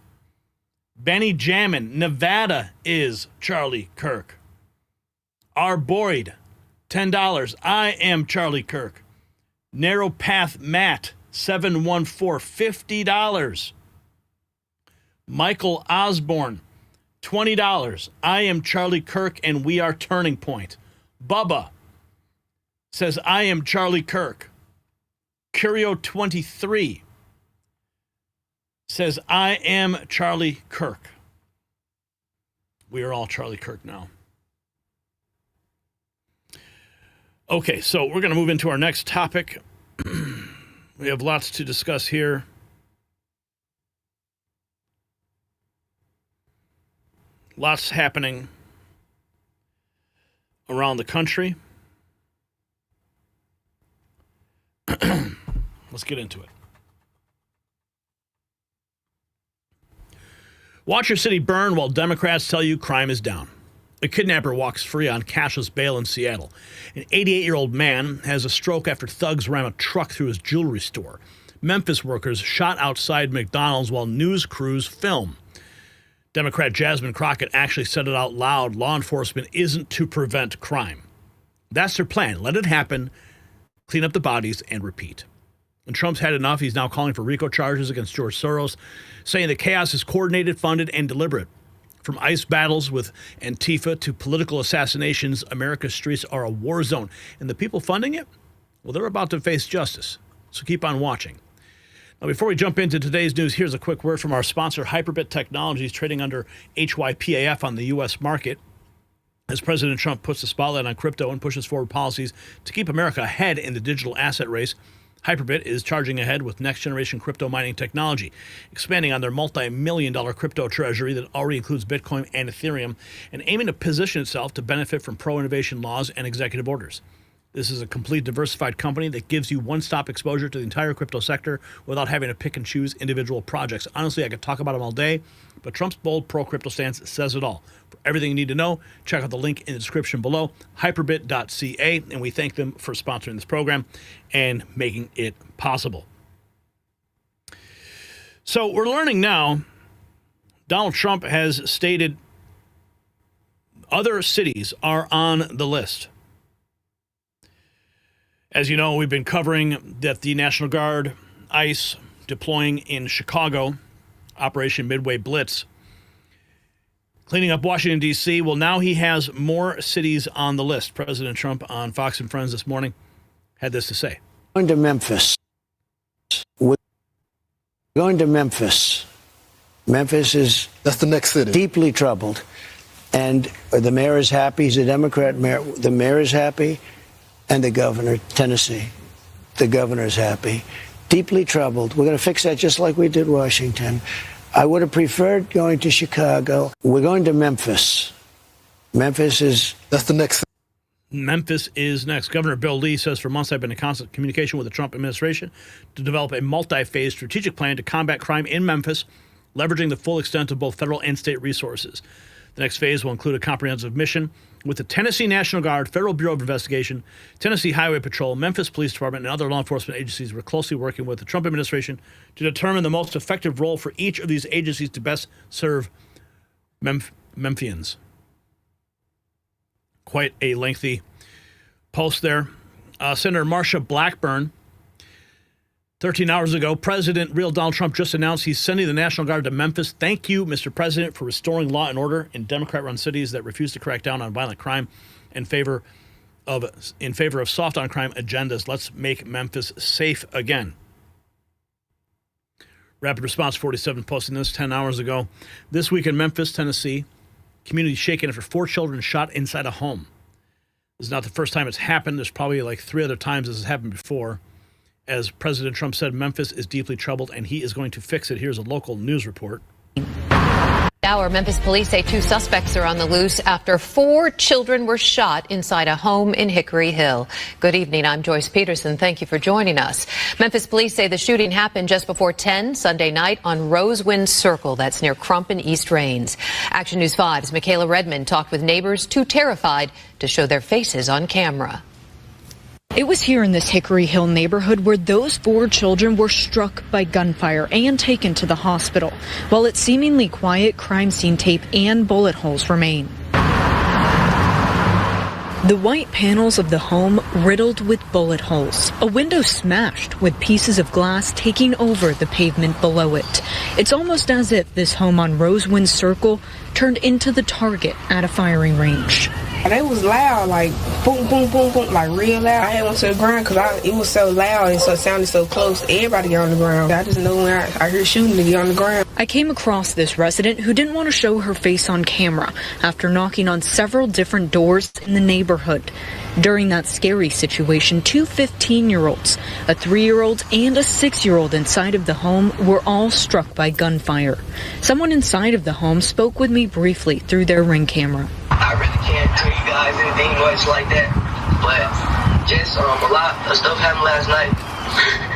Benny Jammin. Nevada is Charlie Kirk. R. Boyd, $10. I am Charlie Kirk. Narrow Path Matt, 714, $50. Michael Osborne, $20. I am Charlie Kirk and we are Turning Point. Bubba says, I am Charlie Kirk. Curio23 says, I am Charlie Kirk. We are all Charlie Kirk now. Okay, so we're going to move into our next topic. We have lots to discuss here. Lots happening around the country. Let's get into it. Watch your city burn while Democrats tell you crime is down. A kidnapper walks free on cashless bail in Seattle. An 88-year-old man has a stroke after thugs ram a truck through his jewelry store. Memphis workers shot outside McDonald's while news crews film. Democrat Jasmine Crockett actually said it out loud. Law enforcement isn't to prevent crime. That's their plan. Let it happen, clean up the bodies, and repeat. And Trump's had enough. He's now calling for RICO charges against George Soros, saying the chaos is coordinated, funded, and deliberate. From ICE battles with Antifa to political assassinations, America's streets are a war zone. And the people funding it, well, they're about to face justice. So keep on watching. Now, before we jump into today's news, here's a quick word from our sponsor, Hyperbit Technologies, trading under HYPAF on the U.S. market. As President Trump puts the spotlight on crypto and pushes forward policies to keep America ahead in the digital asset race, Hyperbit is charging ahead with next-generation crypto mining technology, expanding on their multi-million-dollar crypto treasury that already includes Bitcoin and Ethereum, and aiming to position itself to benefit from pro-innovation laws and executive orders. This is a complete diversified company that gives you one-stop exposure to the entire crypto sector without having to pick and choose individual projects. Honestly, I could talk about them all day, but Trump's bold pro-crypto stance says it all. For everything you need to know, check out the link in the description below, hyperbit.ca, and we thank them for sponsoring this program and making it possible. So we're learning now, Donald Trump has stated other cities are on the list. As you know, we've been covering that the National Guard, ICE, deploying in Chicago, Operation Midway Blitz, cleaning up Washington, D.C. Well, now he has more cities on the list. President Trump on Fox and Friends this morning had this to say. Going to Memphis. We're going to Memphis. Memphis is that's the next city. Deeply troubled. And the mayor is happy. He's a Democrat mayor. The mayor is happy. And the governor, Tennessee, the governor is happy. Deeply troubled. We're going to fix that just like we did Washington. I would have preferred going to Chicago. We're going to Memphis. Memphis is... That's the next. Memphis is next. Governor Bill Lee says for months I've been in constant communication with the Trump administration to develop a multi-phase strategic plan to combat crime in Memphis, leveraging the full extent of both federal and state resources. The next phase will include a comprehensive mission with the Tennessee National Guard, Federal Bureau of Investigation, Tennessee Highway Patrol, Memphis Police Department, and other law enforcement agencies. We're closely working with the Trump administration to determine the most effective role for each of these agencies to best serve Memphians. Quite a lengthy post there. Senator Marsha Blackburn, 13 hours ago, real Donald Trump just announced he's sending the National Guard to Memphis. Thank you, Mr. President, for restoring law and order in Democrat-run cities that refuse to crack down on violent crime in favor of soft on crime agendas. Let's make Memphis safe again. Rapid Response 47 posting this 10 hours ago. This week in Memphis, Tennessee, community shaken after 4 children shot inside a home. This is not the first time it's happened. There's probably like 3 other times this has happened before. As President Trump said, Memphis is deeply troubled, and he is going to fix it. Here's a local news report. Our Memphis police say 2 suspects are on the loose after 4 children were shot inside a home in Hickory Hill. Good evening. I'm Joyce Peterson. Thank you for joining us. Memphis police say the shooting happened just before 10 Sunday night on Rosewind Circle. That's near Crump and East Rains. Action News 5's Michaela Redmond talked with neighbors too terrified to show their faces on camera. It was here in this Hickory Hill neighborhood where those 4 children were struck by gunfire and taken to the hospital. While it's seemingly quiet, crime scene tape and bullet holes remain. The white panels of the home riddled with bullet holes. A window smashed with pieces of glass taking over the pavement below it. It's almost as if this home on Rosewind Circle turned into the target at a firing range. They was loud, like boom, boom, boom, boom, like real loud. I had went to the ground because it was so loud and so it sounded so close. Everybody got on the ground. I just know when I heard shooting to get on the ground. I came across this resident who didn't want to show her face on camera after knocking on several different doors in the neighborhood. During that scary situation, 2 15-year-olds, a 3-year-old and a 6-year-old inside of the home were all struck by gunfire. Someone inside of the home spoke with me briefly through their Ring camera. I really can't tell you guys anything much like that, but just a lot of stuff happened last night.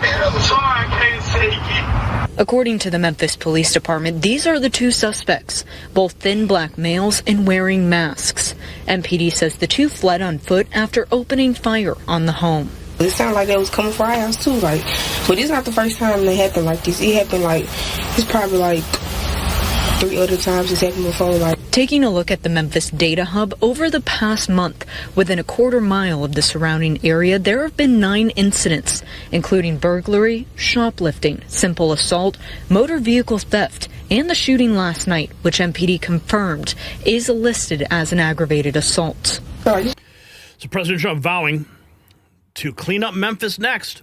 And I'm sorry I can't say it. According to the Memphis Police Department, these are the 2 suspects, both thin black males and wearing masks. MPD says the 2 fled on foot after opening fire on the home. It sounded like they was coming for our house too, like, but it's not the first time it happened like this. It happened like, it's probably like 3 other times it's happened before. Like, taking a look at the Memphis data hub, over the past month, within a quarter mile of the surrounding area, there have been 9 incidents, including burglary, shoplifting, simple assault, motor vehicle theft, and the shooting last night, which MPD confirmed is listed as an aggravated assault. So President Trump vowing to clean up Memphis next.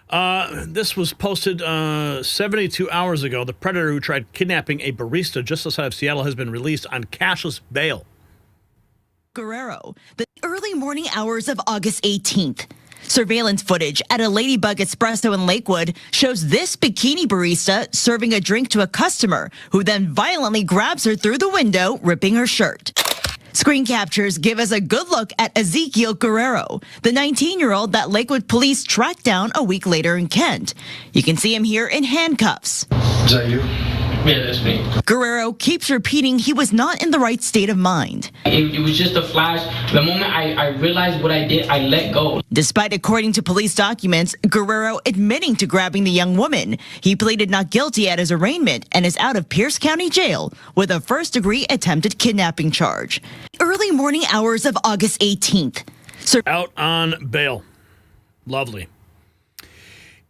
This was posted 72 hours ago. The predator who tried kidnapping a barista just outside of Seattle has been released on cashless bail. Guerrero, the early morning hours of August 18th. Surveillance footage at a Ladybug Espresso in Lakewood shows this bikini barista serving a drink to a customer who then violently grabs her through the window, ripping her shirt. Screen captures give us a good look at Ezekiel Guerrero, the 19-year-old that Lakewood police tracked down a week later in Kent. You can see him here in handcuffs. Is that you? Yeah, that's me. Guerrero keeps repeating he was not in the right state of mind. It was just a flash. The moment I realized what I did, I let go. Despite, according to police documents, Guerrero admitting to grabbing the young woman, he pleaded not guilty at his arraignment and is out of Pierce County Jail with a first-degree attempted kidnapping charge. Early morning hours of August 18th. Out on bail. Lovely.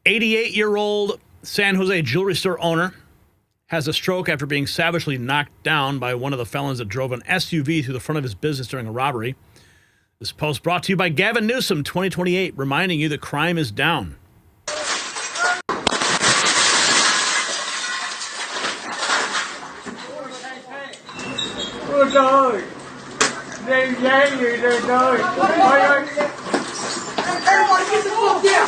88-year-old San Jose jewelry store owner has a stroke after being savagely knocked down by one of the felons that drove an SUV through the front of his business during a robbery. This post brought to you by Gavin Newsom, 2028, reminding you that crime is down. Everybody get the fuck down!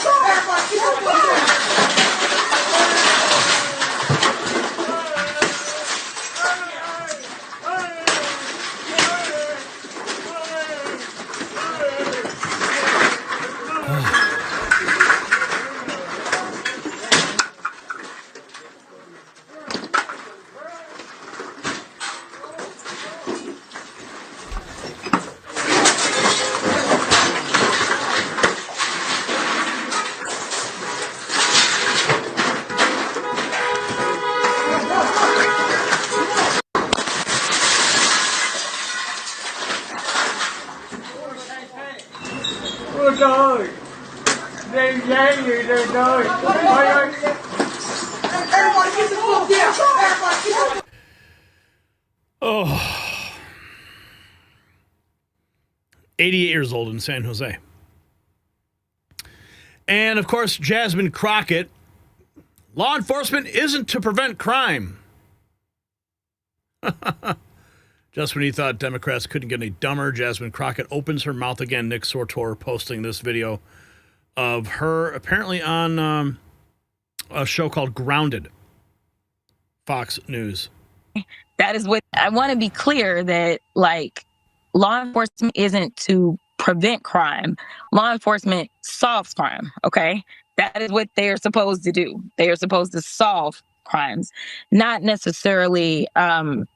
Everybody get the fuck down! Oh, 88 years old in San Jose. And, of course, Jasmine Crockett. Law enforcement isn't to prevent crime. Just when you thought Democrats couldn't get any dumber, Jasmine Crockett opens her mouth again. Nick Sortor posting this video of her apparently on a show called Grounded, Fox News. That is what I want to be clear that, like, law enforcement isn't to prevent crime. Law enforcement solves crime. Okay. That is what they are supposed to do. They are supposed to solve crimes, not necessarily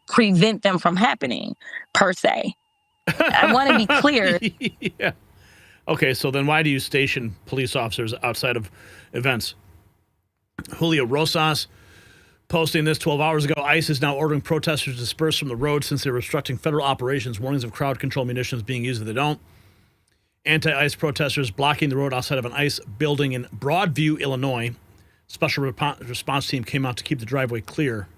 prevent them from happening per se. I want to be clear. Yeah. Okay. So then why do you station police officers outside of events? Julio Rosas posting this 12 hours ago. ICE is now ordering protesters to disperse from the road since they're obstructing federal operations. Warnings of crowd control munitions being used if they don't. Anti-ICE protesters blocking the road outside of an ICE building in Broadview, Illinois. Special response team came out to keep the driveway clear.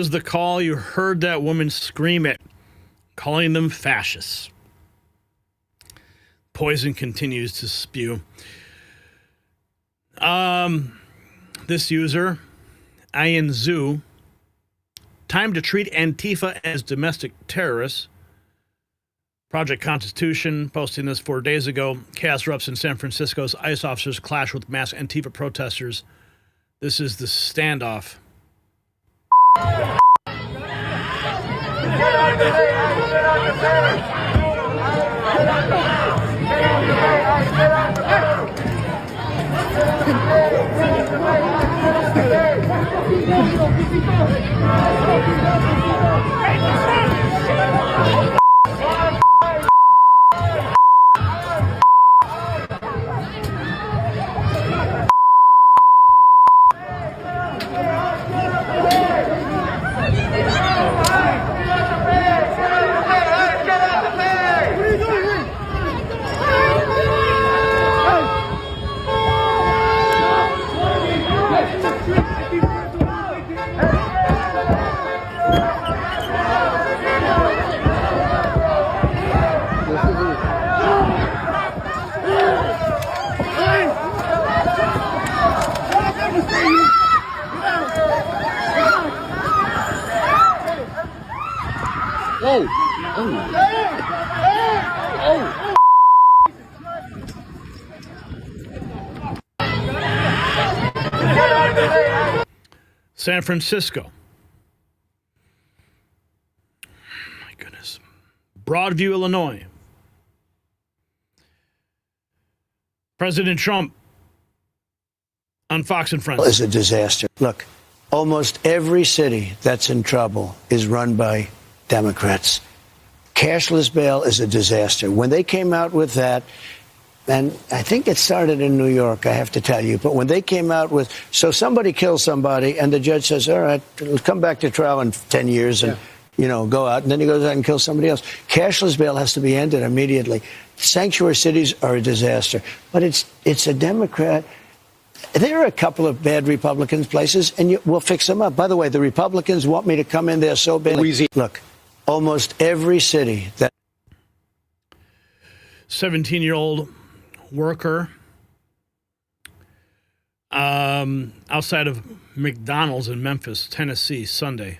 was the call. You heard that woman scream it, calling them fascists. Poison continues to spew. This user, Ian Zhu, time to treat Antifa as domestic terrorists. Project Constitution posting this 4 days ago. Chaos erupts in San Francisco's ICE officers clash with mass Antifa protesters. This is the standoff. San Francisco. My goodness. Broadview, Illinois. President Trump on Fox and Friends. Is a disaster. Look, almost every city that's in trouble is run by Democrats. Cashless bail is a disaster. When they came out with that, and I think it started in New York, I have to tell you, but when they came out with, so somebody kills somebody and the judge says, all right, come back to trial in 10 years and, go out, and then he goes out and kills somebody else. Cashless bail has to be ended immediately. Sanctuary cities are a disaster, but it's a Democrat. There are a couple of bad Republicans places, and we'll fix them up. By the way, the Republicans want me to come in there so badly. Look, almost every city that 17-year-old worker outside of McDonald's in Memphis, Tennessee, Sunday.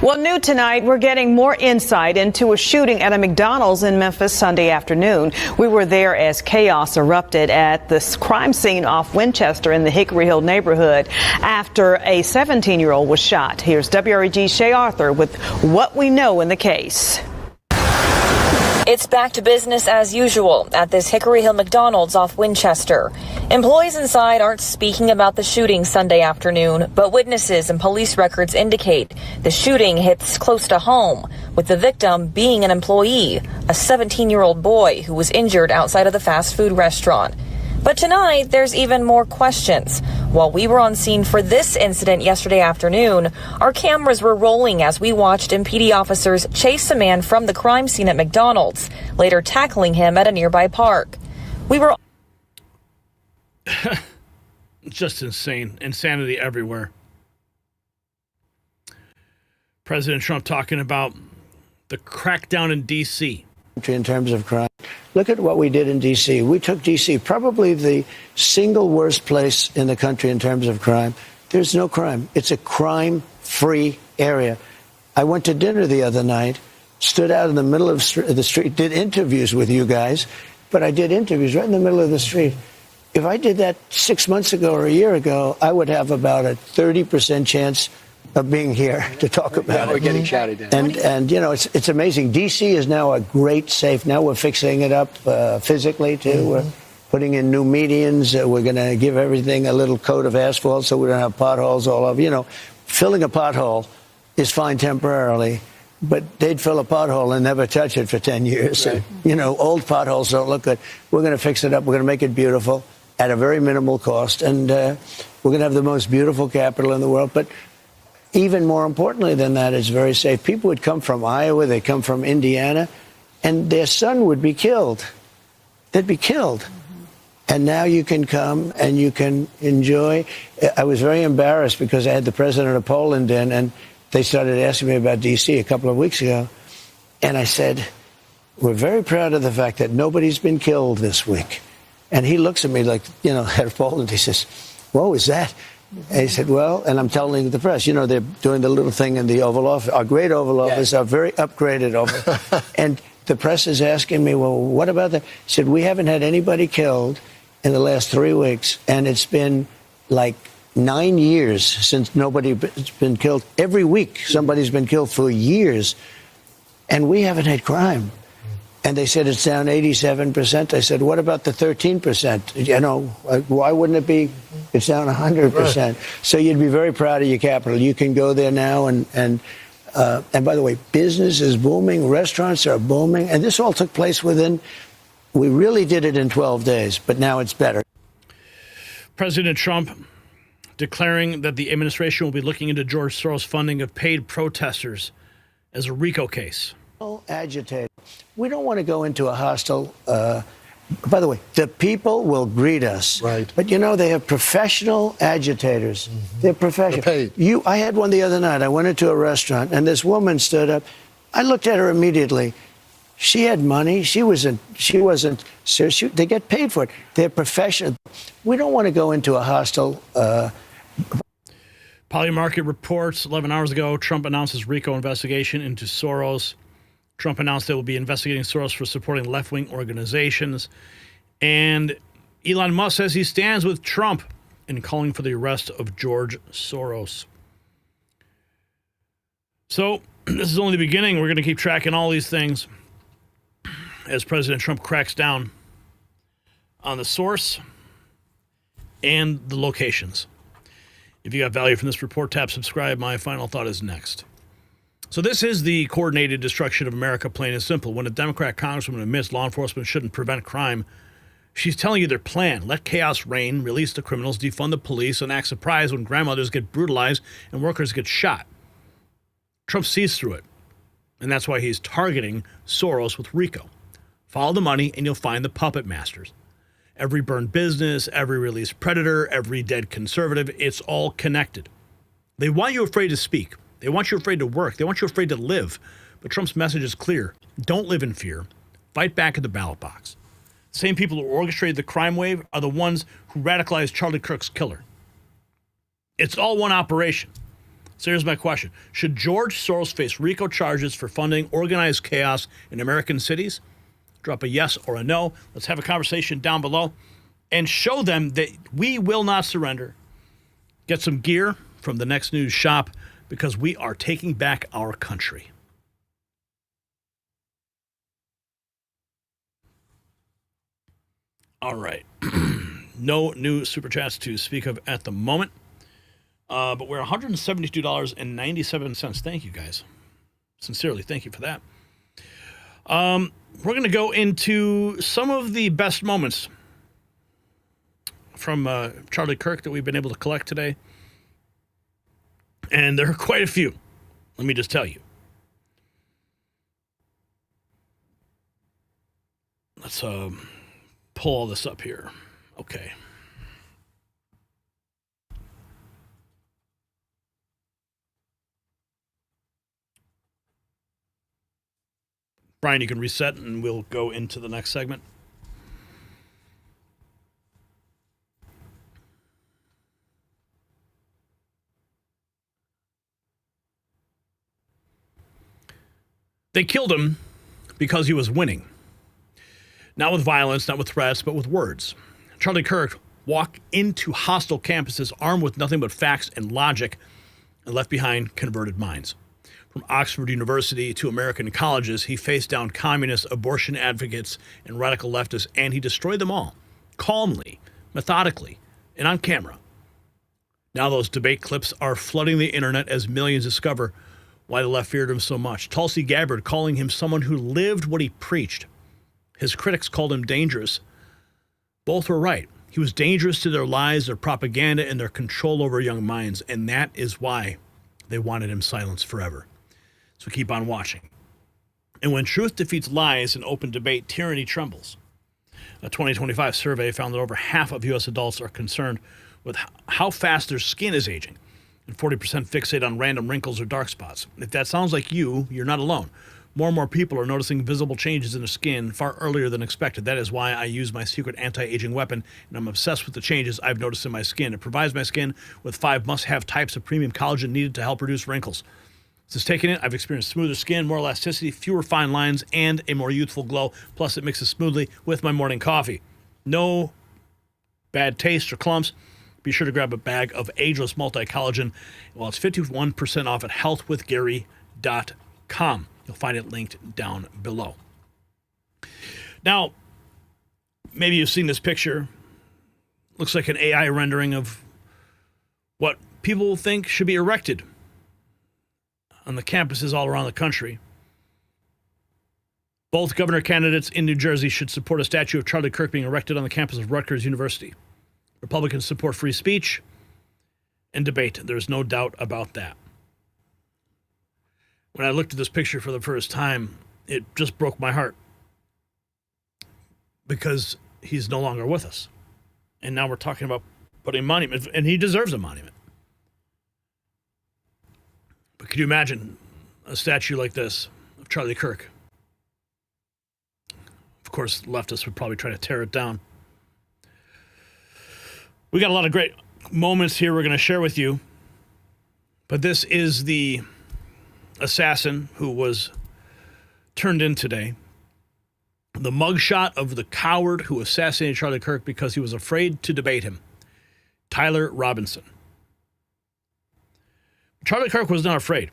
Well, new tonight, we're getting more insight into a shooting at a McDonald's in Memphis Sunday afternoon. We were there as chaos erupted at this crime scene off Winchester in the Hickory Hill neighborhood after a 17-year-old was shot. Here's WREG's Shay Arthur with what we know in the case. It's back to business as usual at this Hickory Hill McDonald's off Winchester. Employees inside aren't speaking about the shooting Sunday afternoon, but witnesses and police records indicate the shooting hits close to home, with the victim being an employee, a 17-year-old boy who was injured outside of the fast food restaurant. But tonight, there's even more questions. While we were on scene for this incident yesterday afternoon, our cameras were rolling as we watched MPD officers chase a man from the crime scene at McDonald's, later tackling him at a nearby park. We were just insane. Insanity everywhere. President Trump talking about the crackdown in D.C. in terms of crime. Look at what we did in D.C. We took D.C., probably the single worst place in the country in terms of crime. There's no crime. It's a crime-free area. I went to dinner the other night, stood out in the middle of the street, did interviews with you guys, but I did interviews right in the middle of the street. If I did that 6 months ago or a year ago, I would have about a 30% chance of being here to talk about it. We're getting shouted down. And it's amazing. D.C. is now a great safe. Now we're fixing it up physically, too. Mm-hmm. We're putting in new medians. We're going to give everything a little coat of asphalt so we don't have potholes all over. Filling a pothole is fine temporarily, but they'd fill a pothole and never touch it for 10 years. Right. And, old potholes don't look good. We're going to fix it up. We're going to make it beautiful at a very minimal cost. And we're going to have the most beautiful capital in the world. But even more importantly than that, it's very safe. People would come from Iowa, they come from Indiana, and their son would be killed. They'd be killed. And now you can come and you can enjoy. I was very embarrassed because I had the president of Poland in, and they started asking me about D.C. a couple of weeks ago. And I said, we're very proud of the fact that nobody's been killed this week. And he looks at me like, head of Poland. He says, whoa, is that? And he said, well, and I'm telling the press, they're doing the little thing in the Oval Office, our great Oval Office, our very upgraded Oval. And the press is asking me, well, what about that? He said, we haven't had anybody killed in the last 3 weeks, and it's been like 9 years since nobody's been killed. Every week somebody's been killed for years, and we haven't had crime. And they said it's down 87%. I said, what about the 13%? Why wouldn't it be? It's down 100%. So you'd be very proud of your capital. You can go there now, and by the way, business is booming. Restaurants are booming. And this all took place we really did it in 12 days, but now it's better. President Trump declaring that the administration will be looking into George Soros' funding of paid protesters as a RICO case. Agitated. We don't want to go into a hostile. By the way, the people will greet us. Right. But they have professional agitators. Mm-hmm. They're professional. They're paid. I had one the other night. I went into a restaurant, and this woman stood up. I looked at her immediately. She had money. She wasn't serious. They get paid for it. They're professional. We don't want to go into a hostile. Polymarket reports 11 hours ago, Trump announces RICO investigation into Soros. Trump announced they will be investigating Soros for supporting left-wing organizations. And Elon Musk says he stands with Trump in calling for the arrest of George Soros. So this is only the beginning. We're going to keep tracking all these things as President Trump cracks down on the source and the locations. If you got value from this report, tap subscribe. My final thought is next. So this is the coordinated destruction of America, plain and simple. When a Democrat congresswoman admits law enforcement shouldn't prevent crime, she's telling you their plan. Let chaos reign, release the criminals, defund the police, and act surprised when grandmothers get brutalized and workers get shot. Trump sees through it, and that's why he's targeting Soros with RICO. Follow the money, and you'll find the puppet masters. Every burned business, every released predator, every dead conservative, it's all connected. They want you afraid to speak. They want you afraid to work. They want you afraid to live. But Trump's message is clear. Don't live in fear. Fight back at the ballot box. The same people who orchestrated the crime wave are the ones who radicalized Charlie Kirk's killer. It's all one operation. So here's my question. Should George Soros face RICO charges for funding organized chaos in American cities? Drop a yes or a no. Let's have a conversation down below and show them that we will not surrender. Get some gear from the Next News shop, because we are taking back our country. All right. No new super chats to speak of at the moment. But we're $172.97. Thank you, guys. Sincerely, thank you for that. We're going to go into some of the best moments from Charlie Kirk that we've been able to collect today. And there are quite a few. Let me just tell you. Let's pull all this up here. Okay. Brian, you can reset and we'll go into the next segment. They killed him because he was winning. Not with violence, not with threats, but with words. Charlie Kirk walked into hostile campuses armed with nothing but facts and logic and left behind converted minds. From Oxford University to American colleges, he faced down communists, abortion advocates, and radical leftists, and he destroyed them all, calmly, methodically, and on camera. Now those debate clips are flooding the internet as millions discover why the left feared him so much. Tulsi Gabbard calling him someone who lived what he preached. His critics called him dangerous. Both were right. He was dangerous to their lies, their propaganda, and their control over young minds, and that is why they wanted him silenced forever. So keep on watching. And when truth defeats lies in open debate, tyranny trembles. A 2025 survey found that over half of U.S. adults are concerned with how fast their skin is aging, and 40% fixate on random wrinkles or dark spots. If that sounds like you, you're not alone. More and more people are noticing visible changes in their skin far earlier than expected. That is why I use my secret anti-aging weapon, and I'm obsessed with the changes I've noticed in my skin. It provides my skin with 5 must-have types of premium collagen needed to help reduce wrinkles. Since taking it, I've experienced smoother skin, more elasticity, fewer fine lines, and a more youthful glow. Plus, it mixes smoothly with my morning coffee. No bad taste or clumps. Be sure to grab a bag of ageless multi-collagen. Well, it's 51% off at healthwithgary.com. You'll find it linked down below. Now, maybe you've seen this picture. Looks like an AI rendering of what people think should be erected on the campuses all around the country. Both governor candidates in New Jersey should support a statue of Charlie Kirk being erected on the campus of Rutgers University. Republicans support free speech and debate. There's no doubt about that. When I looked at this picture for the first time, it just broke my heart because he's no longer with us. And now we're talking about putting a monument, and he deserves a monument. But could you imagine a statue like this of Charlie Kirk? Of course, leftists would probably try to tear it down. We got a lot of great moments here we're going to share with you. But this is the assassin who was turned in today. The mugshot of the coward who assassinated Charlie Kirk because he was afraid to debate him. Tyler Robinson. Charlie Kirk was not afraid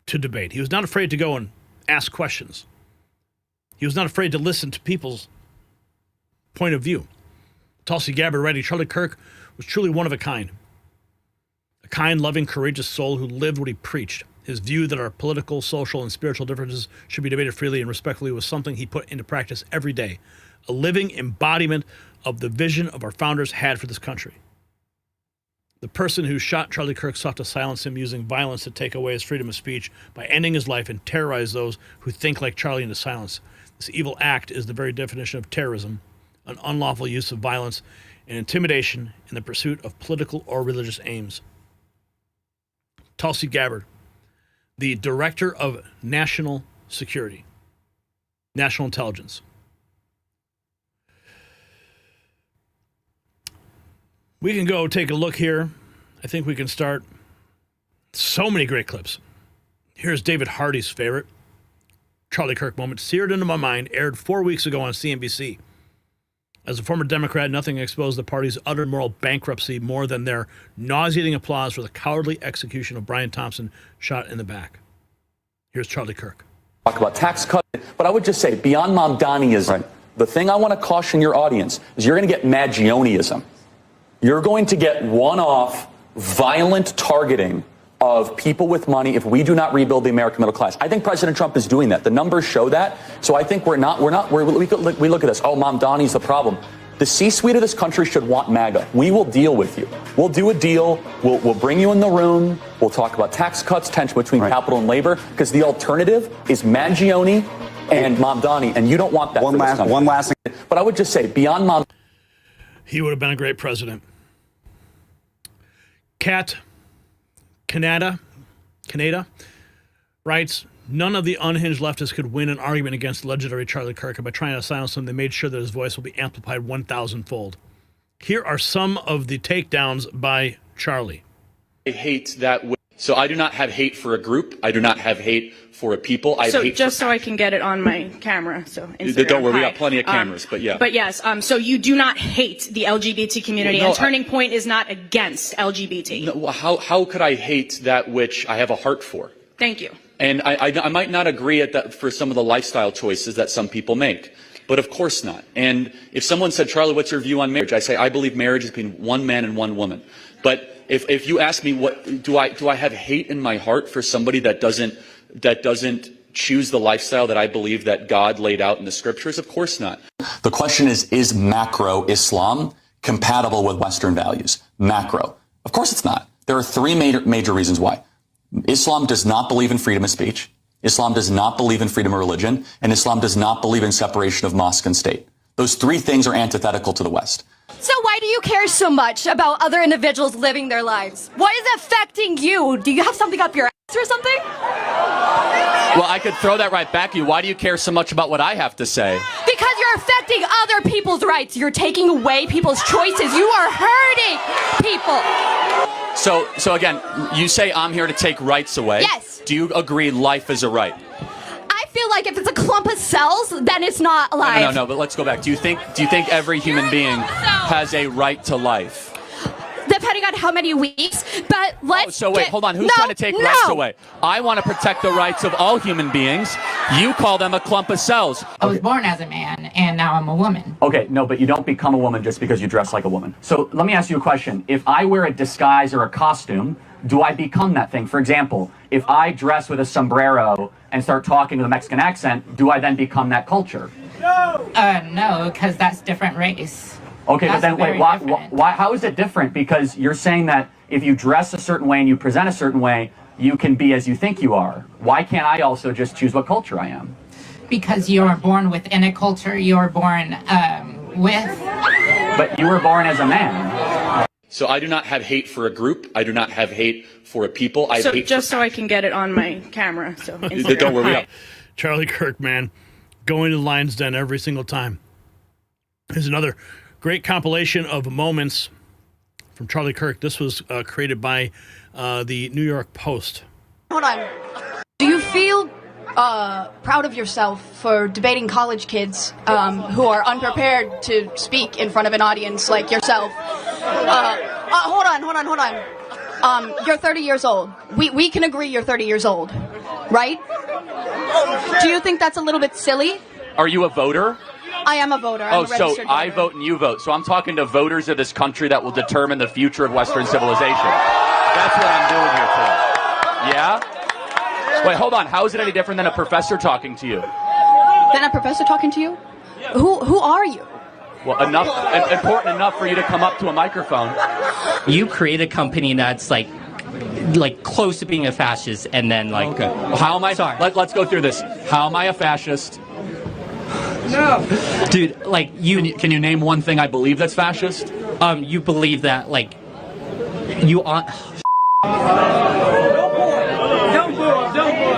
to debate. He was not afraid to go and ask questions. He was not afraid to listen to people's point of view. Tulsi Gabbard writing, Charlie Kirk was truly one of a kind, loving, courageous soul who lived what he preached. His view that our political, social, and spiritual differences should be debated freely and respectfully was something he put into practice every day, a living embodiment of the vision of our founders had for this country. The person who shot Charlie Kirk sought to silence him using violence to take away his freedom of speech by ending his life and terrorize those who think like Charlie into silence. This evil act is the very definition of terrorism, an unlawful use of violence and intimidation in the pursuit of political or religious aims. Tulsi Gabbard, the Director of National Security, National Intelligence. We can go take a look here. I think we can start. So many great clips. Here's David Hardy's favorite Charlie Kirk moment, seared into my mind, aired 4 weeks ago on CNBC. As a former Democrat, nothing exposed the party's utter moral bankruptcy more than their nauseating applause for the cowardly execution of Brian Thompson, shot in the back. Here's Charlie Kirk. Talk about tax cuts, but I would just say beyond Mamdaniism, the thing I want to caution your audience is you're going to get Maggioniism. You're going to get one-off, violent targeting of people with money if we do not rebuild the American middle class. I think President Trump is doing that. The numbers show that. So I think we look at this. Oh, Mamdani's the problem. The C-suite of this country should want MAGA. We will deal with you. We'll do a deal. We'll bring you in the room. We'll talk about tax cuts, tension between capital and labor, because the alternative is Maggioni and Mamdani, and you don't want that. One last thing. But I would just say, beyond Mamdani, he would have been a great president. Canada writes, none of the unhinged leftists could win an argument against legendary Charlie Kirk, and by trying to silence him, they made sure that his voice will be amplified 1,000-fold. Here are some of the takedowns by Charlie. I hate that. So I do not have hate for a group. I do not have hate for a people. I have so hate just for... so I can get it on my camera. So Instagram, don't worry, we got plenty of cameras, but yeah. But yes, so you do not hate the LGBT community, and Turning Point is not against LGBT. No, how could I hate that which I have a heart for? Thank you. And I might not agree at that for some of the lifestyle choices that some people make, but of course not. And if someone said, Charlie, what's your view on marriage? I say, I believe marriage is between one man and one woman. But if you ask me, what do I have hate in my heart for somebody that doesn't choose the lifestyle that I believe that God laid out in the scriptures? Of course not. the question is macro Islam compatible with Western values? Macro. Of course it's not. There are three major reasons why. Islam does not believe in freedom of speech. Islam does not believe in freedom of religion. And Islam does not believe in separation of mosque and state. Those three things are antithetical to the West. So why do you care so much about other individuals living their lives? What is affecting you? Do you have something up your ass or something? Well, I could throw that right back at you. Why do you care so much about what I have to say? Because you're affecting other people's rights. You're taking away people's choices. You are hurting people. So again, you say I'm here to take rights away. Yes. Do you agree life is a right? I feel like if it's a clump of cells, then it's not alive. No, but let's go back. Do you think every human being has a right to life? Depending on how many weeks, but let's hold on. Who's trying to take rights away? I want to protect the rights of all human beings. You call them a clump of cells. I was born as a man, and now I'm a woman. Okay, no, but you don't become a woman just because you dress like a woman. So let me ask you a question. If I wear a disguise or a costume, do I become that thing? For example, if I dress with a sombrero and start talking with a Mexican accent, do I then become that culture? No, because that's different race. Okay, but then wait, why? How is it different? Because you're saying that if you dress a certain way and you present a certain way, you can be as you think you are. Why can't I also just choose what culture I am? Because you are born within a culture. You are born with. But you were born as a man. So I do not have hate for a group. I do not have hate for a people. I have hate so I can get it on my camera. So don't worry. Charlie Kirk, man, going to the Lion's Den every single time. Here's another great compilation of moments from Charlie Kirk. This was created by the New York Post. Hold on. Do you feel proud of yourself for debating college kids who are unprepared to speak in front of an audience like yourself? Hold on. You're 30 years old. We can agree you're 30 years old, right? Do you think that's a little bit silly? Are you a voter? I am a voter. I'm a registered so voter. I vote and you vote. So I'm talking to voters of this country that will determine the future of Western civilization. That's what I'm doing here today. Yeah? Wait, hold on. How is it any different than a professor talking to you? Than a professor talking to you? Who are you? Well, important enough for you to come up to a microphone. You create a company that's like close to being a fascist, and then Okay. Well, how am I? Sorry. Let's go through this. How am I a fascist? No. Dude, Can you name one thing I believe that's fascist? You believe that, you are...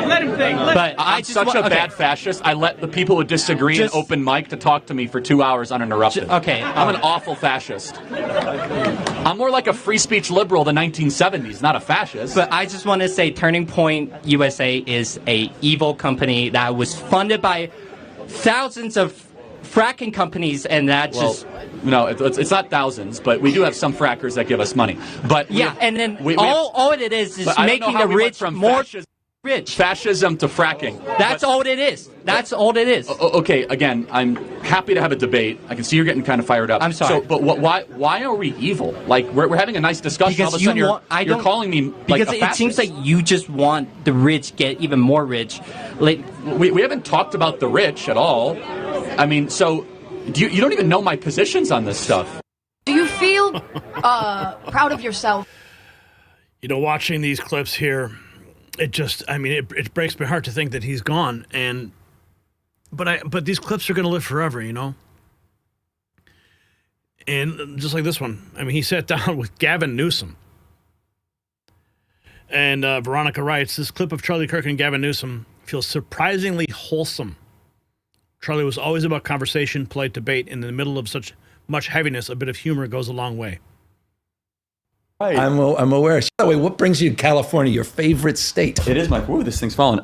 Let him think. But I'm such a bad fascist. I let the people who disagree in open mic to talk to me for 2 hours uninterrupted. Okay. I'm an awful fascist. I'm more like a free speech liberal of the 1970s, not a fascist. But I just want to say Turning Point USA is a evil company that was funded by thousands of fracking companies, and no, it's not thousands, but we do have some frackers that give us money. But all it is making the rich more rich. Fascism to fracking. That's all it is. That's all it is. Okay, again, I'm happy to have a debate. I can see you're getting kind of fired up. I'm sorry. So, but why are we evil? We're having a nice discussion. Because all of a sudden you're calling me like because a fascist. It seems like you just want the rich get even more rich. We haven't talked about the rich at all. I mean, so you don't even know my positions on this stuff. Do you feel proud of yourself? Watching these clips here, it just, it breaks my heart to think that he's gone. But these clips are going to live forever, And just like this one, he sat down with Gavin Newsom. And Veronica writes, this clip of Charlie Kirk and Gavin Newsom feels surprisingly wholesome. Charlie was always about conversation, polite debate. In the middle of such much heaviness, a bit of humor goes a long way. Right. I'm aware. By the way, what brings you to California, your favorite state? It is this thing's falling.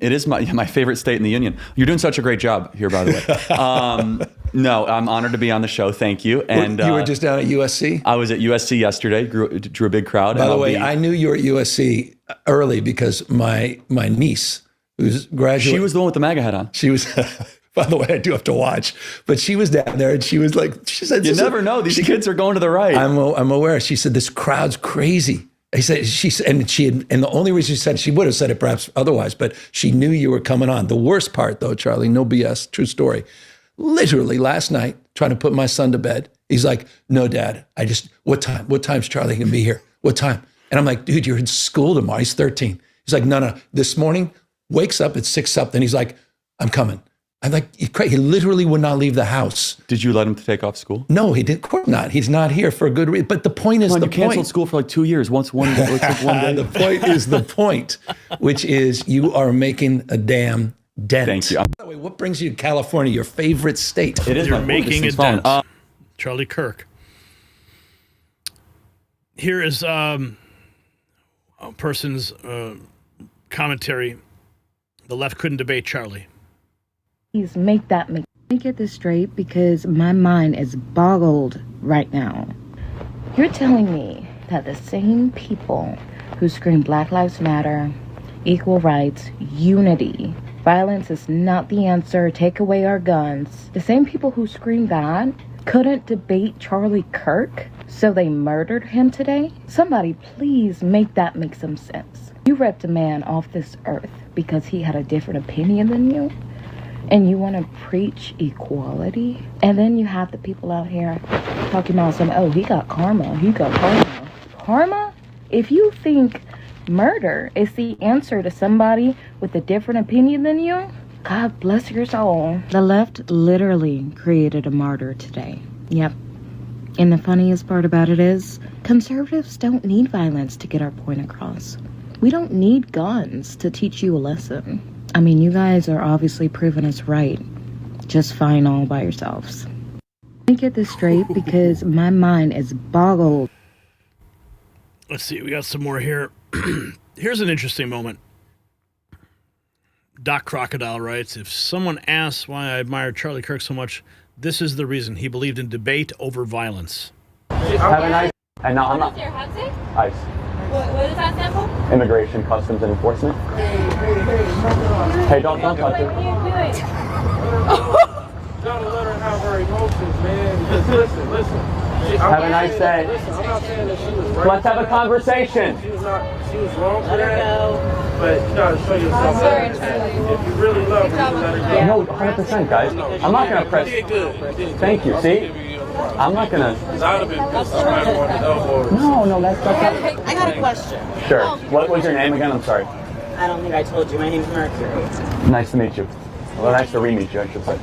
It is my favorite state in the union. You're doing such a great job here, by the way. No, I'm honored to be on the show. Thank you. And you were just down at USC? I was at USC yesterday, drew a big crowd. By the way, I knew you were at USC early because my niece, who's graduating. She was the one with the MAGA hat on. She was... By the way, I do have to watch, but she was down there and she was like, she said, you never know. These kids are going to the right. I'm aware. She said, this crowd's crazy. And the only reason she said, she would have said it perhaps otherwise, but she knew you were coming on. The worst part though, Charlie, no BS, true story. Literally last night, trying to put my son to bed. He's like, no, Dad, what time? What time's Charlie gonna be here? What time? And I'm like, dude, you're in school tomorrow. He's 13. He's like, no. This morning, wakes up at 6 something. He's like, I'm coming. I'm like, he literally would not leave the house. Did you let him take off school? No, he did. Of course not. He's not here for a good reason. But the point is, you canceled school for like 2 years. Once one day. The point is the point, which is you are making a damn dent. Thank you. By the way, what brings you to California, your favorite state? It is. You're making a dent. Charlie Kirk. Here is a person's commentary. The left couldn't debate Charlie. Please make me get this straight, because my mind is boggled right now. You're telling me that the same people who scream Black Lives Matter, equal rights, unity, violence is not the answer, take away our guns, the same people who scream that couldn't debate Charlie Kirk, so they murdered him today? Somebody please make some sense. You ripped a man off this earth because he had a different opinion than you? And you want to preach equality? And then you have the people out here talking about he got karma. Karma? If you think murder is the answer to somebody with a different opinion than you, God bless your soul. The left literally created a martyr today. Yep. And the funniest part about it is, conservatives don't need violence to get our point across. We don't need guns to teach you a lesson. I mean, you guys are obviously proving us right, just fine all by yourselves. Let me get this straight, because my mind is boggled. Let's see, we got some more here. Here's an interesting moment. Doc Crocodile writes, if someone asks why I admire Charlie Kirk so much, this is the reason. He believed in debate over violence. Have a nice... And now I'm not... ICE. What is that sample? Immigration, Customs, and Enforcement. Hey, don't touch it. What are you doing? Gotta let her have her emotions, man. Just listen. Have a nice day. Listen, I'm not saying that she was right. Let's have a conversation. She was wrong for that. But you gotta show yourself. Sorry, Charlie. If you really love her, you let her go. No, 100%, guys. I'm not gonna press. Thank you. See? I'm not gonna. I'd have been pissed. I might have wanted elbows. No, that's I got a question. Sure. What was your name again? I'm sorry. I don't think I told you. My name's Mercury. Nice to meet you. Well, nice to re-meet you, I should say.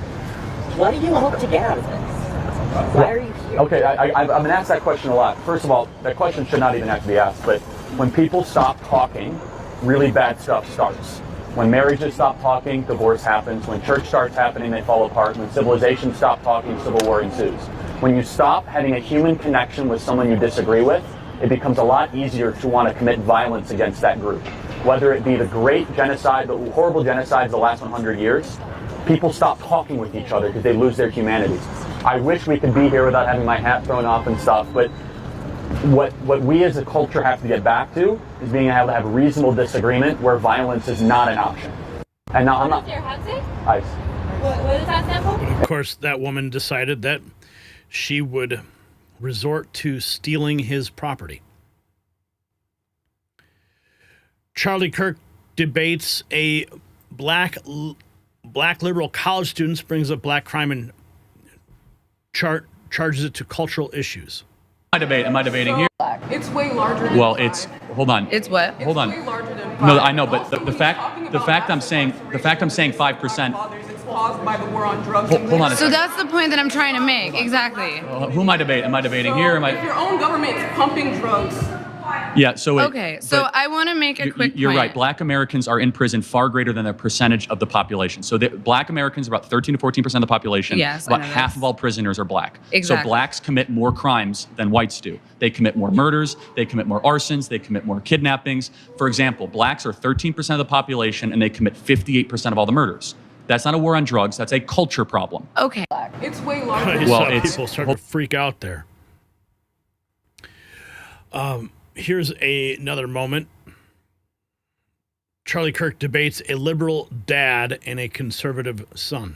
What do you hope to get out of this? Why are you here? Okay, I've been asked that question a lot. First of all, that question should not even have to be asked, but when people stop talking, really bad stuff starts. When marriages stop talking, divorce happens. When church starts happening, they fall apart. When civilizations stop talking, civil war ensues. When you stop having a human connection with someone you disagree with, it becomes a lot easier to want to commit violence against that group. Whether it be the great genocide, the horrible genocides of the last 100 years, people stop talking with each other because they lose their humanity. I wish we could be here without having my hat thrown off and stuff, but what we as a culture have to get back to is being able to have reasonable disagreement where violence is not an option. And now I'm not... ICE. What is that sample? But of course, that woman decided that she would resort to stealing his property. Charlie Kirk debates a black liberal college student, brings up black crime and charges it to cultural issues. Am I debating here? It's way larger than hold on. It's what? Hold on. It's way larger than 5. No, I know, but the fact I'm saying 5%. It's caused by the war on drugs. Hold on. So that's the point that I'm trying to make. Exactly. Who am I debating? Am I debating here? If your own government is pumping drugs. Yeah, so I want to make a quick You're point. right. Black Americans are in prison far greater than the percentage of the population. So Black Americans are about 13 to 14% of the population. Yes, about half of all prisoners are black. Exactly. So blacks commit more crimes than whites do. They commit more murders, they commit more arsons, they commit more kidnappings. For example, blacks are 13% of the population and they commit 58% of all the murders. That's not a war on drugs, that's a culture problem. Okay. It's way larger. People start to freak out there. Here's another moment. Charlie Kirk debates a liberal dad and a conservative son.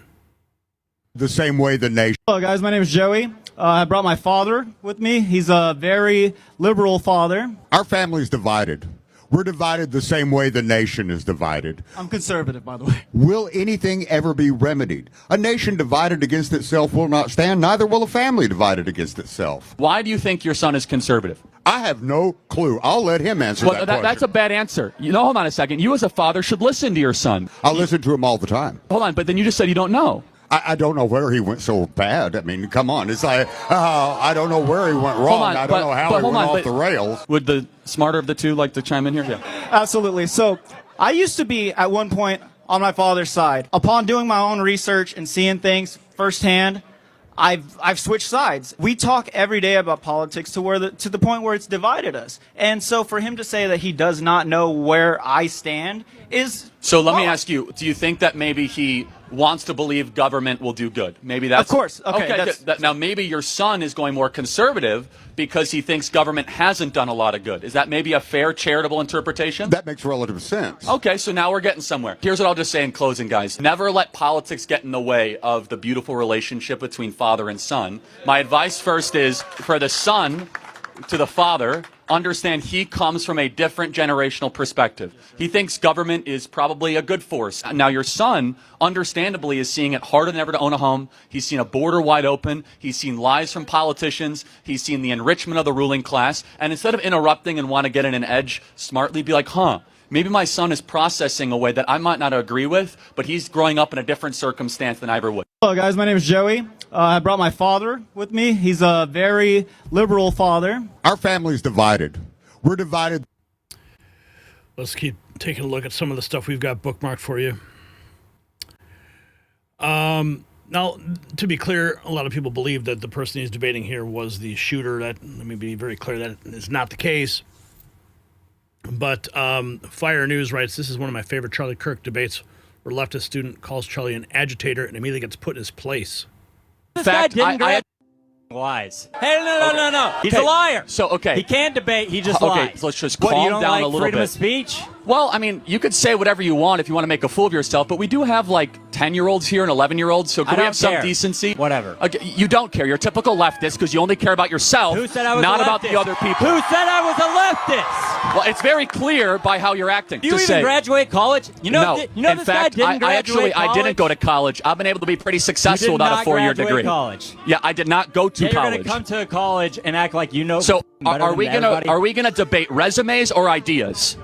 The same way the nation. Hello, guys. My name is Joey. I brought my father with me. He's a very liberal father. Our family's divided. We're divided the same way the nation is divided. I'm conservative, by the way. Will anything ever be remedied? A nation divided against itself will not stand, neither will a family divided against itself. Why do you think your son is conservative? I have no clue. I'll let him answer that question. That's a bad answer. Hold on a second. You as a father should listen to your son. I listen to him all the time. Hold on, but then you just said you don't know. I don't know where he went so bad. I mean, come on. It's like, I don't know where he went wrong. I don't know how he went off the rails. Would the smarter of the two like to chime in here? Yeah. Absolutely. So I used to be at one point on my father's side. Upon doing my own research and seeing things firsthand, I've switched sides. We talk every day about politics to the point where it's divided us. And so for him to say that he does not know where I stand is So let me ask you, do you think that maybe he wants to believe government will do good? Maybe that's... Of course. Okay. Now maybe your son is going more conservative because he thinks government hasn't done a lot of good. Is that maybe a fair charitable interpretation? That makes relative sense. Okay, so now we're getting somewhere. Here's what I'll just say in closing, guys. Never let politics get in the way of the beautiful relationship between father and son. My advice first is for the son to the father, understand he comes from a different generational perspective. He thinks government is probably a good force. Now your son, understandably, is seeing it harder than ever to own a home. He's seen a border wide open. He's seen lies from politicians. He's seen the enrichment of the ruling class. And instead of interrupting and want to get in an edge smartly, be like, maybe my son is processing a way that I might not agree with, but he's growing up in a different circumstance than I ever would. Hello, guys. My name is Joey. I brought my father with me. He's a very liberal father. Our family's divided. We're divided. Let's keep taking a look at some of the stuff we've got bookmarked for you. Now, to be clear, a lot of people believe that the person he's debating here was the shooter. Let me be very clear that is not the case. But Fire News writes, this is one of my favorite Charlie Kirk debates where leftist student calls Charlie an agitator and immediately gets put in his place. In fact, lies. Hey, no. He's a liar. So, he can't debate. He just lies. Okay, so let's just What, calm you don't down like a little freedom bit. of speech? Well, I mean, you could say whatever you want if you want to make a fool of yourself, but we do have like 10-year-olds here and 11-year-olds, so can we have some decency? Whatever. Okay, you don't care. You're a typical leftist because you only care about yourself, Who said I was not a about the leftist? other people. Who said I was a leftist? Well, it's very clear by how you're acting. You even graduate college? You know, no. In this fact, guy didn't graduate college? I didn't go to college. I've been able to be pretty successful without a 4-year degree. College. Yeah, I did not go to You're college. going to come to college and act like you know. So, better are than we everybody? gonna debate resumes or ideas?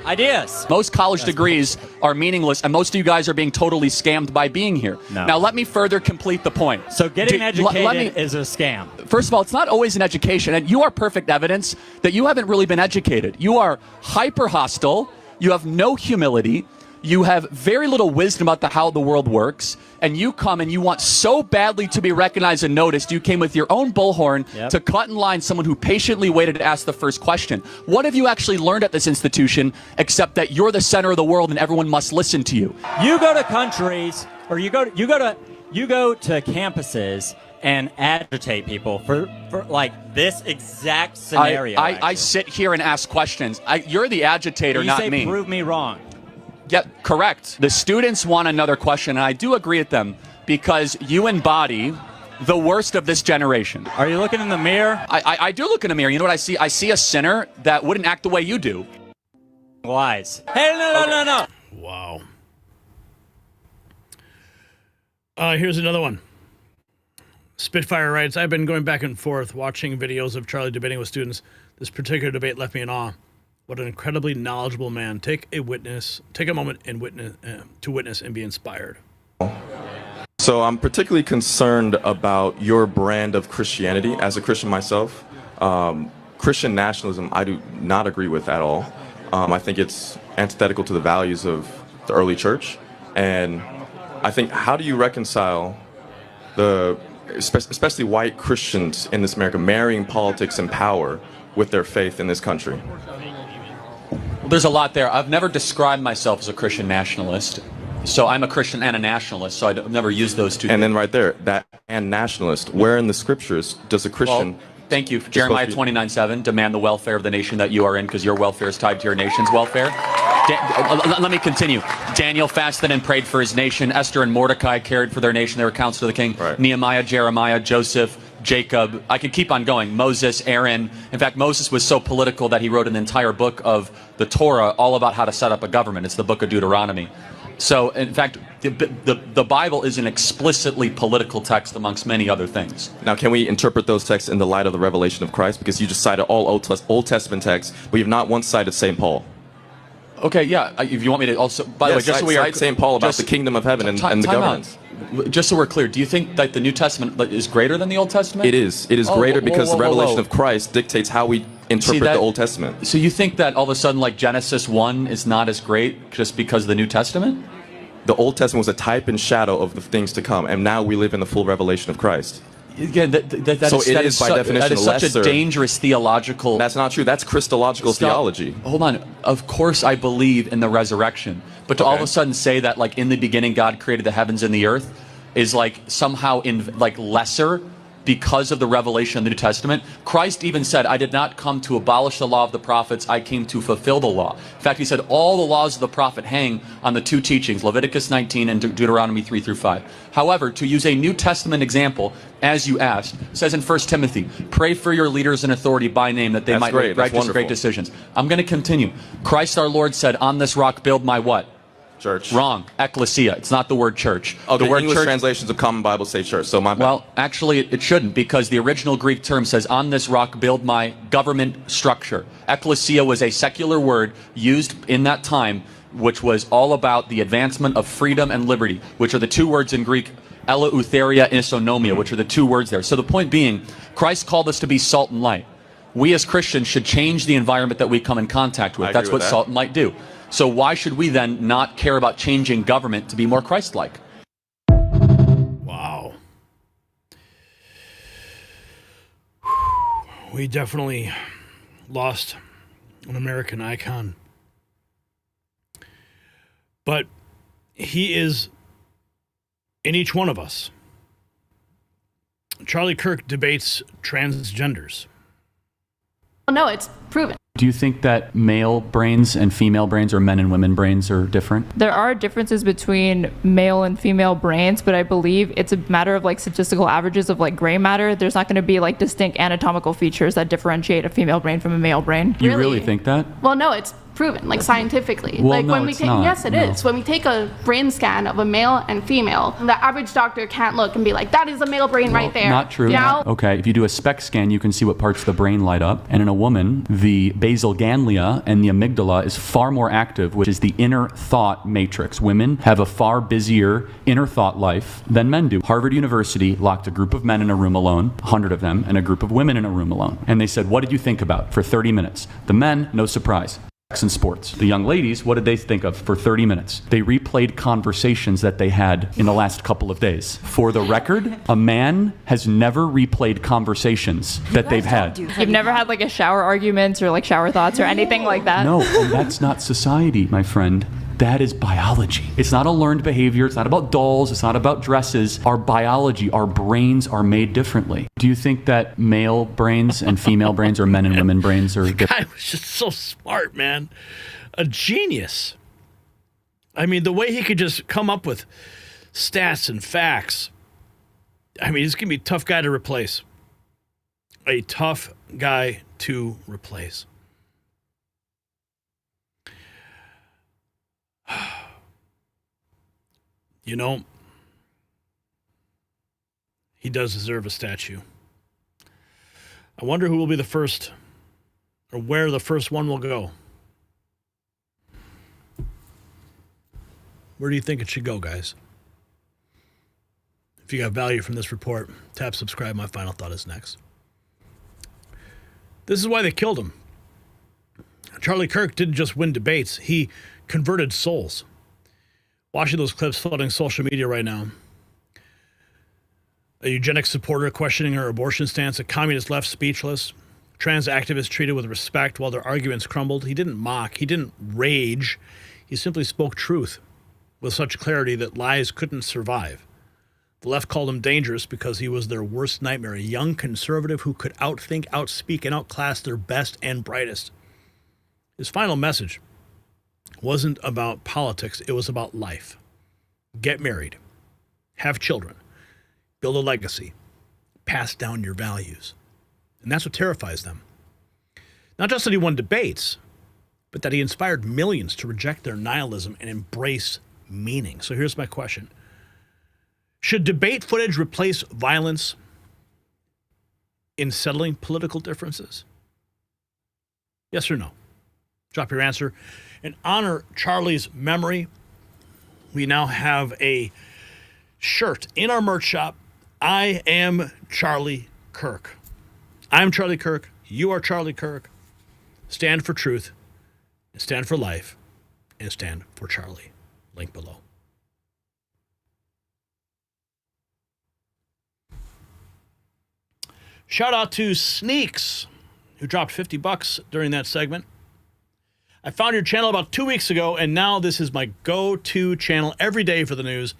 Ideas. Most college degrees are meaningless, and most of you guys are being totally scammed by being here. No. Now, let me further complete the point. So getting educated is a scam. First of all, it's not always an education, and you are perfect evidence that you haven't really been educated. You are hyper hostile. You have no humility. You have very little wisdom about how the world works, and you come and you want so badly to be recognized and noticed, you came with your own bullhorn to cut in line someone who patiently waited to ask the first question. What have you actually learned at this institution except that you're the center of the world and everyone must listen to you? You go to countries, or you go to campuses and agitate people for like this exact scenario. I sit here and ask questions. You're the agitator, you not say, me. Prove me wrong. Yeah, correct. The students want another question, and I do agree with them because you embody the worst of this generation. Are you looking in the mirror? I do look in the mirror. You know what I see? I see a sinner that wouldn't act the way you do. Lies. Hey, no. Wow. Here's another one. Spitfire writes, I've been going back and forth watching videos of Charlie debating with students. This particular debate left me in awe. What an incredibly knowledgeable man. Take a moment and witness and be inspired. So I'm particularly concerned about your brand of Christianity. As a Christian myself, Christian nationalism I do not agree with at all. I think it's antithetical to the values of the early church. And I think, how do you reconcile especially white Christians in this America, marrying politics and power with their faith in this country? Well, there's a lot there. I've never described myself as a Christian nationalist. So I'm a Christian and a nationalist, so I've never used those two. And then right there, that and nationalist, where in the scriptures does a Christian... Well, thank you. Jeremiah 29:7, demand the welfare of the nation that you are in because your welfare is tied to your nation's welfare. Let me continue. Daniel fasted and prayed for his nation. Esther and Mordecai cared for their nation. They were counsel to the king. Right. Nehemiah, Jeremiah, Joseph, Jacob. I could keep on going. Moses, Aaron. In fact, Moses was so political that he wrote an entire book of the Torah all about how to set up a government. It's the book of Deuteronomy. So, in fact, the Bible is an explicitly political text amongst many other things. Now, can we interpret those texts in the light of the revelation of Christ? Because you just cited all Old Testament texts, but you've not once cited St. Paul. Okay, yeah. If you want me to also, by the way, just so we are St. Paul about the kingdom of heaven and the governance. Just so we're clear, do you think that the New Testament is greater than the Old Testament? It is. It is greater because the revelation of Christ dictates how we interpret the Old Testament. So you think that all of a sudden, like Genesis 1 is not as great just because of the New Testament? The Old Testament was a type and shadow of the things to come, and now we live in the full revelation of Christ. Again, that is by definition that is such a dangerous theological. That's not true. That's Christological theology. Hold on. Of course, I believe in the resurrection, but to all of a sudden say that, like, in the beginning God created the heavens and the earth, is like somehow lesser because of the revelation of the New Testament. Christ even said, "I did not come to abolish the law of the prophets. I came to fulfill the law." In fact, he said all the laws of the prophet hang on the two teachings, Leviticus 19 and Deuteronomy 3 through 5. However, to use a New Testament example, as you asked, it says in 1 Timothy, pray for your leaders and authority by name that they might make great decisions. I'm going to continue. Christ our Lord said, "On this rock build my" what? Church. Wrong. Ecclesia. It's not the word church. Okay, the word English church, translations of Common Bible say church, so my bad. Well, actually, it shouldn't, because the original Greek term says, "On this rock build my government structure." Ecclesia was a secular word used in that time, which was all about the advancement of freedom and liberty, which are the two words in Greek, eleutheria and isonomia, which are the two words there. So the point being, Christ called us to be salt and light. We as Christians should change the environment that we come in contact with. That's what salt and light do. So why should we then not care about changing government to be more Christ-like? Wow. We definitely lost an American icon. But he is in each one of us. Charlie Kirk debates transgenders. Well, no, it's proven. Do you think that male brains and female brains, or men and women brains, are different? There are differences between male and female brains, but I believe it's a matter of like statistical averages of like gray matter. There's not going to be like distinct anatomical features that differentiate a female brain from a male brain. You really think that? Well, no, it's proven, like scientifically. Well, like no, when we it's take, not. yes, it is. When we take a brain scan of a male and female, the average doctor can't look and be like, that is a male brain right there. Not true. Now, Okay, if you do a SPECT scan, you can see what parts of the brain light up. And in a woman, the basal ganglia and the amygdala is far more active, which is the inner thought matrix. Women have a far busier inner thought life than men do. Harvard University locked a group of men in a room alone, 100 of them, and a group of women in a room alone. And they said, what did you think about for 30 minutes? The men, no surprise. And sports. The young ladies, what did they think of for 30 minutes? They replayed conversations that they had in the last couple of days. For the record, a man has never replayed conversations that they've had. You've never had like a shower argument or like shower thoughts or anything like that? No, and that's not society, my friend. That is biology. It's not a learned behavior. It's not about dolls. It's not about dresses. Our biology, our brains are made differently. Do you think that male brains and female brains, or men and women brains, are different? The guy was just so smart, man. A genius. I mean, the way he could just come up with stats and facts. I mean, he's going to be a tough guy to replace. A tough guy to replace. You know, he does deserve a statue. I wonder who will be the first, or where the first one will go. Where do you think it should go, guys? If you got value from this report, tap subscribe. My final thought is next. This is why they killed him. Charlie Kirk didn't just win debates, he converted souls. Watching those clips flooding social media right now. A eugenics supporter questioning her abortion stance, a communist left speechless, trans activists treated with respect while their arguments crumbled. He didn't mock, he didn't rage, he simply spoke truth with such clarity that lies couldn't survive. The left called him dangerous because he was their worst nightmare, a young conservative who could outthink, outspeak, and outclass their best and brightest. His final message wasn't about politics, it was about life. Get married, have children, build a legacy, pass down your values. And that's what terrifies them. Not just that he won debates, but that he inspired millions to reject their nihilism and embrace meaning. So here's my question. Should debate footage replace violence in settling political differences? Yes or no? Drop your answer. And honor Charlie's memory, we now have a shirt in our merch shop. I am Charlie Kirk. I'm Charlie Kirk. You are Charlie Kirk. Stand for truth, stand for life, and stand for Charlie. Link below. Shout out to Sneaks, who dropped $50 during that segment. I found your channel about 2 weeks ago, and now this is my go-to channel every day for the news.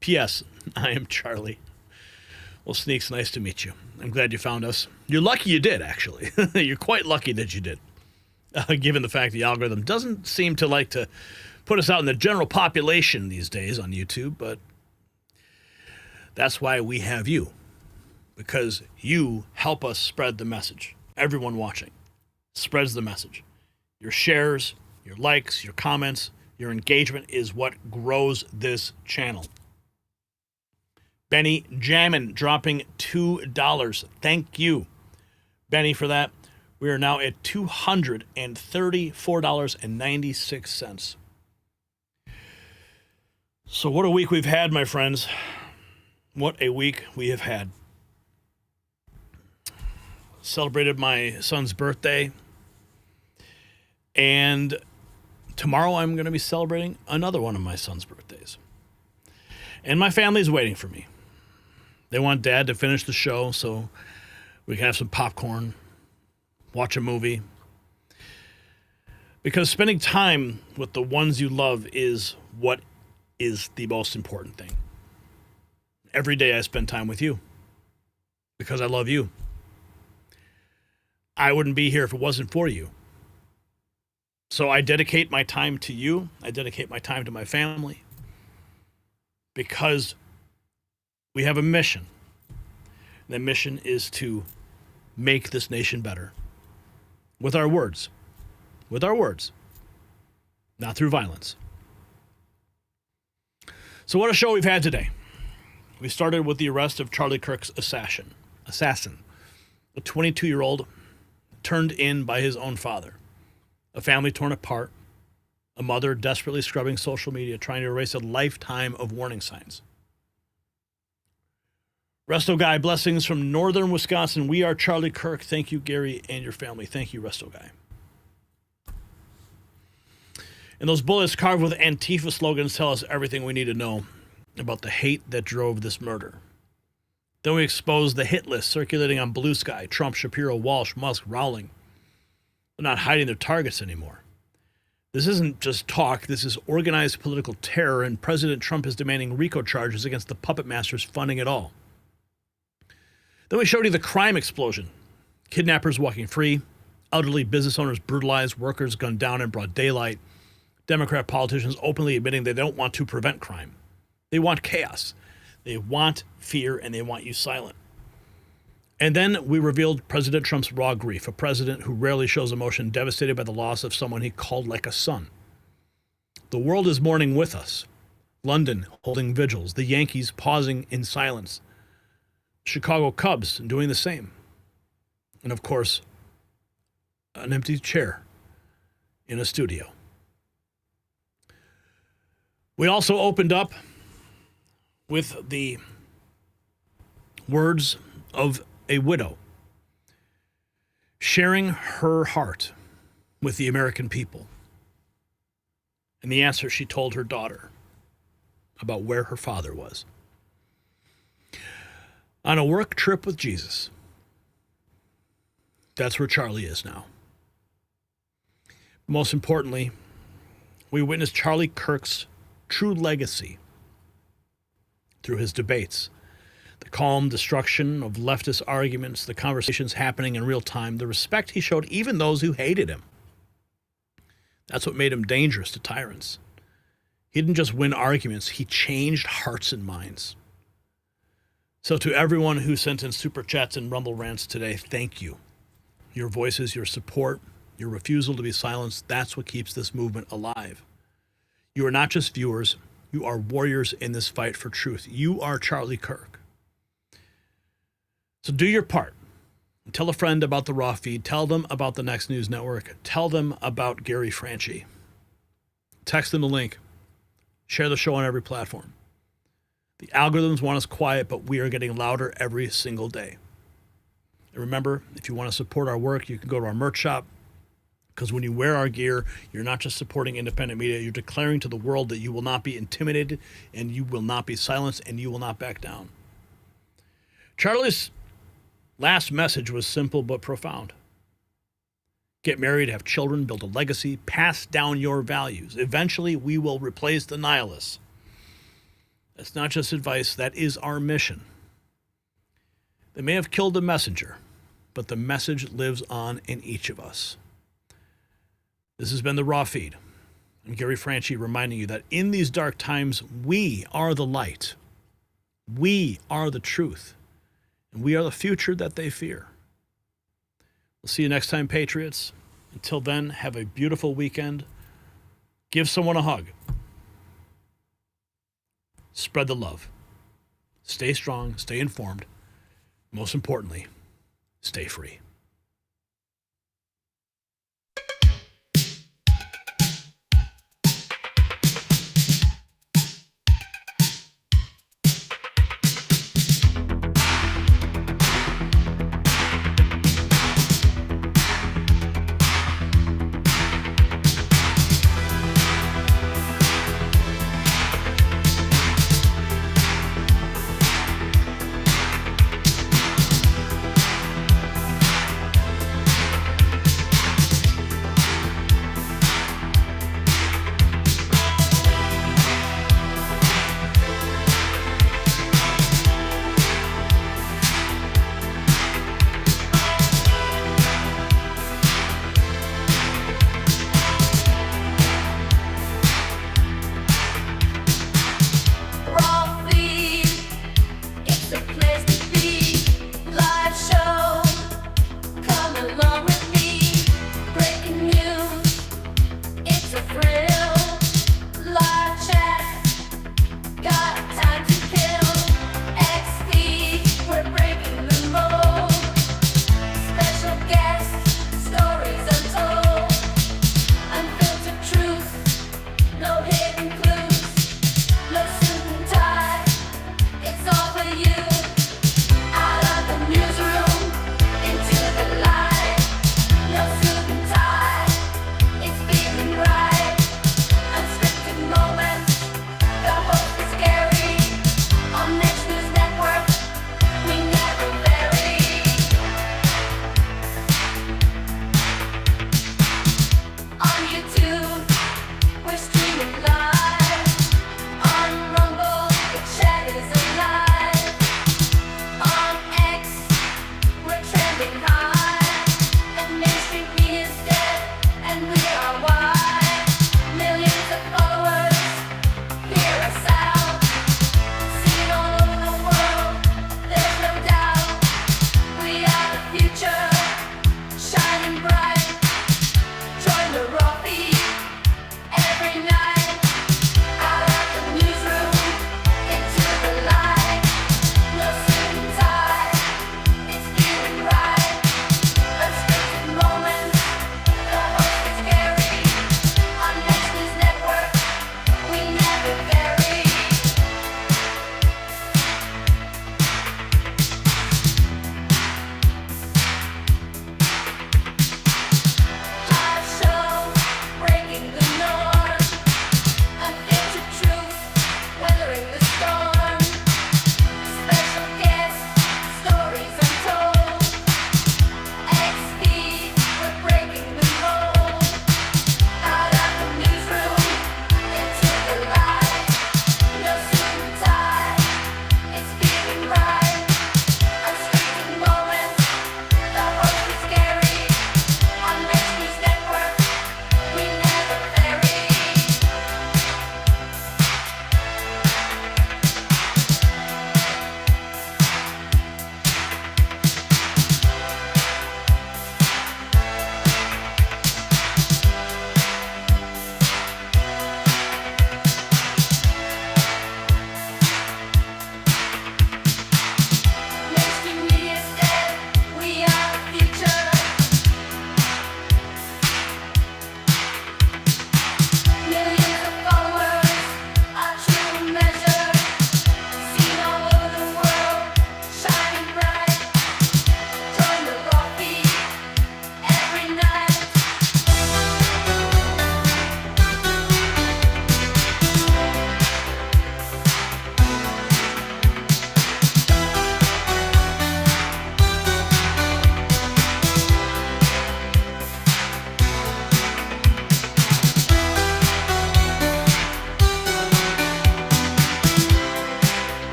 P.S. I am Charlie. Well, Sneaks, nice to meet you. I'm glad you found us. You're lucky you did, actually. You're quite lucky that you did, given the fact the algorithm doesn't seem to like to put us out in the general population these days on YouTube, but that's why we have you, because you help us spread the message. Everyone watching spreads the message. Your shares, your likes, your comments, your engagement is what grows this channel. Benny Jammin dropping $2. Thank you, Benny, for that. We are now at $234.96. So what a week we've had, my friends. What a week we have had. Celebrated my son's birthday. And tomorrow I'm going to be celebrating another one of my son's birthdays. And my family's waiting for me. They want Dad to finish the show so we can have some popcorn, watch a movie. Because spending time with the ones you love is what is the most important thing. Every day I spend time with you because I love you. I wouldn't be here if it wasn't for you. So I dedicate my time to you. I dedicate my time to my family because we have a mission. And the mission is to make this nation better with our words. With our words. Not through violence. So what a show we've had today. We started with the arrest of Charlie Kirk's assassin, a 22-year-old turned in by his own father. A family torn apart. A mother desperately scrubbing social media, trying to erase a lifetime of warning signs. Resto Guy, blessings from northern Wisconsin. We are Charlie Kirk. Thank you, Gary, and your family. Thank you, Resto Guy. And those bullets carved with Antifa slogans tell us everything we need to know about the hate that drove this murder. Then we expose the hit list circulating on Blue Sky, Trump, Shapiro, Walsh, Musk, Rowling. They're not hiding their targets anymore. This isn't just talk. This is organized political terror, and President Trump is demanding RICO charges against the puppet masters funding it all. Then we showed you the crime explosion. Kidnappers walking free, elderly business owners brutalized, workers gunned down in broad daylight, Democrat politicians openly admitting they don't want to prevent crime. They want chaos. They want fear, and they want you silent. And then we revealed President Trump's raw grief, a president who rarely shows emotion, devastated by the loss of someone he called like a son. The world is mourning with us. London holding vigils, the Yankees pausing in silence, Chicago Cubs doing the same. And of course, an empty chair in a studio. We also opened up with the words of a widow sharing her heart with the American people and the answer she told her daughter about where her father was. On a work trip with Jesus. That's where Charlie is now. Most importantly, we witnessed Charlie Kirk's true legacy through his debates. The calm destruction of leftist arguments, the conversations happening in real time, the respect he showed even those who hated him. That's what made him dangerous to tyrants. He didn't just win arguments, he changed hearts and minds. So to everyone who sent in super chats and rumble rants today, thank you. Your voices, your support, your refusal to be silenced, that's what keeps this movement alive. You are not just viewers, you are warriors in this fight for truth. You are Charlie Kirk. So do your part. Tell a friend about the Raw feed. Tell them about the Next News Network. Tell them about Gary Franchi. Text them the link. Share the show on every platform. The algorithms want us quiet, but we are getting louder every single day. And remember, if you want to support our work, you can go to our merch shop, because when you wear our gear, you're not just supporting independent media, you're declaring to the world that you will not be intimidated, and you will not be silenced, and you will not back down. Charlie's last message was simple but profound. Get married, have children, build a legacy, pass down your values. Eventually, we will replace the nihilists. That's not just advice, that is our mission. They may have killed the messenger, but the message lives on in each of us. This has been the Raw Feed. I'm Gary Franchi, reminding you that in these dark times, we are the light. We are the truth. And we are the future that they fear. We'll see you next time, Patriots. Until then, have a beautiful weekend. Give someone a hug. Spread the love. Stay strong, stay informed. Most importantly, stay free.